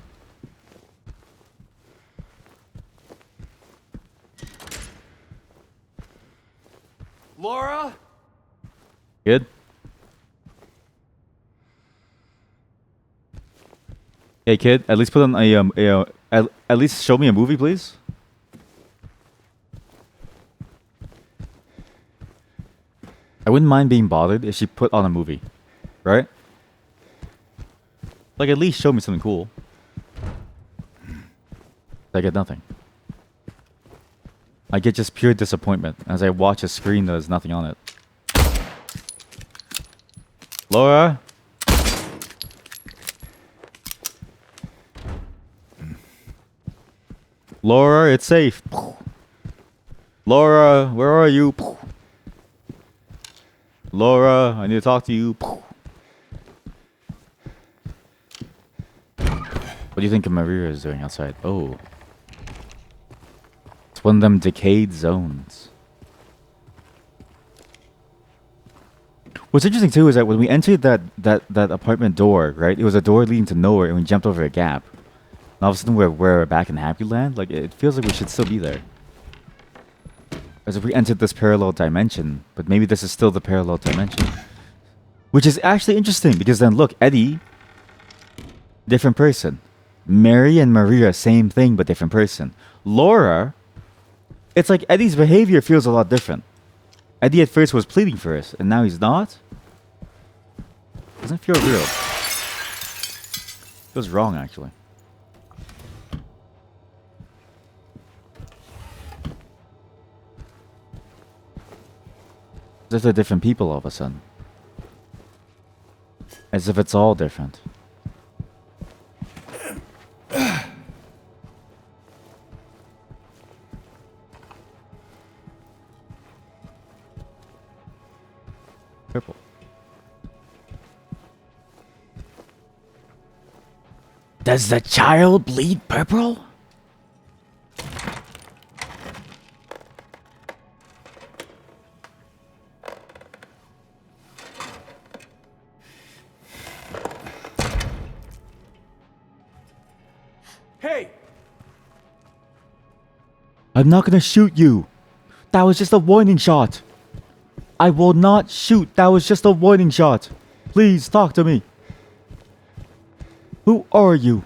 Laura? Good? Hey kid, at least put on at least show me a movie, please. I wouldn't mind being bothered if she put on a movie, right? Like at least show me something cool. I get nothing. I get just pure disappointment as I watch a screen that has nothing on it. Laura? Laura, it's safe. Laura, where are you? Laura, I need to talk to you. What do you think Maria is doing outside? Oh. It's one of them decayed zones. What's interesting too is that when we entered that apartment door, right? It was a door leading to nowhere and we jumped over a gap. And all of a sudden we're back in Happy Land. Like it feels like we should still be there. As if we entered this parallel dimension, but maybe this is still the parallel dimension. Which is actually interesting because then look, Eddie, different person. Mary and Maria, same thing but different person. Laura, it's like Eddie's behavior feels a lot different. Eddie at first was pleading for us, and now he's not. Doesn't feel real. Feels wrong, actually. As if they're different people all of a sudden. As if it's all different. Purple. Does the child bleed purple? Hey! I'm not gonna shoot you. That was just a warning shot. I will not shoot. That was just a warning shot. Please talk to me. Who are you?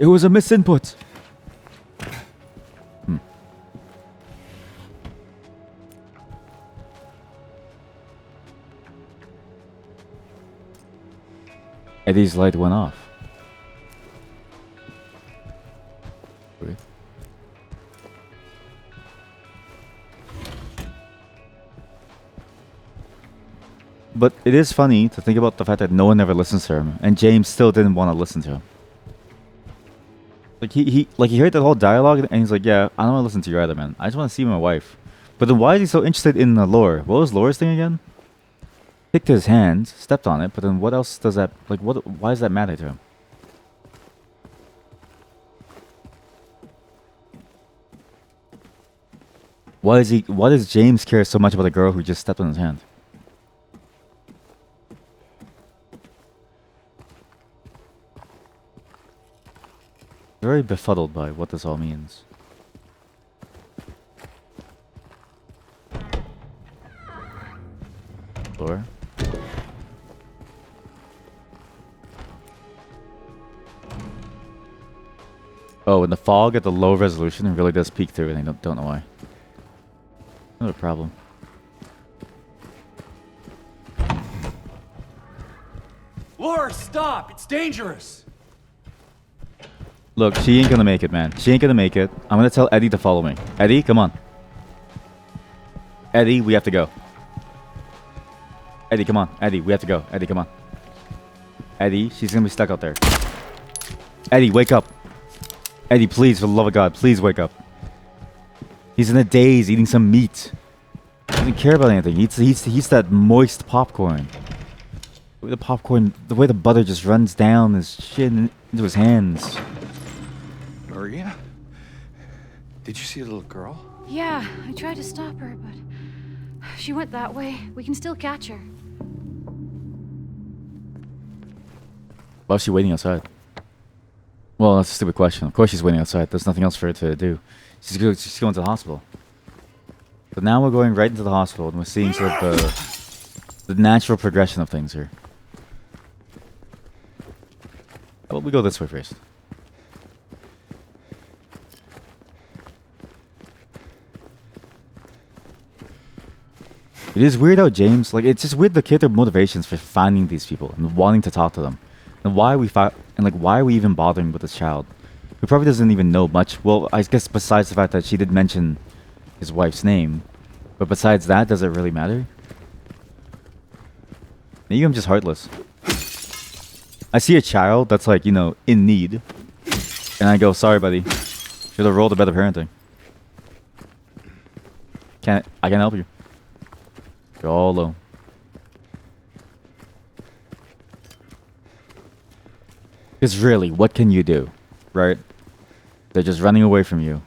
It was a misinput. Eddie's light went off. Wait. But it is funny to think about the fact that no one ever listens to him, and James still didn't want to listen to him. Like he heard that whole dialogue and he's like, yeah, I don't want to listen to you either, man. I just want to see my wife. But then why is he so interested in the lore? What was Laura's thing again? Kicked his hand, stepped on it, but then what else does that like? What? Why does that matter to him? Why is he? Why does James care so much about a girl who just stepped on his hand? Very befuddled by what this all means. Laura? Oh, and the fog at the low resolution really does peek through, and I don't know why. Not a problem. Laura, stop! It's dangerous! Look, she ain't gonna make it, man. She ain't gonna make it. I'm gonna tell Eddie to follow me. Eddie, come on. Eddie, we have to go. Eddie, come on. Eddie, we have to go. Eddie, come on. Eddie, she's gonna be stuck out there. Eddie, wake up. Eddie, please, for the love of God, please wake up. He's in a daze eating some meat. He doesn't care about anything. He eats that moist popcorn. The way the butter just runs down his chin into his hands. Maria? Did you see the little girl? Yeah, I tried to stop her, but she went that way. We can still catch her. Why is she waiting outside? Well, that's a stupid question. Of course she's waiting outside. There's nothing else for her to do. She's going to the hospital. But now we're going right into the hospital, and we're seeing sort of the natural progression of things here. How about we go this way first? It is weird how James, like, it's just weird the character motivations for finding these people and wanting to talk to them. And why why are we even bothering with this child? Who probably doesn't even know much. Well, I guess besides the fact that she did mention his wife's name. But besides that, does it really matter? Maybe I'm just heartless. I see a child that's like, you know, in need. And I go, sorry buddy. Should have rolled a better parenting. I can't help you. You're all alone. Because really, what can you do? Right? They're just running away from you.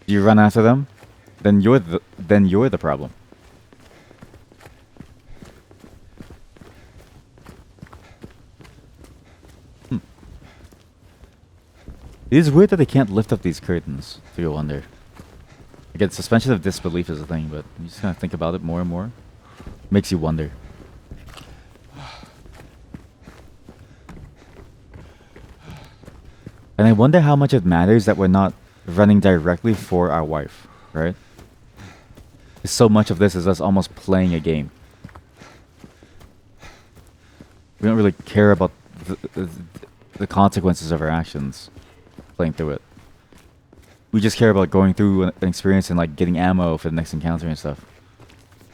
You run after them, then you're the problem. It is weird that they can't lift up these curtains to go under. Again, suspension of disbelief is a thing, but you just kind of think about it more and more. Makes you wonder. And I wonder how much it matters that we're not running directly for our wife, right? So much of this is us almost playing a game. We don't really care about the consequences of our actions playing through it. We just care about going through an experience and like getting ammo for the next encounter and stuff.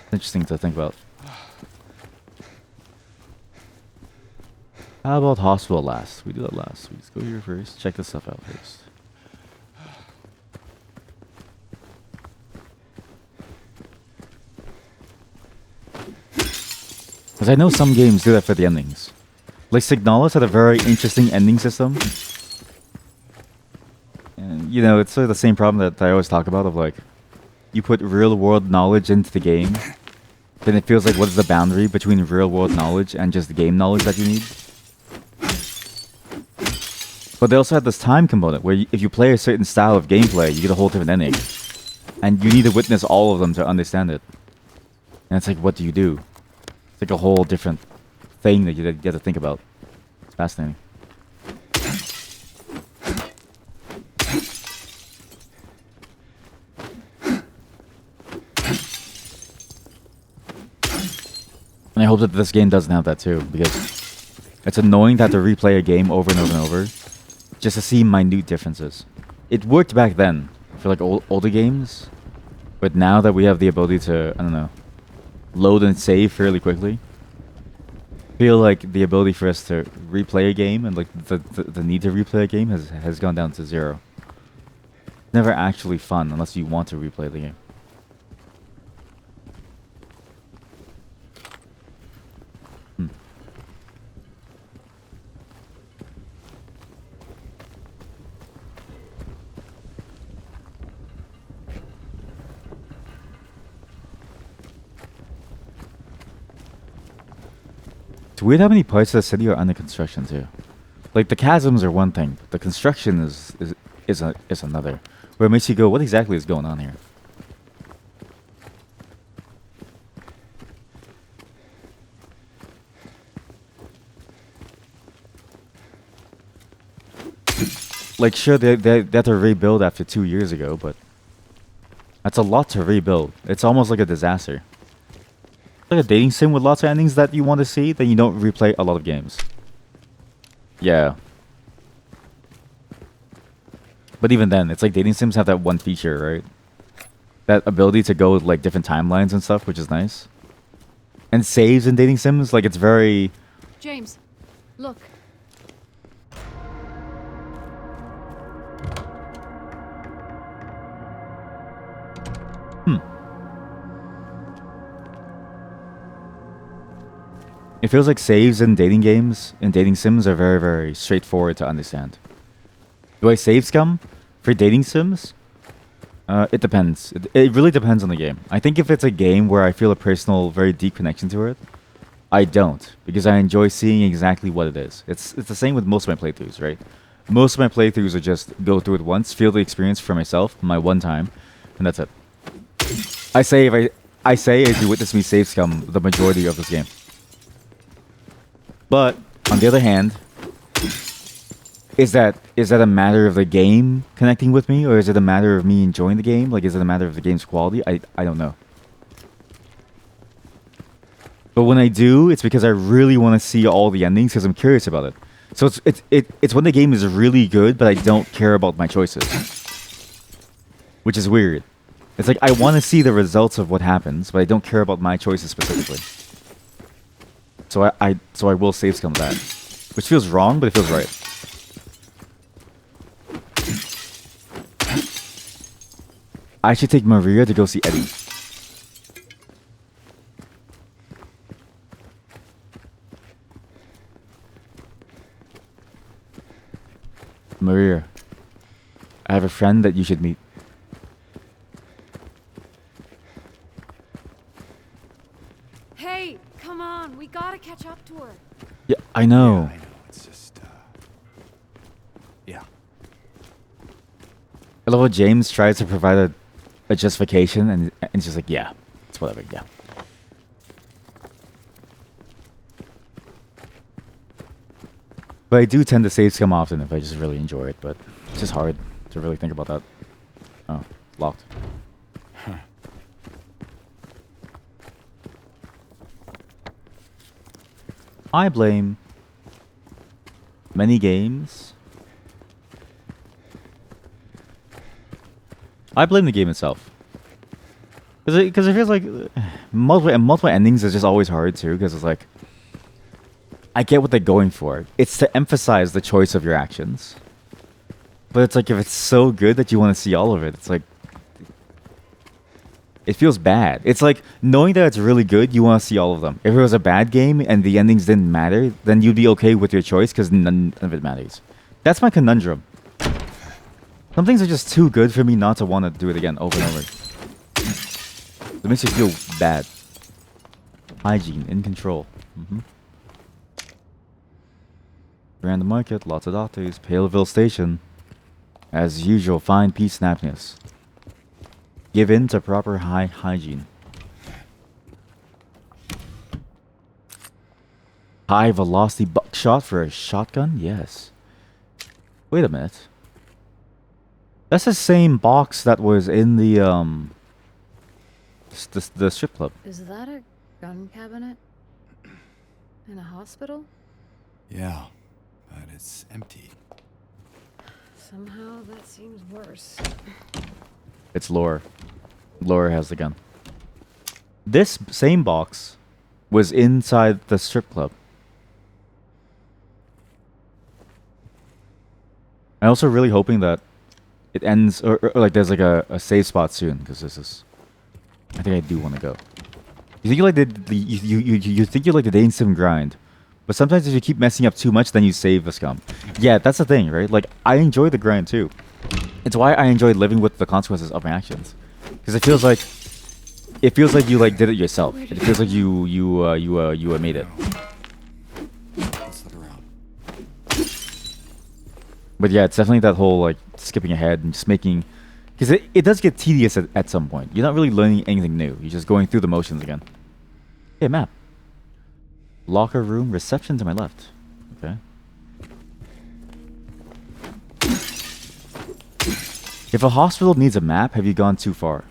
It's interesting to think about. How about hospital last? We do that last. We just go here first. Check this stuff out first. Because I know some games do that for the endings. Like Signalis had a very interesting ending system. And, you know, it's sort of the same problem that I always talk about of like, you put real world knowledge into the game, then it feels like what is the boundary between real world knowledge and just the game knowledge that you need? But they also had this time component where if you play a certain style of gameplay, you get a whole different ending. And you need to witness all of them to understand it. And it's like, what do you do? It's like a whole different thing that you have to think about. It's fascinating. And I hope that this game doesn't have that too, because it's annoying to have to replay a game over and over and over just to see minute differences. It worked back then for like older games, but now that we have the ability to, I don't know, load and save fairly quickly, feel like the ability for us to replay a game and like the need to replay a game has gone down to zero. Never actually fun unless you want to replay the game. It's weird how many parts of the city are under construction too. Like the chasms are one thing, the construction is another. Where it makes you go, what exactly is going on here? Like sure they had to rebuild after 2 years ago, but that's a lot to rebuild. It's almost like a disaster. Like a dating sim with lots of endings that you want to see, then you don't replay a lot of games. Yeah. But even then, it's like dating sims have that one feature, right? That ability to go with like different timelines and stuff, which is nice. And saves in dating sims, like it's very... James, look. It feels like saves in dating games and dating sims are very, very straightforward to understand. Do I save scum for dating sims? It depends. It really depends on the game. I think if it's a game where I feel a personal, very deep connection to it, I don't, because I enjoy seeing exactly what it is. It's the same with most of my playthroughs, right? Most of my playthroughs are just go through it once, feel the experience for myself, my one time, and that's it. I say as you witness me save scum the majority of this game. But on the other hand, is that a matter of the game connecting with me, or is it a matter of me enjoying the game? Like, is it a matter of the game's quality? I don't know. But when I do, it's because I really want to see all the endings because I'm curious about it. So it's when the game is really good, but I don't care about my choices, which is weird. It's like I want to see the results of what happens, but I don't care about my choices specifically. So I will save scum that, which feels wrong, but it feels right. I should take Maria to go see Eddie. Maria, I have a friend that you should meet. Hey, come on, we gotta catch up to her. Yeah, I know. Yeah, I know. It's just, yeah. I love how James tries to provide a justification, and it's just like, yeah, it's whatever, yeah. But I do tend to save scum often if I just really enjoy it, but it's just hard to really think about that. Oh, locked. I blame many games. I blame the game itself. Because it feels like multiple endings is just always hard too, because it's like, I get what they're going for. It's to emphasize the choice of your actions. But it's like, if it's so good that you want to see all of it, it's like, it feels bad. It's like, knowing that it's really good, you want to see all of them. If it was a bad game and the endings didn't matter, then you'd be okay with your choice because none of it matters. That's my conundrum. Some things are just too good for me not to want to do it again over and over. It makes you feel bad. Hygiene, in control. Grand Market, lots of doctors. Paleville Station. As usual, fine peace and happiness. Give in to proper hygiene. High velocity buckshot for a shotgun? Yes. Wait a minute. That's the same box that was in the the strip club. Is that a gun cabinet? In a hospital? Yeah, but it's empty. Somehow that seems worse. It's Laura. Laura has the gun. This same box was inside the strip club. I'm also really hoping that it ends, or like there's like a save spot soon, because this is. I think I do want to go. You think you like you think you like the dating sim grind, but sometimes if you keep messing up too much, then you save a scum. Yeah, that's the thing, right? Like I enjoy the grind too. It's why I enjoy living with the consequences of my actions, because it feels like you like did it yourself. It feels like you made it. Let's look around. But yeah, it's definitely that whole like skipping ahead and just making, because it does get tedious at some point. You're not really learning anything new. You're just going through the motions again. Hey, map. Locker room, reception to my left. Okay. If a hospital needs a map, have you gone too far?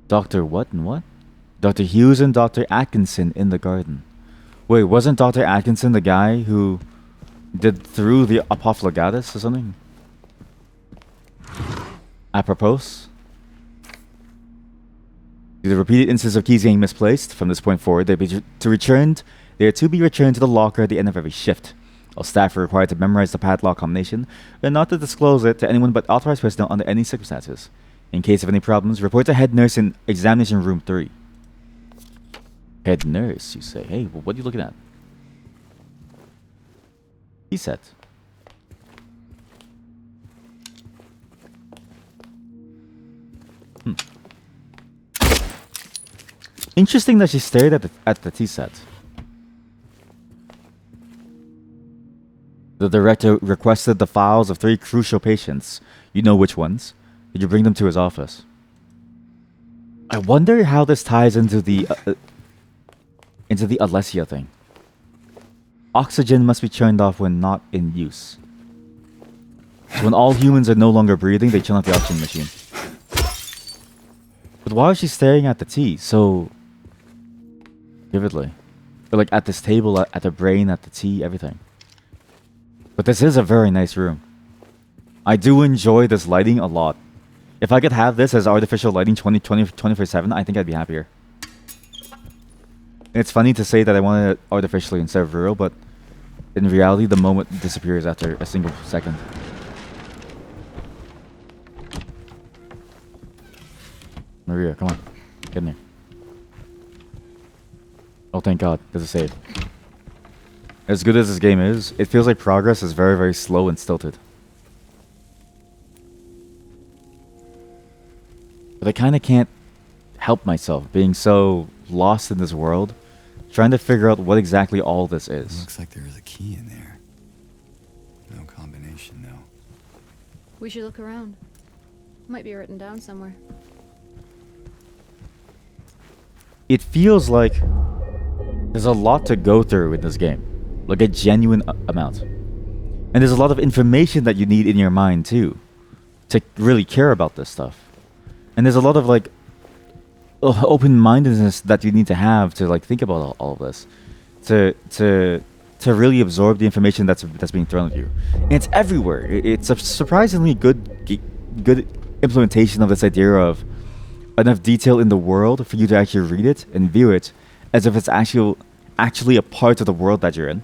Dr. what and what? Dr. Hughes and Dr. Atkinson in the garden. Wait, wasn't Dr. Atkinson the guy who did through the Apophlogatus or something? Apropos? Due to repeated instances of keys getting misplaced, from this point forward, they are to be returned to the locker at the end of every shift. All staff are required to memorize the padlock combination and not to disclose it to anyone but authorized personnel under any circumstances. In case of any problems, report to head nurse in examination room 3. Head nurse, you say? Hey, well, what are you looking at? He said. Interesting that she stared at the tea set. The director requested the files of 3 crucial patients. You know which ones. Did you bring them to his office? I wonder how this ties into the Alessia thing. Oxygen must be turned off when not in use. So when all humans are no longer breathing, they turn off the oxygen machine. But why is she staring at the tea so vividly? Or like at this table, at the brain, at the tea, everything. But this is a very nice room. I do enjoy this lighting a lot. If I could have this as artificial lighting 24/7, I think I'd be happier. It's funny to say that I want it artificially instead of real, but in reality, the moment disappears after a single second. Maria, come on. Get in here. Oh, thank God. There's a save. As good as this game is, it feels like progress is very, very slow and stilted. But I kind of can't help myself being so lost in this world, trying to figure out what exactly all this is. Looks like there is a key in there. No combination, though. We should look around. Might be written down somewhere. It feels like there's a lot to go through in this game. Like a genuine amount. And there's a lot of information that you need in your mind too, to really care about this stuff. And there's a lot of like open-mindedness that you need to have to like think about all of this, to really absorb the information that's being thrown at you. And it's everywhere. It's a surprisingly good implementation of this idea of enough detail in the world for you to actually read it and view it as if it's actually a part of the world that you're in.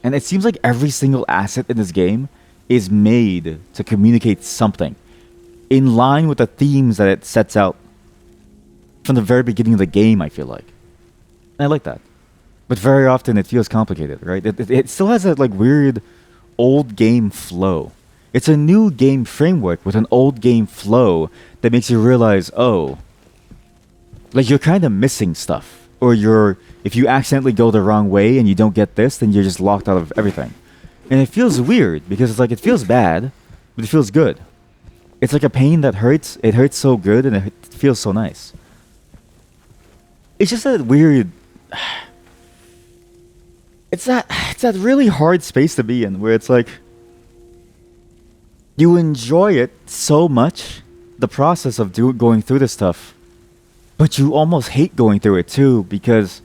And it seems like every single asset in this game is made to communicate something in line with the themes that it sets out from the very beginning of the game, I feel like. And I like that. But very often it feels complicated, right? It still has that like weird old game flow. It's a new game framework with an old game flow that makes you realize, oh, like you're kind of missing stuff. Or if you accidentally go the wrong way and you don't get this, then you're just locked out of everything. And it feels weird because it's like it feels bad, but it feels good. It's like a pain that hurts. It hurts so good and it feels so nice. It's just that weird. It's that really hard space to be in where it's like you enjoy it so much, the process of going through this stuff, but you almost hate going through it too because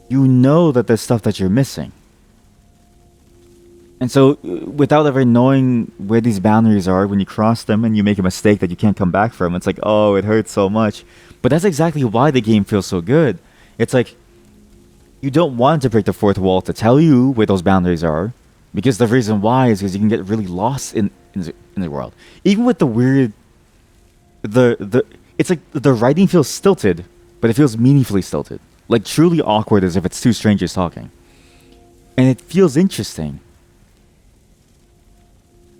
you know that there's stuff that you're missing. And so without ever knowing where these boundaries are, when you cross them and you make a mistake that you can't come back from, it's like, oh, it hurts so much. But that's exactly why the game feels so good. It's like you don't want to break the fourth wall to tell you where those boundaries are, because the reason why is because you can get really lost in the world. Even with the weird, it's like the writing feels stilted, but it feels meaningfully stilted, like truly awkward, as if it's two strangers talking, and it feels interesting.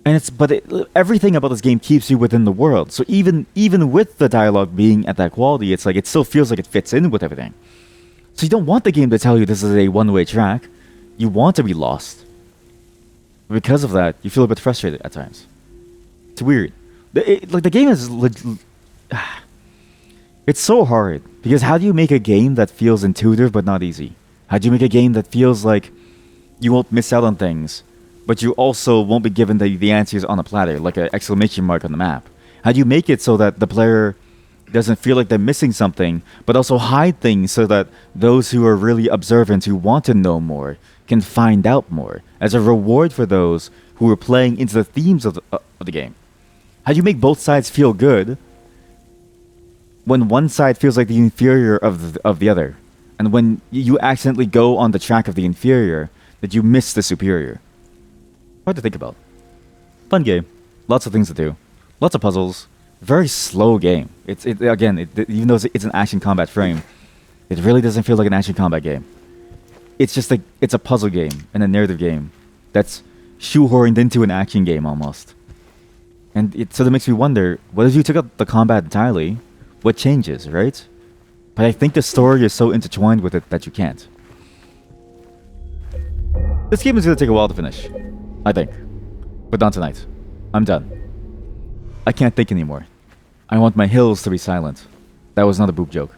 And everything about this game keeps you within the world. So even with the dialogue being at that quality, it's like it still feels like it fits in with everything. So you don't want the game to tell you this is a one-way track. You want to be lost. Because of that, you feel a bit frustrated at times. It's weird. The game is it's so hard, because how do you make a game that feels intuitive but not easy? How do you make a game that feels like you won't miss out on things, but you also won't be given the answers on a platter, like an exclamation mark on the map? How do you make it so that the player doesn't feel like they're missing something, but also hide things so that those who are really observant, who want to know more, can find out more, as a reward for those who are playing into the themes of the game? How do you make both sides feel good when one side feels like the inferior of the other, and when you accidentally go on the track of the inferior, that you miss the superior? Hard to think about. Fun game. Lots of things to do. Lots of puzzles. Very slow game. Even though it's an action combat frame, it really doesn't feel like an action combat game. It's just like it's a puzzle game and a narrative game that's shoehorned into an action game almost. And it sort of makes me wonder, what if you took out the combat entirely? What changes, right? But I think the story is so intertwined with it that you can't. This game is going to take a while to finish, I think. But not tonight. I'm done. I can't think anymore. I want my hills to be silent. That was not a boob joke.